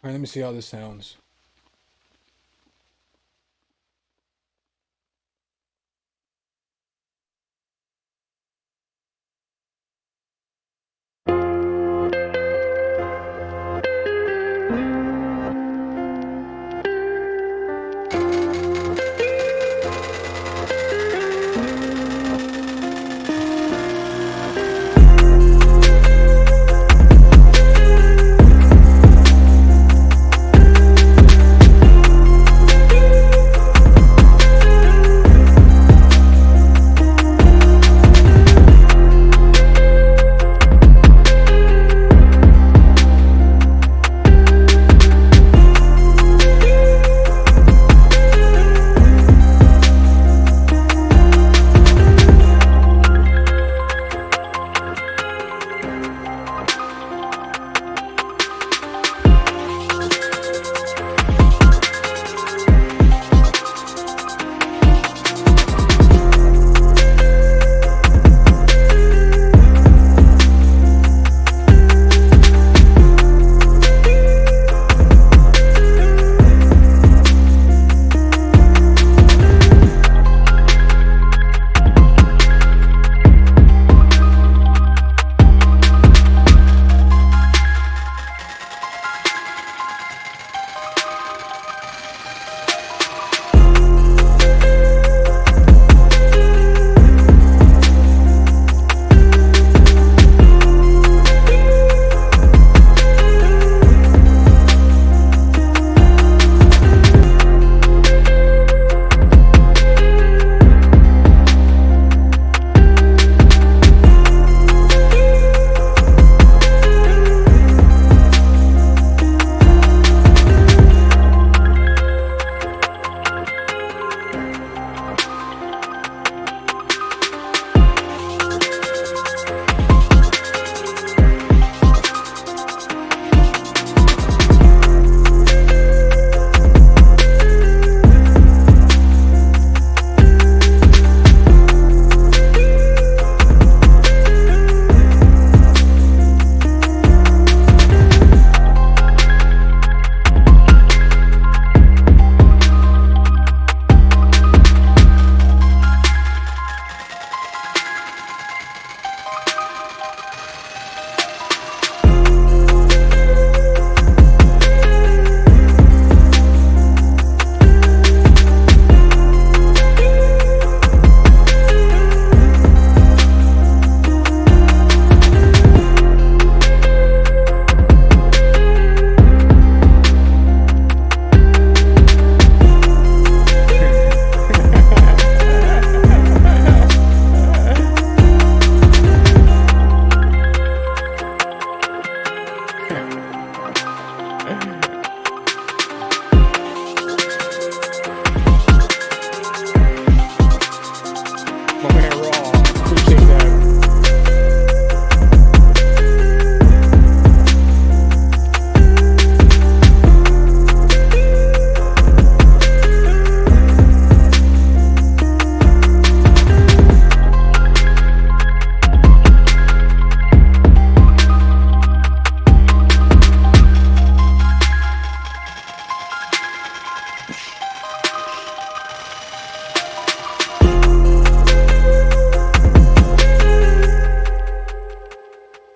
All right, let me see how this sounds.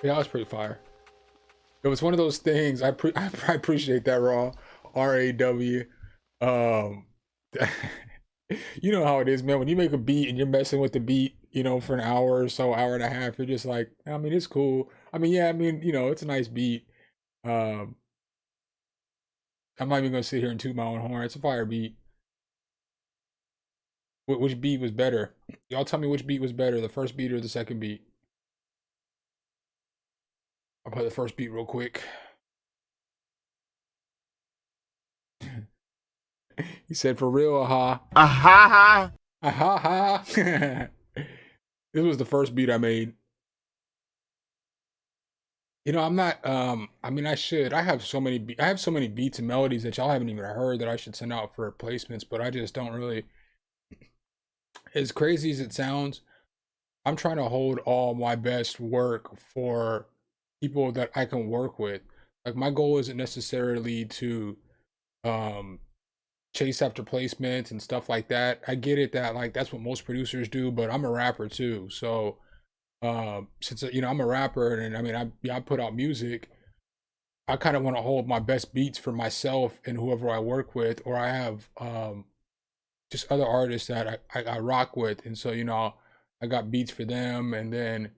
Yeah, that was pretty fire. It was one of those things. I appreciate that, Raw. RAW. Um, you know how it is, man. When you make a beat and you're messing with the beat, you know, for an hour or so, hour and a half, you're just like, I mean, it's cool. I mean, yeah, I mean, you know, it's a nice beat. Um, I'm not even gonna sit here and toot my own horn. It's a fire beat. Which beat was better? Y'all tell me which beat was better, the first beat or the second beat? I'll play the first beat real quick. He said, "For real, aha, Aha! aha, ha." This was the first beat I made. You know, I'm not. I mean, I should. I have so many. I have so many beats and melodies that y'all haven't even heard that I should send out for replacements. But I just don't really. As crazy as it sounds, I'm trying to hold all my best work for people that I can work with. Like my goal isn't necessarily to chase after placements and stuff like that. I get it that like that's what most producers do, but I'm a rapper too. So since you know I'm a rapper and I mean I put out music, I kind of want to hold my best beats for myself and whoever I work with, or I have just other artists that I rock with, and so you know I got beats for them, and then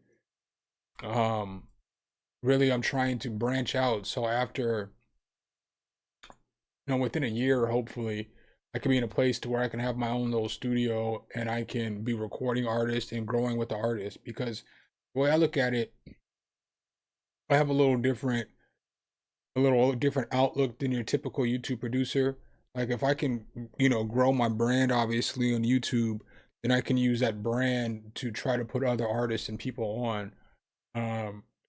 really I'm trying to branch out. So after, you know, within a year, hopefully, I can be in a place to where I can have my own little studio and I can be recording artists and growing with the artists. Because the way I look at it, I have a little different outlook than your typical YouTube producer. Like if I can, you know, grow my brand obviously on YouTube, then I can use that brand to try to put other artists and people on.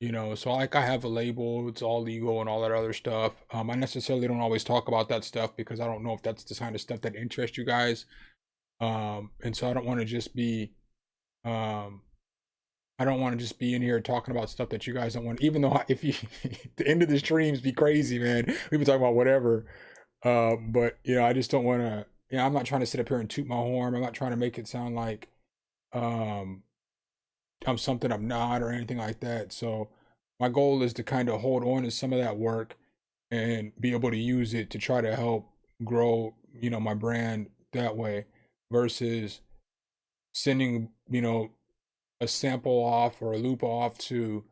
You know, so like I have a label, it's all legal and all that other stuff. I necessarily don't always talk about that stuff because I don't know if that's the kind of stuff that interests you guys. And so I don't want to just be I don't want to just be in here talking about stuff that you guys don't want, even though if you the end of the streams be crazy, man. We've been talking about whatever. But you know, I just don't want to, you know, I'm not trying to sit up here and toot my horn. I'm not trying to make it sound like I'm something I'm not or anything like that. So my goal is to kind of hold on to some of that work and be able to use it to try to help grow, you know, my brand that way versus sending, you know, a sample off or a loop off to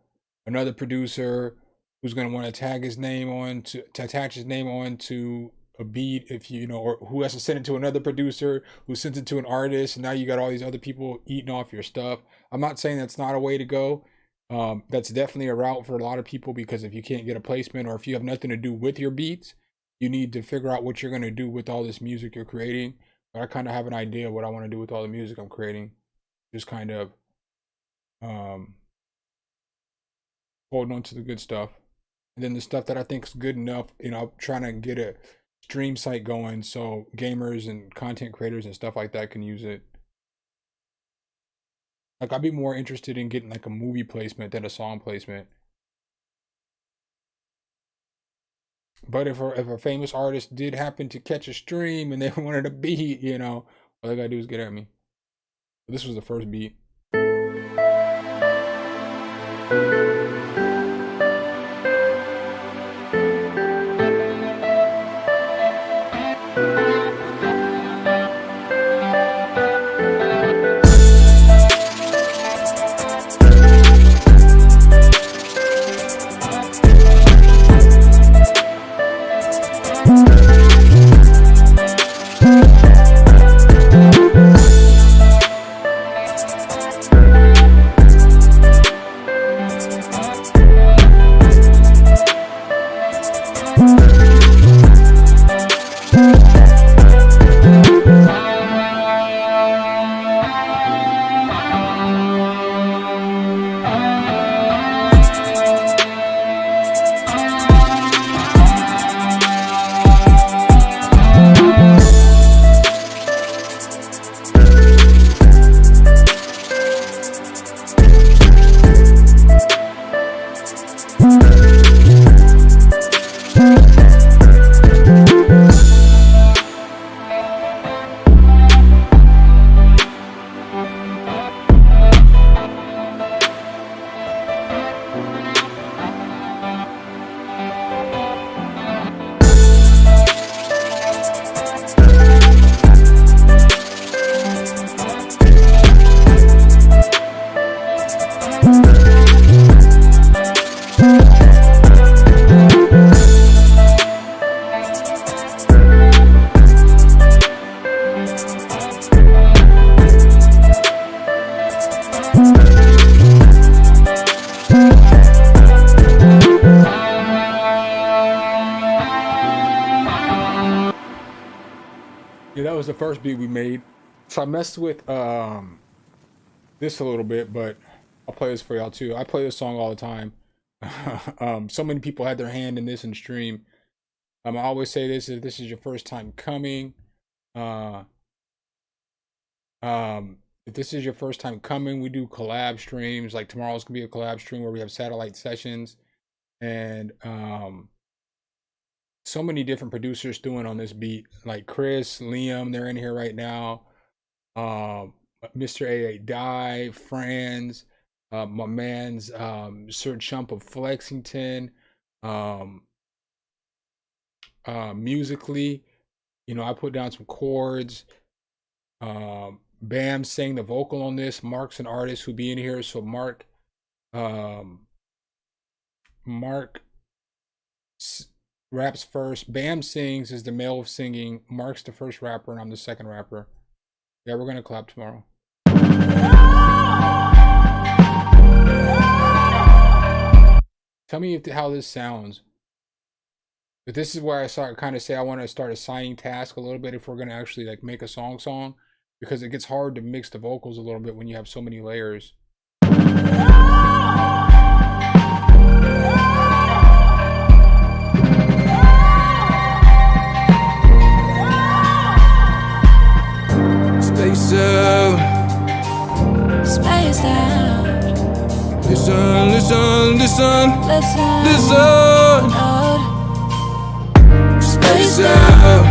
another producer who's going to want to tag his name on to attach his name on to a beat, if you know, or who has to send it to another producer who sends it to an artist, and now you got all these other people eating off your stuff. I'm not saying that's not a way to go. That's definitely a route for a lot of people, because if you can't get a placement or if you have nothing to do with your beats, you need to figure out what you're going to do with all this music you're creating. But I kind of have an idea of what I want to do with all the music I'm creating. Just kind of holding on to the good stuff. And then the stuff that I think is good enough, you know, I'm trying to get a stream site going so gamers and content creators and stuff like that can use it. Like I'd be more interested in getting like a movie placement than a song placement. But if a famous artist did happen to catch a stream and they wanted a beat, you know, all they gotta do is get at me. This was the first beat. Yeah, that was the first beat we made. So I messed with this a little bit, but I'll play this for y'all too. I play this song all the time. So many people had their hand in this in stream. I always say this: if this is your first time coming, uh, if this is your first time coming, we do collab streams. Like tomorrow's gonna be a collab stream where we have satellite sessions, and so many different producers doing on this beat. Like Chris, Liam, they're in here right now. Mr. A.A. Die, Franz, my man's Sir Chump of Flexington, um, musically, you know, I put down some chords. Bam sang the vocal on this. Mark's an artist who be in here, so um, Mark raps first. Bam sings is the male of singing. Mark's the first rapper, and I'm the second rapper. Yeah, we're gonna clap tomorrow. Tell me how this sounds. But this is where I start kind of say I want to start assigning tasks a little bit if we're gonna actually like make a song, because it gets hard to mix the vocals a little bit when you have so many layers. Space out. Spaced out. Listen, listen, listen, Listen. listen. Out. Space out.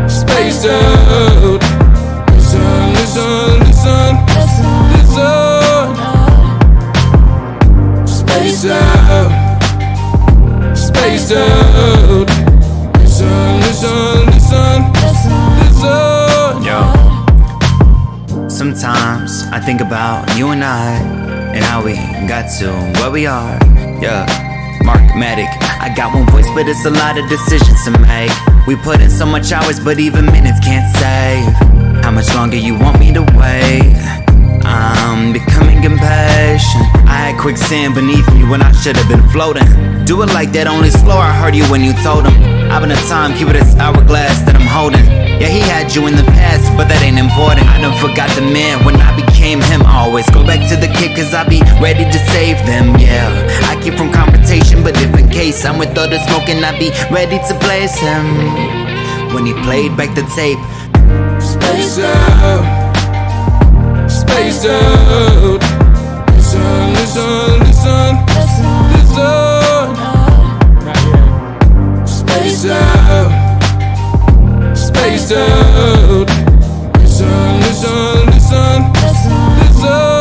Spaced out. Listen, listen, listen, Listen. listen. Out. Space out. Spaced out. Listen, listen, listen, listen. Yo. Sometimes I think about you and I, and how we got to where we are. Yeah, Markmatic. I got one voice, but it's a lot of decisions to make. We put in so much hours, but even minutes can't save. How much longer you want me to wait? I'm becoming impatient. I had quicksand beneath me when I should have been floating. Do it like that, only slow. I heard you when you told him I've been a timekeeper, this hourglass that I'm holding. Yeah, he had you in the past, but that ain't important. I done forgot the man when I became him. Always go back to the kid, cause I be ready to save them. Yeah, I keep from confrontation, but if in case I'm with others smoking, I be ready to place him. When he played back the tape, Space out. Spaced out. Listen, listen, listen, listen. Not yet. Spaced out. Spaced out. Listen, listen, listen, listen.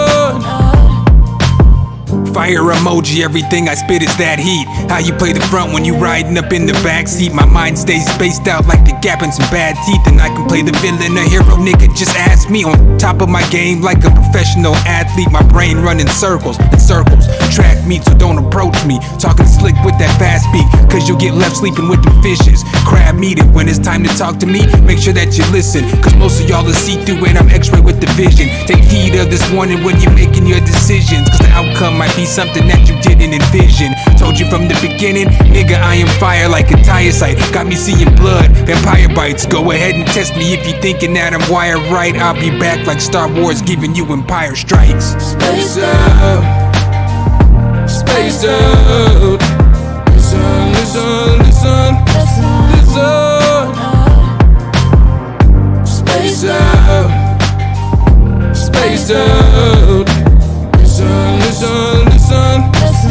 Fire emoji, everything I spit is that heat. How you play the front when you riding up in the backseat. My mind stays spaced out like the gap in some bad teeth. And I can play the villain, a hero, nigga, just ask me. On top of my game like a professional athlete. My brain running circles and circles. Track me, so don't approach me. Talking slick with that fast beat, cause you'll get left sleeping with the fishes. Crab meat it when it's time to talk to me. Make sure that you listen, cause most of y'all are see-through and I'm x-ray with the vision. Take heed of this warning when you're making your decisions, cause the outcome might be something that you didn't envision. Told you from the beginning, nigga, I am fire like a tire sight. Got me seeing blood, vampire bites. Go ahead and test me if you're thinking that I'm wired right. I'll be back like Star Wars giving you Empire Strikes. Spaced out. Spaced out. Listen, listen, listen, listen. Spaced out. Spaced out. Listen, listen, listen, listen.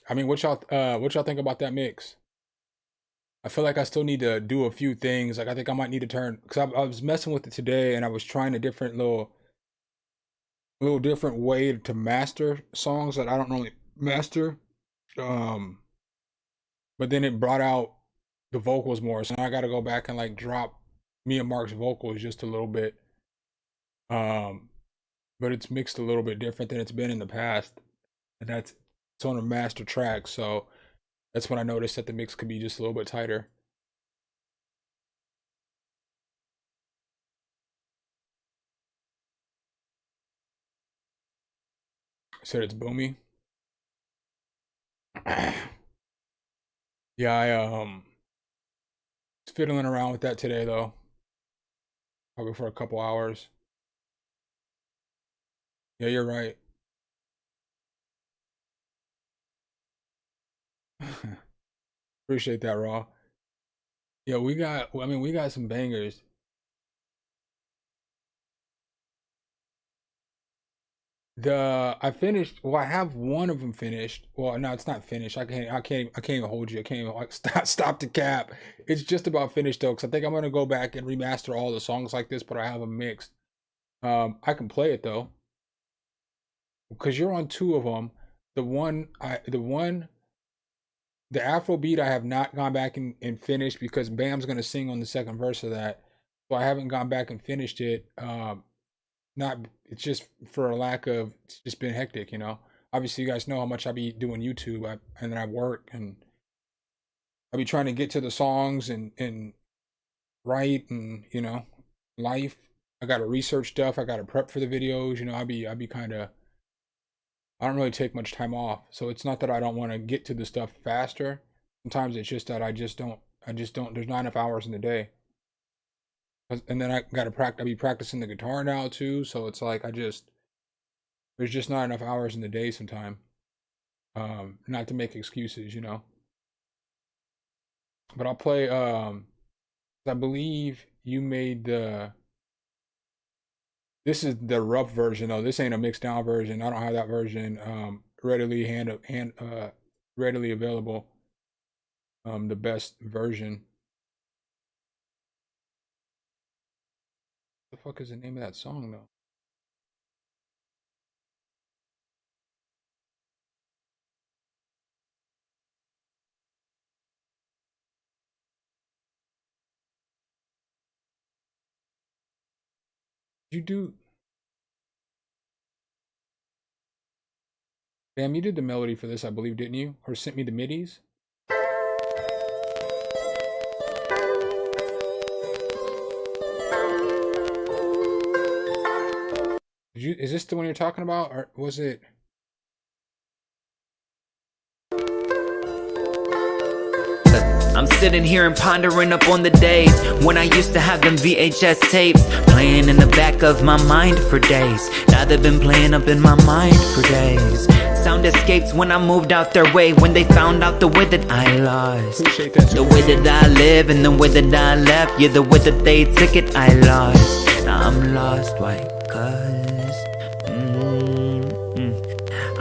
I mean, what y'all think about that mix? I feel like I still need to do a few things. Like I think I might need to turn, because I was messing with it today and I was trying a different little different way to master songs that I don't normally master. But then it brought out the vocals more. So now I got to go back and like drop me and Mark's vocals just a little bit. But it's mixed a little bit different than it's been in the past, and it's on a master track. So that's when I noticed that the mix could be just a little bit tighter. I said it's boomy. Yeah, I was fiddling around with that today though. Probably for a couple hours. Yeah, you're right. Appreciate that, Raw. Yeah, we got some bangers. I finished. Well, I have one of them finished. Well, no, it's not finished. I can't even hold you. I can't even like stop the cap. It's just about finished though, because I think I'm gonna go back and remaster all the songs like this, but I have them mixed. I can play it though, because you're on two of them. The Afro beat I have not gone back and finished because Bam's gonna sing on the second verse of that, so I haven't gone back and finished it. It's just for a lack of, it's just been hectic, you know. Obviously, you guys know how much I be doing YouTube, and then I work, and I be trying to get to the songs and write, and you know, life. I gotta research stuff. I gotta prep for the videos. You know, I be kind of. I don't really take much time off, so it's not that I don't want to get to the stuff faster. Sometimes it's just that I just don't. There's not enough hours in the day. And then I be practicing the guitar now too, so it's like there's just not enough hours in the day sometimes. Not to make excuses, you know. But I'll play. I believe you made this is the rough version though. This ain't a mixed down version. I don't have that version readily readily available. The best version. What the fuck is the name of that song though? You do. Damn, you did the melody for this, I believe, didn't you? Or sent me the midis? Is this the one you're talking about, or was it? I'm sitting here and pondering up on the days when I used to have them VHS tapes playing in the back of my mind for days. Now they've been playing up in my mind for days. Sound escapes when I moved out their way, when they found out the way that I lost. The way that I live and the way that I left. Yeah, the way that they took it, I lost. Now I'm lost, why?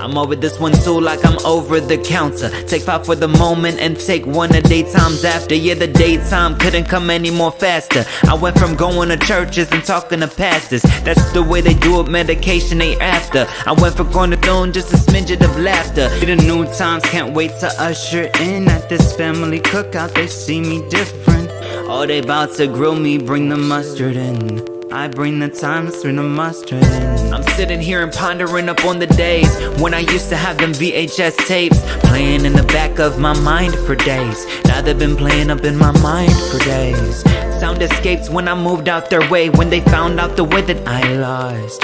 I'm over this one too, like I'm over the counter. Take 5 for the moment and take 1 a day times after. Yeah, the daytime couldn't come any more faster. I went from going to churches and talking to pastors. That's the way they do it, medication they after. I went from going to throne just a smidget of laughter. The new times, can't wait to usher in at this family cookout. They see me different. Oh, they about to grill me, bring the mustard in. I bring the times through the mustard. I'm sitting here and pondering up on the days when I used to have them VHS tapes playing in the back of my mind for days. Now they've been playing up in my mind for days. Sound escapes when I moved out their way, when they found out the way that I lost.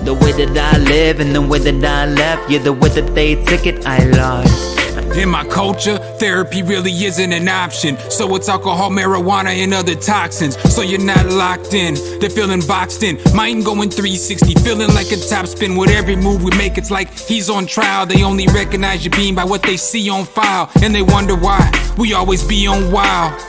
The way that I live and the way that I left. Yeah, the way that they took it, I lost. In my culture, therapy really isn't an option. So it's alcohol, marijuana, and other toxins. So you're not locked in, they're feeling boxed in. Mind going 360, feeling like a top spin. With every move we make, it's like he's on trial. They only recognize your beam by what they see on file. And they wonder why we always be on wild.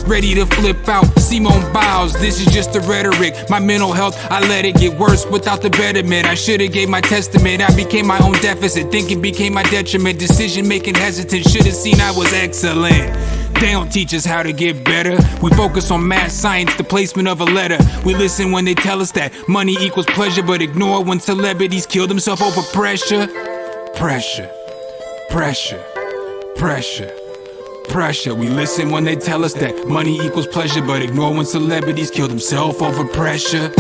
Ready to flip out, Simone Biles. This is just the rhetoric. My mental health, I let it get worse without the betterment. I should've gave my testament. I became my own deficit. Thinking became my detriment. Decision making hesitant. Should've seen I was excellent. They don't teach us how to get better. We focus on math, science, the placement of a letter. We listen when they tell us that money equals pleasure, but ignore when celebrities kill themselves over pressure. Pressure, pressure, pressure, pressure. We listen when they tell us that money equals pleasure, but ignore when celebrities kill themselves over pressure.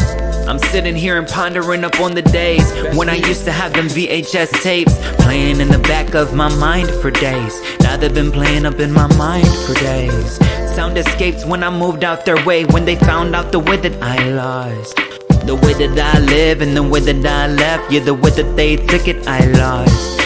I'm sitting here and pondering up on the days when I used to have them VHS tapes playing in the back of my mind for days. Now they've been playing up in my mind for days. Sound escapes when I moved out their way, when they found out the way that I lost, the way that I live and the way that I left. Yeah, the way that they took it, I lost.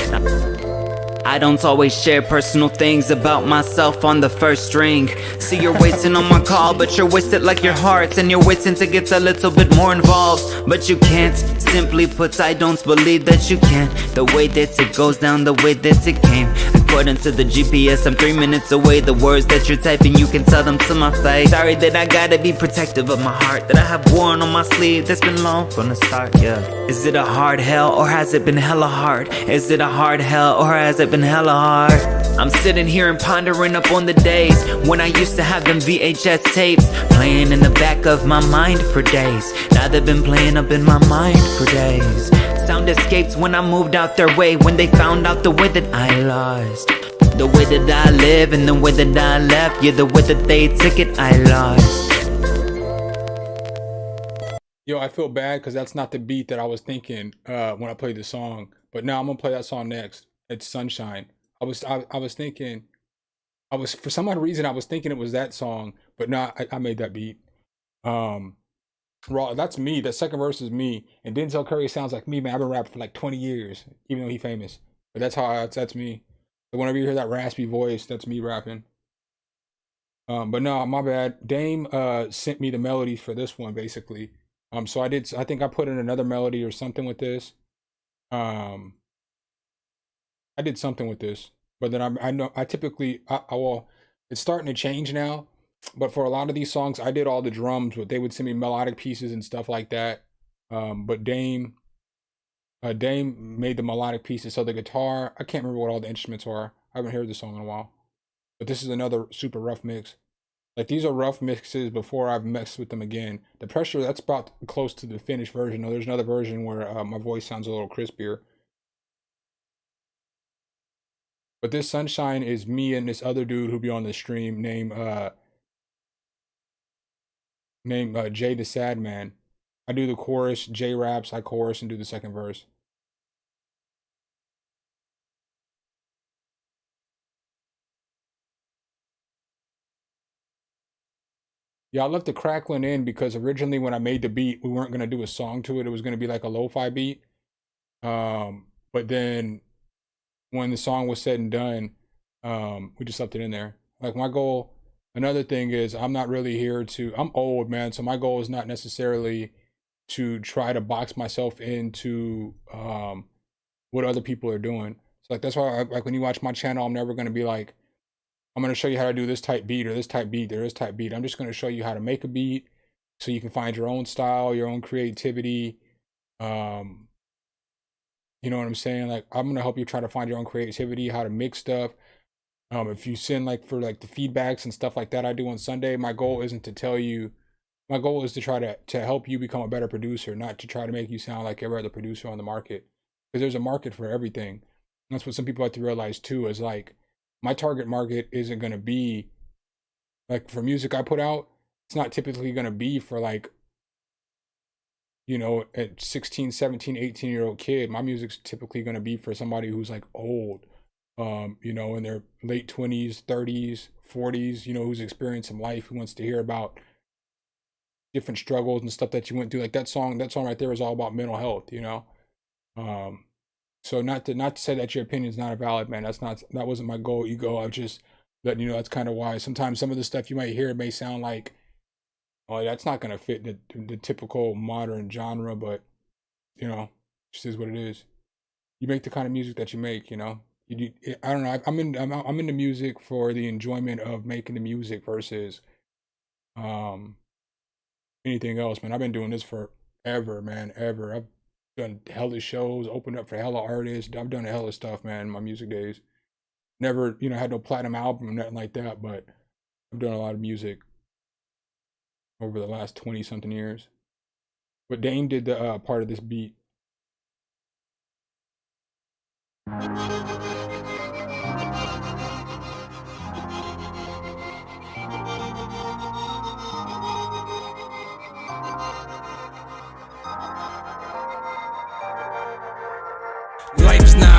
I don't always share personal things about myself on the first string. See, you're waiting on my call, but you're wasted like your heart, and you're waiting to get a little bit more involved. But you can't, simply put, I don't believe that you can. The way that it goes down, the way that it came. According to the GPS, I'm 3 minutes away. The words that you're typing, you can tell them to my face. Sorry that I gotta be protective of my heart, that I have worn on my sleeve, that's been long from the start, yeah. Is it a hard hell, or has it been hella hard? Is it a hard hell, or has it been hella hard? I'm sitting here and pondering up on the days when I used to have them VHS tapes playing in the back of my mind for days. Now they've been playing up in my mind for days. Sound escapes when I moved out their way, when they found out the way that I lost, the way that I live and the way that I left. Yeah, the way that they took it, I lost. Yo, I feel bad because that's not the beat that I was thinking when I played the song. But now I'm gonna play that song next. It's Sunshine. I was thinking, for some odd reason I was thinking it was that song, but no, I made that beat. Raw, that's me. That second verse is me. And Denzel Curry sounds like me, man. I've been rapping for like 20 years, even though he's famous. But that's me. So whenever you hear that raspy voice, that's me rapping. But no, my bad. Dame sent me the melodies for this one, basically. So I think I put in another melody or something with this. I did something with this, but then I know I typically, well, it's starting to change now, but for a lot of these songs, I did all the drums, but they would send me melodic pieces and stuff like that. But Dame made the melodic pieces. So the guitar, I can't remember what all the instruments are. I haven't heard the song in a while, but this is another super rough mix. Like, these are rough mixes before I've messed with them again. The pressure, that's about close to the finished version. No, there's another version where my voice sounds a little crispier. But this Sunshine is me and this other dude who be on the stream named Jay the Sad Man. I do the chorus, Jay raps, I chorus and do the second verse. Yeah, I left the crackling in because originally when I made the beat, we weren't gonna do a song to it. It was gonna be like a lo-fi beat. But then when the song was said and done, we just left it in there. Like, my goal, another thing is, I'm not really here to, I'm old, man, so my goal is not necessarily to try to box myself into what other people are doing. So like, that's why like when you watch my channel, I'm never going to be like, I'm going to show you how to do this type beat or this type beat or this type beat. I'm just going to show you how to make a beat so you can find your own style, your own creativity. You know what I'm saying? Like, I'm going to help you try to find your own creativity, how to mix stuff. If you send like for like the feedbacks and stuff like that I do on Sunday, my goal isn't to tell you, my goal is to try to help you become a better producer, not to try to make you sound like every other producer on the market. Because there's a market for everything. And that's what some people have to realize too, is like, my target market isn't going to be, like, for music I put out, it's not typically going to be for like, you know, a 16, 17, 18-year-old kid. My music's typically going to be for somebody who's like old, you know, in their late 20s, 30s, 40s, you know, who's experienced some life, who wants to hear about different struggles and stuff that you went through. Like, that song right there is all about mental health, you know. So not to say that your opinion is not valid, man. That wasn't my goal, ego. I was just letting you know that's kind of why sometimes some of the stuff you might hear may sound like, oh, that's not gonna fit the typical modern genre, but you know, just is what it is. You make the kind of music that you make, you know. I don't know. I'm into music for the enjoyment of making the music versus anything else, man. I've been doing this forever, man, ever. I've done hella shows, opened up for hella artists. I've done hella stuff, man, in my music days. Never, you know, had no platinum album or nothing like that, but I've done a lot of music over the last 20-something years. But Dame did the part of this beat.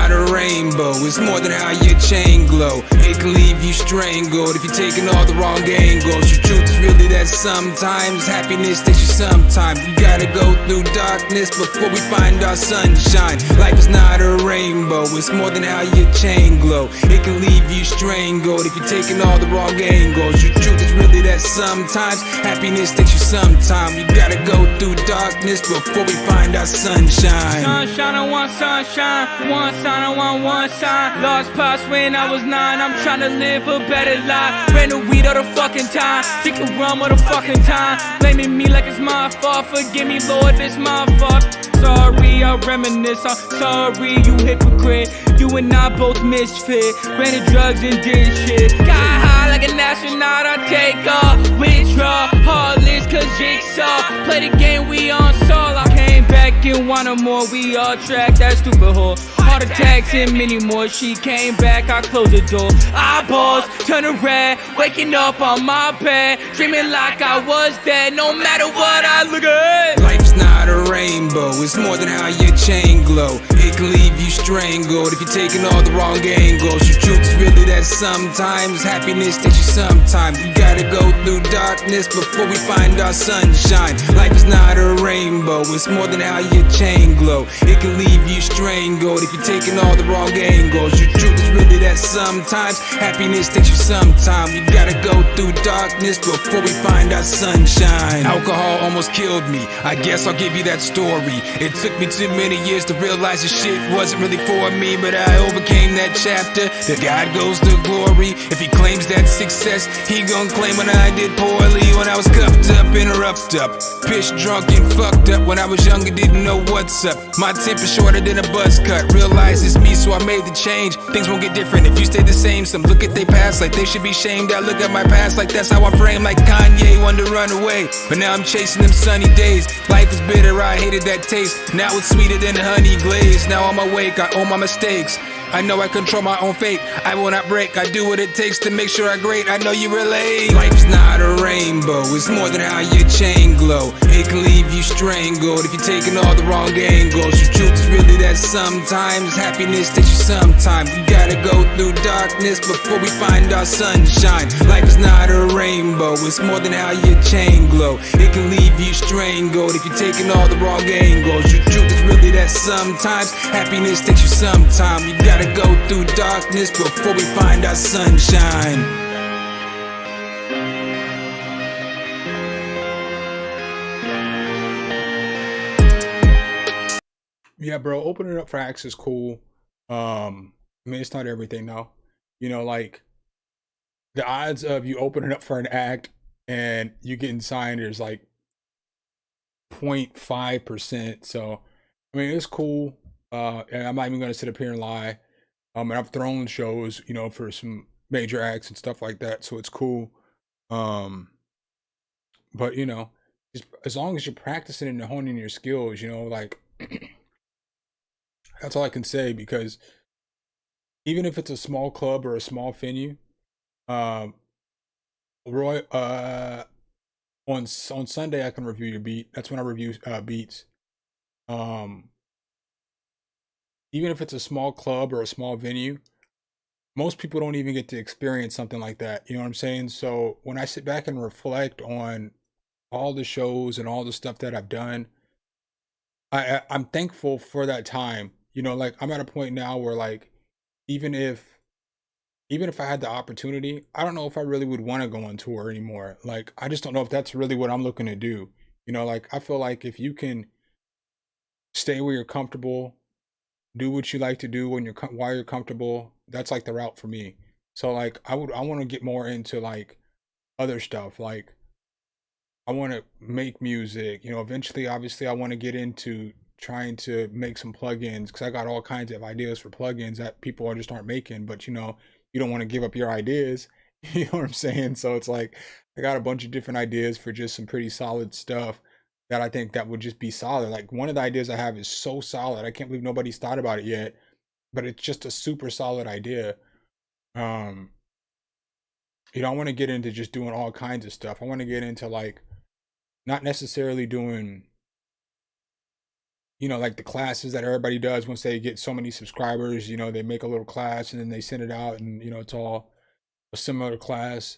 not a rainbow, it's more than how your chain glow. It can leave you strangled if you're taking all the wrong angles. The truth is really that sometimes happiness takes you sometimes. You gotta go through darkness before we find our sunshine. Life is not a rainbow, it's more than how your chain glow. It can leave you strangled if you're taking all the wrong angles. The truth is really that sometimes happiness takes you sometime. You gotta go through darkness before we find our sunshine. Sunshine, I want sunshine. One sign, I want one sign. Lost pops when I was 9. I'm trying to live a better life. Ran the weed all the fucking time. Drinking rum all the fucking time. Blaming me like it's my fault. Forgive me, Lord, it's my fault. Sorry, I reminisce. I'm sorry, you hypocrite. You and I both misfit. Ran the drugs and did shit. Got high like an astronaut. I take off. Withdraw. Heartless cause jigsaw. Play the game, we on Saul. I came back and wanted more. We all track that stupid whore. Heart attacks and many more. She came back, I closed the door. Eyeballs turning red. Waking up on my bed. Dreaming like I was dead. No matter what I look at. Life's not a rainbow, it's more than how your chain glow. It can leave you strangled if you're taking all the wrong angles. The truth is really that sometimes happiness takes you sometime. You gotta go through darkness before we find our sunshine. Life is not a rainbow, it's more than how your chain glow. It can leave you strangled if you're taking all the wrong angles. The truth is really that sometimes happiness takes you sometime. You gotta go through darkness before we find our sunshine. Alcohol almost killed me, I guess I'll give you that story. It took me too many years to realize this shit wasn't really for me, but I overcame that chapter. To God goes the glory. If he claims that success, he gon' claim when I did poorly. When I was cuffed up and roughed up, pissed drunk and fucked up. When I was younger, didn't know what's up. My temper shorter than a buzz cut. Realize it's me, so I made the change. Things won't get different if you stay the same. Some look at their past like they should be shamed. I look at my past like that's how I'm framed. Like Kanye wanted to run away, but now I'm chasing them sunny days. Life is bitter, I hated that taste. Now it's sweeter than a honey glaze. Now I'm awake, I own my mistakes. I know I control my own fate. I will not break, I do what it takes to make sure I great. I know you relate. Life's not a rainbow, it's more than how your chain glow. It can leave you strangled if you're taking all the wrong angles. The truth is really that sometimes happiness takes you sometime. You gotta go through darkness before we find our sunshine. Life is not a rainbow, it's more than how your chain glow. It can leave you strangled if you're taking all the wrong angles. The truth is really that sometimes happiness takes you sometime. You gotta go through darkness before we find our sunshine. Yeah, bro, opening up for acts is cool. I mean, it's not everything though. You know, like the odds of you opening up for an act and you getting signed is like 0.5%. So I mean, it's cool. And I'm not even gonna sit up here and lie. And I've thrown shows, you know, for some major acts and stuff like that, so it's cool. But you know, just as long as you're practicing and honing your skills, you know, like that's all I can say. Because even if it's a small club or a small venue, Roy, on Sunday I can review your beat. That's when I review beats. Even if it's a small club or a small venue, most people don't even get to experience something like that. You know what I'm saying? So when I sit back and reflect on all the shows and all the stuff that I've done, I'm thankful for that time. You know, like I'm at a point now where like even if I had the opportunity, I don't know if I really would want to go on tour anymore. Like I just don't know if that's really what I'm looking to do. You know, like I feel like if you can stay where you're comfortable, do what you like to do when while you're comfortable, that's like the route for me. So like I want to get more into like other stuff. Like I want to make music, you know, eventually obviously I want to get into trying to make some plugins, because I got all kinds of ideas for plugins that people just aren't making. But you know, you don't want to give up your ideas. You know what I'm saying? So it's like I got a bunch of different ideas for just some pretty solid stuff that I think that would just be solid. Like one of the ideas I have is so solid, I can't believe nobody's thought about it yet, but it's just a super solid idea. You know, I want to get into just doing all kinds of stuff. I want to get into like not necessarily doing you know, like the classes that everybody does once they get so many subscribers, you know, they make a little class and then they send it out and, you know, it's all a similar class.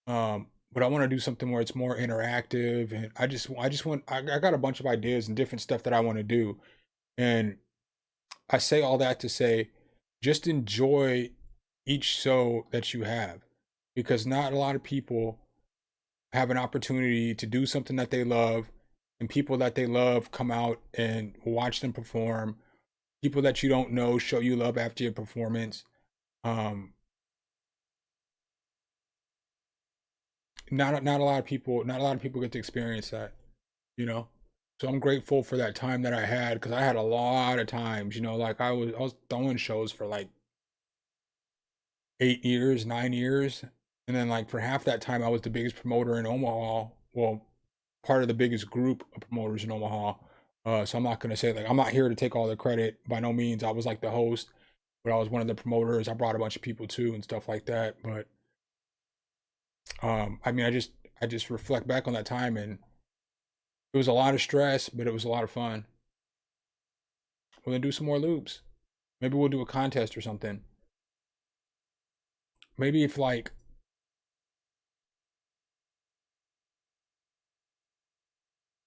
But I want to do something where it's more interactive, and I got a bunch of ideas and different stuff that I want to do. And I say all that to say, just enjoy each show that you have, because not a lot of people have an opportunity to do something that they love, and people that they love come out and watch them perform. People that you don't know show you love after your performance. Um, not a lot of people, get to experience that, you know. So I'm grateful for that time that I had, because I had a lot of times, you know, like I was throwing shows for like 8 years, 9 years, and then like for half that time I was the biggest promoter in Omaha. Well, part of the biggest group of promoters in Omaha. So I'm not gonna say, like, I'm not here to take all the credit by no means. I was like the host, but I was one of the promoters. I brought a bunch of people too and stuff like that. But I mean, I just reflect back on that time, and it was a lot of stress, but it was a lot of fun. We're gonna do some more loops. Maybe we'll do a contest or something. Maybe if like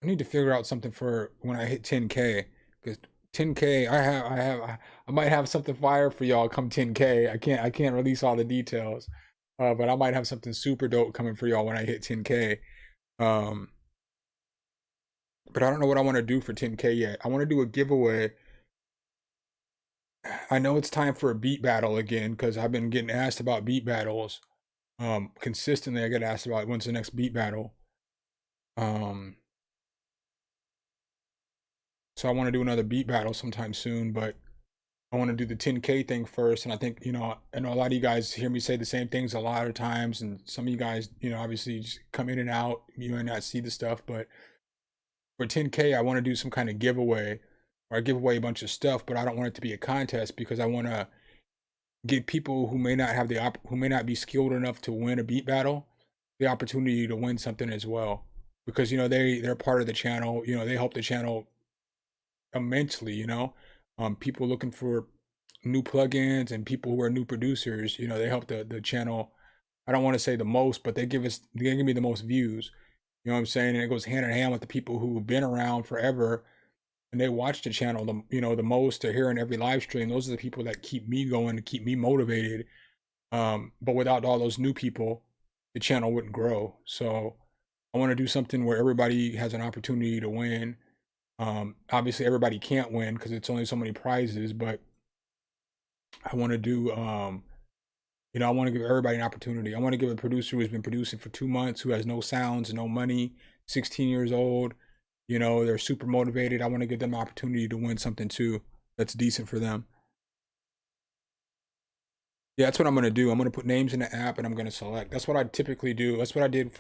I need to figure out something for when I hit 10K, because 10K I might have something fire for y'all come 10K. I can't release all the details. But I might have something super dope coming for y'all when I hit 10K. Um but I don't know what I want to do for 10K yet. I want to do a giveaway. I know it's time for a beat battle again, because I've been getting asked about beat battles. Consistently I get asked about when's the next beat battle. So I want to do another beat battle sometime soon, but I want to do the 10K thing first. And I think, you know, I know a lot of you guys hear me say the same things a lot of times, and some of you guys, you know, obviously just come in and out, you might not see the stuff, but for 10K, I want to do some kind of giveaway, or I give away a bunch of stuff, but I don't want it to be a contest, because I want to give people who may not have who may not be skilled enough to win a beat battle, the opportunity to win something as well, because, you know, they're part of the channel, you know, they help the channel immensely, you know. People looking for new plugins and people who are new producers, you know, they help the channel. I don't want to say the most, but they give me the most views. You know what I'm saying? And it goes hand in hand with the people who've been around forever and they watch the channel the most. They're here in every live stream. Those are the people that keep me going, to keep me motivated. But without all those new people, the channel wouldn't grow. So I want to do something where everybody has an opportunity to win. Obviously everybody can't win because it's only so many prizes, but I want to do, you know, I want to give everybody an opportunity. I want to give a producer who's been producing for 2 months, who has no sounds, no money, 16 years old, you know, they're super motivated. I want to give them an opportunity to win something too that's decent for them. Yeah, that's what I'm going to do. I'm going to put names in the app and I'm going to select. That's what I typically do. That's what I did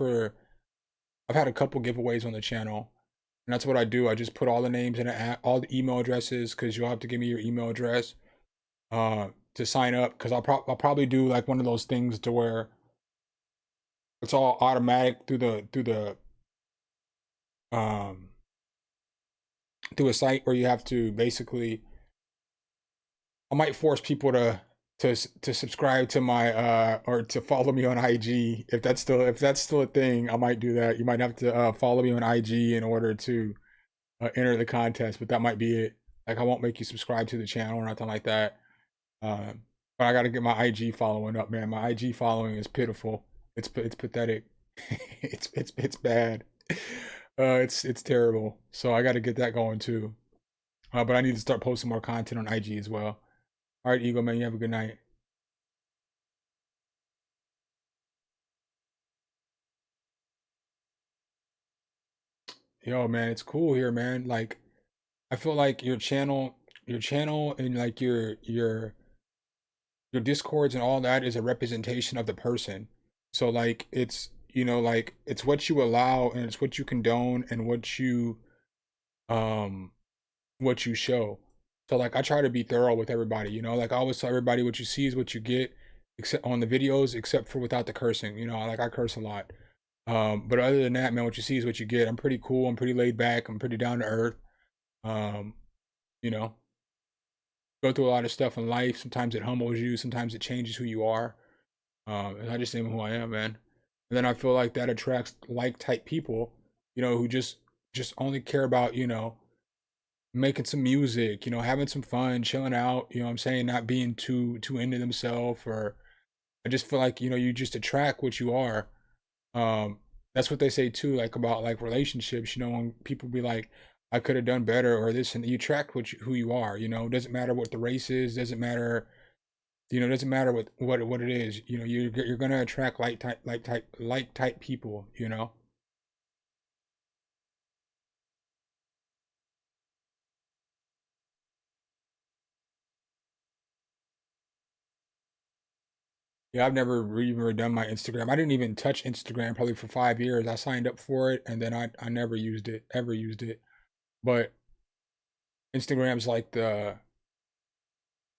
I've had a couple giveaways on the channel. And that's what I do. I just put all the names in the app, all the email addresses, because you'll have to give me your email address to sign up. Because I'll probably do like one of those things to where it's all automatic through a site where you have to basically. I might force people to subscribe to my or to follow me on IG, if that's still a thing. I might do that. You might have to follow me on IG in order to enter the contest, but that might be it. Like, I won't make you subscribe to the channel or nothing like that. But I got to get my IG following up, man. My IG following is pitiful. It's pathetic. it's bad. It's terrible. So I got to get that going too. But I need to start posting more content on IG as well. All right, Ego Man, you have a good night. Yo, man, it's cool here, man. Like, I feel like your channel and like your discords and all that is a representation of the person. So like, it's, you know, like, it's what you allow and it's what you condone and what you show. So like, I try to be thorough with everybody, you know, like I always tell everybody, what you see is what you get, except on the videos, except for without the cursing, you know, like I curse a lot. But other than that, man, what you see is what you get. I'm pretty cool. I'm pretty laid back. I'm pretty down to earth. you know, go through a lot of stuff in life. Sometimes it humbles you, sometimes it changes who you are. And I just am who I am, man. And then I feel like that attracts like type people, you know, who just only care about, you know, making some music, you know, having some fun, chilling out, you know what I'm saying, not being too into themselves. Or I just feel like, you know, you just attract what you are. That's what they say too, like about like relationships, you know, when people be like, I could have done better or this, and you attract who you are, you know. It doesn't matter what the race is, doesn't matter, you know, it doesn't matter what it is, you know. You're gonna attract like type people, you know. Yeah, I've never even redone my Instagram. I didn't even touch Instagram probably for 5 years. I signed up for it and then I never used it, ever used it. But Instagram's like the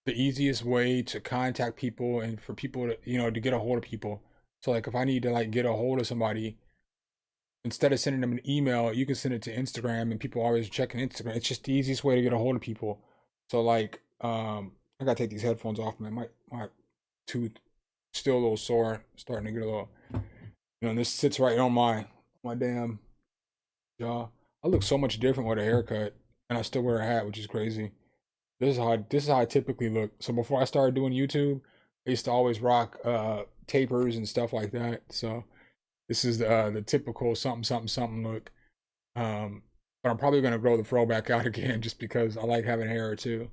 easiest way to contact people and for people to, you know, to get a hold of people. So like if I need to like get a hold of somebody, instead of sending them an email, you can send it to Instagram, and people always checking Instagram. It's just the easiest way to get a hold of people. So like I gotta take these headphones off, man. My tooth still a little sore, starting to get a little, you know, and this sits right on my damn jaw. I look so much different with a haircut, and I still wear a hat, which is crazy. This is how I typically look. So before I started doing YouTube, I used to always rock tapers and stuff like that. So this is the typical something look. But I'm probably gonna grow the fro back out again just because I like having hair too.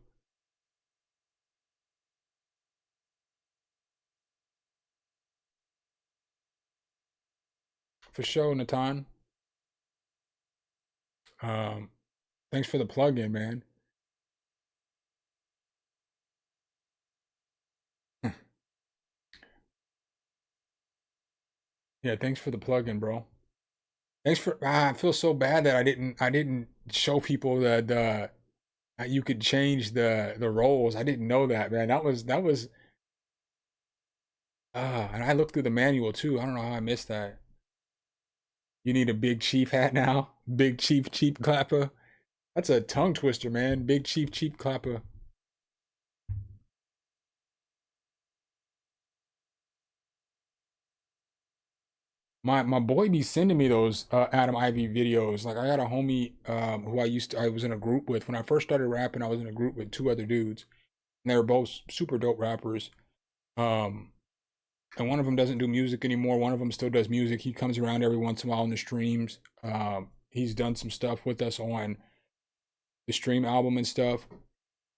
For sure, Natan. Um, thanks for the plug-in, man. Yeah, thanks for the plug-in, bro. Thanks for I feel so bad that I didn't show people that you could change the roles. I didn't know that, man. That was and I looked through the manual too. I don't know how I missed that. You need a big chief hat now? Big chief cheap clapper. That's a tongue twister, man. Big chief cheap clapper. My boy be sending me those Adam Ivy videos. Like I got a homie who I was in a group with when I first started rapping. I was in a group with two other dudes, and they were both super dope rappers. Um, and one of them doesn't do music anymore. One of them still does music. He comes around every once in a while on the streams. He's done some stuff with us on the stream album and stuff.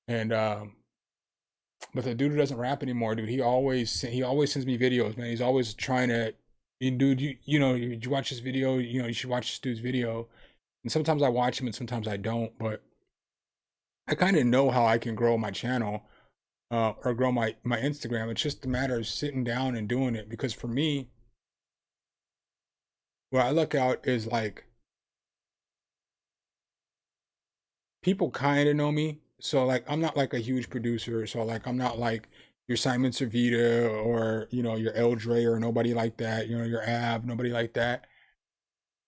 And but the dude who doesn't rap anymore, dude, he always sends me videos, man. He's always trying to, dude, you know, you watch this video, you know, you should watch this dude's video. And sometimes I watch him and sometimes I don't, but I kind of know how I can grow my channel or grow my Instagram. It's just a matter of sitting down and doing it. Because for me, what I look out is like people kind of know me. So like I'm not like a huge producer. So like I'm not like your Simon Servita or, you know, your El Dre or nobody like that, you know, your Av, nobody like that.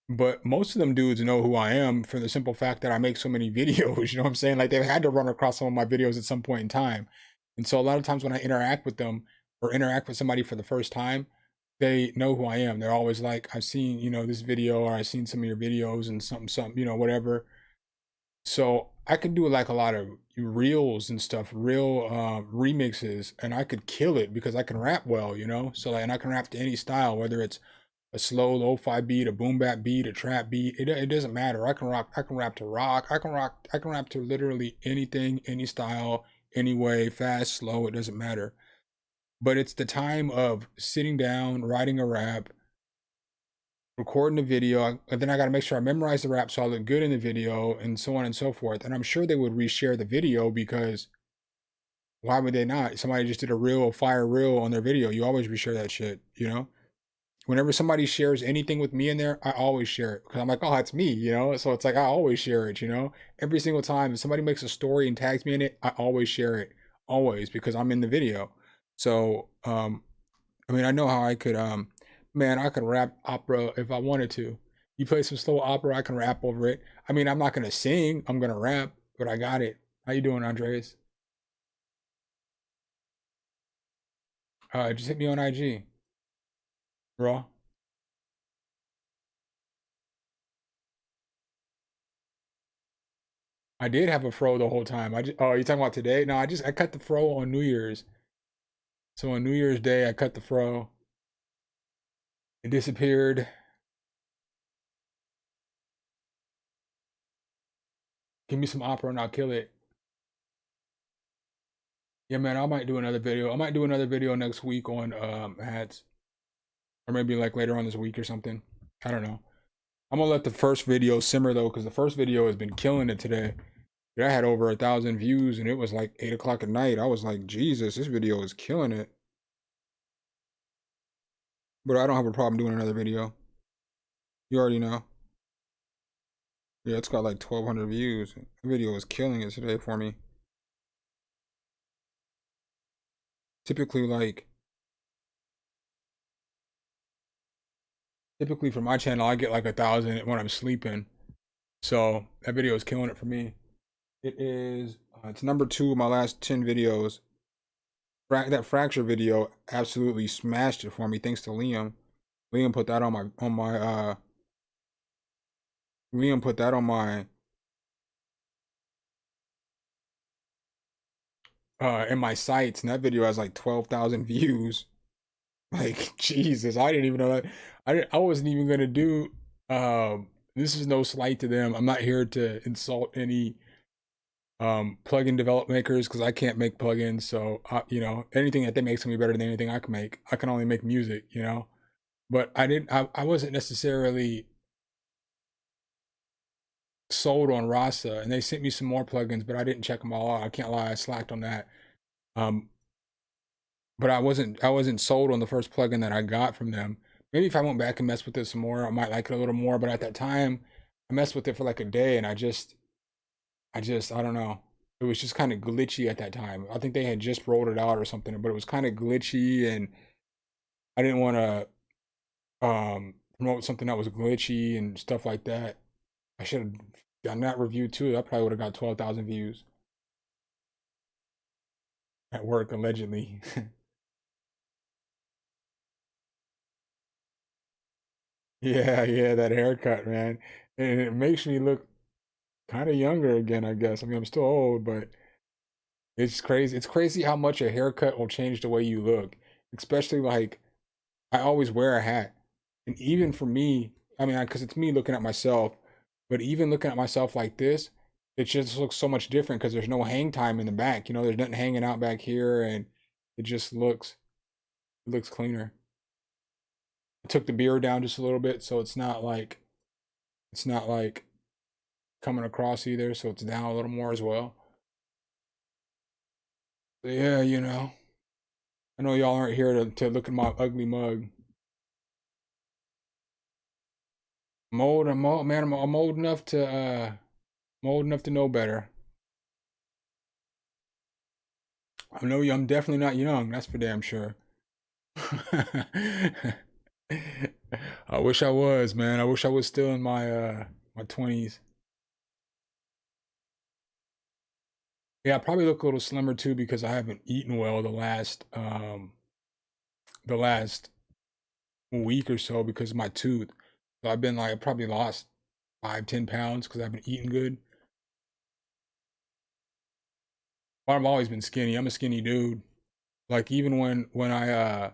But most of them dudes know who I am for the simple fact that I make so many videos, you know what I'm saying? Like they've had to run across some of my videos at some point in time. And so a lot of times when I interact with them or interact with somebody for the first time, they know who I am. They're always like, I've seen, you know, this video, or I've seen some of your videos and something, you know, whatever. So I could do like a lot of reels and stuff, real remixes, and I could kill it because I can rap well, you know? So like, and I can rap to any style, whether it's a slow lo-fi beat, a boom bap beat, a trap beat. It doesn't matter. I can rap to rock. I can rap to literally anything, any style, any way, fast, slow, it doesn't matter. But it's the time of sitting down, writing a rap, recording the video, and then I got to make sure I memorize the rap so I look good in the video, and so on and so forth. And I'm sure they would reshare the video because why would they not? Somebody just did a real fire reel on their video. You always reshare that shit, you know? Whenever somebody shares anything with me in there, I always share it because I'm like, oh, that's me, you know? So it's like, I always share it, you know? Every single time if somebody makes a story and tags me in it, I always share it, always, because I'm in the video. So, I mean, I know how I could, man, I could rap opera if I wanted to. You play some slow opera, I can rap over it. I mean, I'm not going to sing, I'm going to rap, but I got it. How you doing, Andres? Just hit me on IG, bro. I did have a fro the whole time. Oh, you talking about today? No, I cut the fro on New Year's. So on New Year's Day, I cut the fro. It disappeared. Give me some opera and I'll kill it. Yeah, man, I might do another video. I might do another video next week on hats. Or maybe like later on this week or something. I don't know. I'm gonna let the first video simmer though, because the first video has been killing it today. Dude, I had over 1,000 views and it was like 8 o'clock at night. I was like, Jesus, this video is killing it. But I don't have a problem doing another video. You already know. Yeah, it's got like 1,200 views. The video is killing it today for me. Typically for my channel, I get like 1,000 when I'm sleeping. So that video is killing it for me. It is, it's number 2 of my last 10 videos. That fracture video absolutely smashed it for me, thanks to Liam. Liam put that on my in my sites, and that video has like 12,000 views. Like, Jesus, I didn't even know that. I wasn't even gonna do. This is no slight to them. I'm not here to insult any plugin develop makers because I can't make plugins. So you know, anything that they make is gonna be better than anything I can make. I can only make music, you know. But I wasn't necessarily sold on Rasa, and they sent me some more plugins, but I didn't check them all out. I can't lie, I slacked on that. But I wasn't sold on the first plugin that I got from them. Maybe if I went back and messed with it some more, I might like it a little more. But at that time, I messed with it for like a day, and I don't know. It was just kind of glitchy at that time. I think they had just rolled it out or something, but it was kind of glitchy, and I didn't want to promote something that was glitchy and stuff like that. I should have done that review too. That probably would have got 12,000 views at work, allegedly. Yeah, that haircut, man. And it makes me look kind of younger again, I guess. I mean, I'm still old, but it's crazy. It's crazy how much a haircut will change the way you look. Especially like I always wear a hat. And even for me, I mean, because it's me looking at myself, but even looking at myself like this, it just looks so much different because there's no hang time in the back. You know, there's nothing hanging out back here, and it just looks cleaner. I took the beard down just a little bit, so it's not like coming across either, so it's down a little more as well. But yeah, you know, I know y'all aren't here to look at my ugly mug. I'm old, man. I'm old enough to know better. I'm definitely not young. That's for damn sure. I wish I was, man. I wish I was still in my 20s. Yeah, I probably look a little slimmer too because I haven't eaten well the last week or so because of my tooth. So I've been like, I probably lost 5-10 pounds because I've been eating good. But I've always been skinny. I'm a skinny dude. Like even when I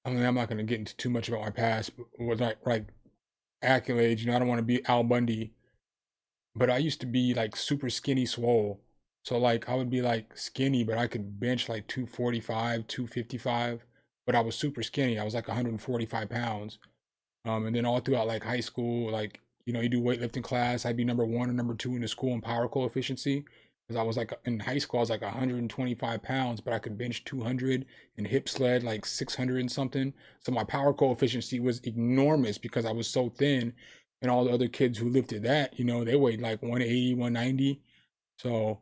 mean, I'm not gonna get into too much about my past, but with like accolades, you know, I don't want to be Al Bundy, but I used to be like super skinny swole. So like I would be like skinny, but I could bench like 245, 255, but I was super skinny. I was like 145 pounds. And then all throughout like high school, like, you know, you do weightlifting class, I'd be number 1 or number 2 in the school in power coefficiency. Because I was like, in high school, I was like 125 pounds, but I could bench 200 and hip sled like 600 and something. So my power coefficiency was enormous because I was so thin. And all the other kids who lifted that, you know, they weighed like 180, 190. So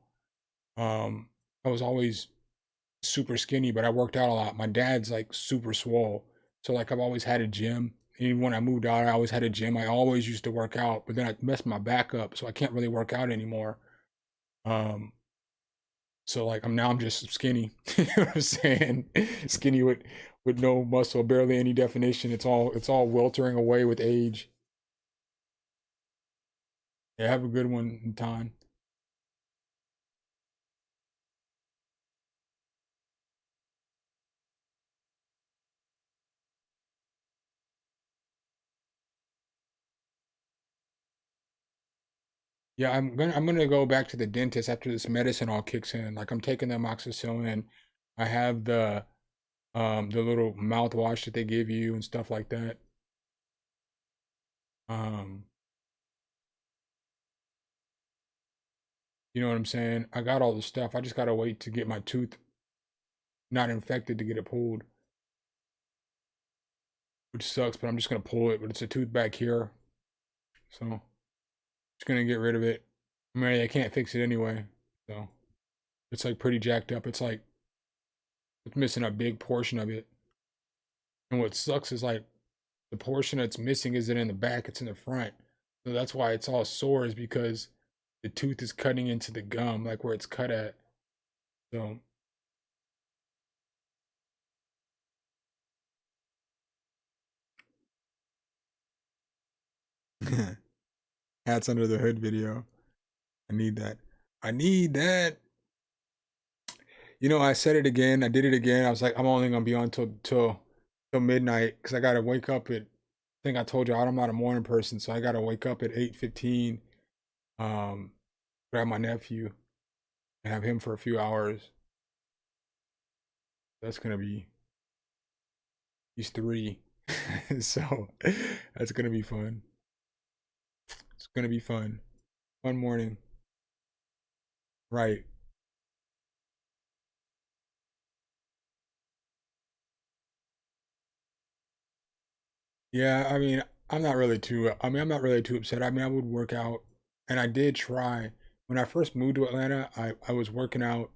I was always super skinny, but I worked out a lot. My dad's like super swole. So like I've always had a gym. Even when I moved out, I always had a gym. I always used to work out, but then I messed my back up, so I can't really work out anymore. So like I'm just skinny. You know what I'm saying? Skinny with no muscle, barely any definition. It's all weltering away with age. Yeah, have a good one, Ton. Yeah, I'm gonna go back to the dentist after this medicine all kicks in. Like I'm taking the amoxicillin. I have the little mouthwash that they give you and stuff like that. Um, you know what I'm saying? I got all the stuff. I just gotta wait to get my tooth not infected to get it pulled, which sucks, but I'm just gonna pull it. But it's a tooth back here, so just gonna get rid of it. I mean, I can't fix it anyway, so it's like pretty jacked up. It's like it's missing a big portion of it. And what sucks is like the portion that's missing isn't in the back, it's in the front. So that's why it's all sore, is because the tooth is cutting into the gum, like where it's cut at. So Hats under the hood video. I need that. I need that. You know, I said it again. I did it again. I was like, I'm only gonna be on till midnight because I gotta wake up at. I think I told you I'm not a morning person, so I gotta wake up at 8:15. Grab my nephew and have him for a few hours. That's gonna be. He's 3, so that's gonna be fun. It's gonna be fun. Fun morning. Right. Yeah, I mean, I'm not really too upset. I mean, I would work out, and I did try. When I first moved to Atlanta, I was working out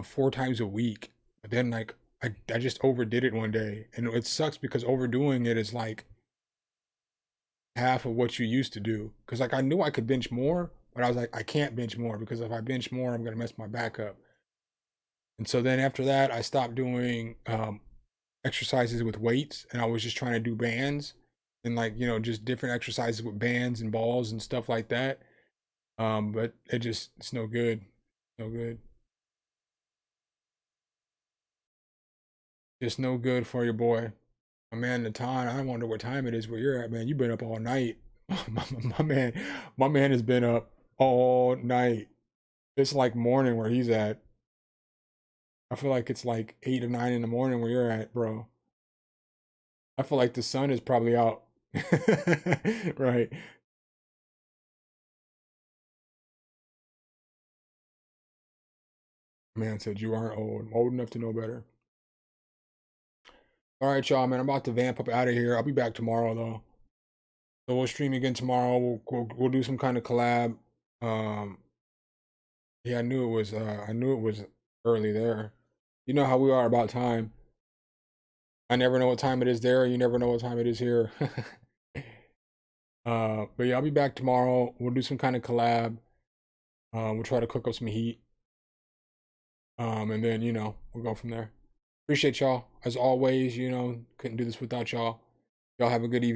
4 times a week. But then like I just overdid it one day. And it sucks because overdoing it is like half of what you used to do. Because like I knew I could bench more, but I was like, I can't bench more because if I bench more, I'm gonna mess my back up. And so then after that, I stopped doing exercises with weights, and I was just trying to do bands and like, you know, just different exercises with bands and balls and stuff like that. But it's no good. No good. Just no good for your boy. My man Natan, I wonder what time it is where you're at, man. You've been up all night. My man has been up all night. It's like morning where he's at. I feel like it's like 8 or 9 in the morning where you're at, bro. I feel like the sun is probably out. Right. Man said you aren't old. I'm old enough to know better. All right, y'all, man. I'm about to vamp up out of here. I'll be back tomorrow though. So we'll stream again tomorrow. We'll do some kind of collab. Um, yeah, I knew it was early there. You know how we are about time. I never know what time it is there. You never know what time it is here. But yeah, I'll be back tomorrow. We'll do some kind of collab. We'll try to cook up some heat. And then, you know, we'll go from there. Appreciate y'all. As always, you know, couldn't do this without y'all. Y'all have a good evening.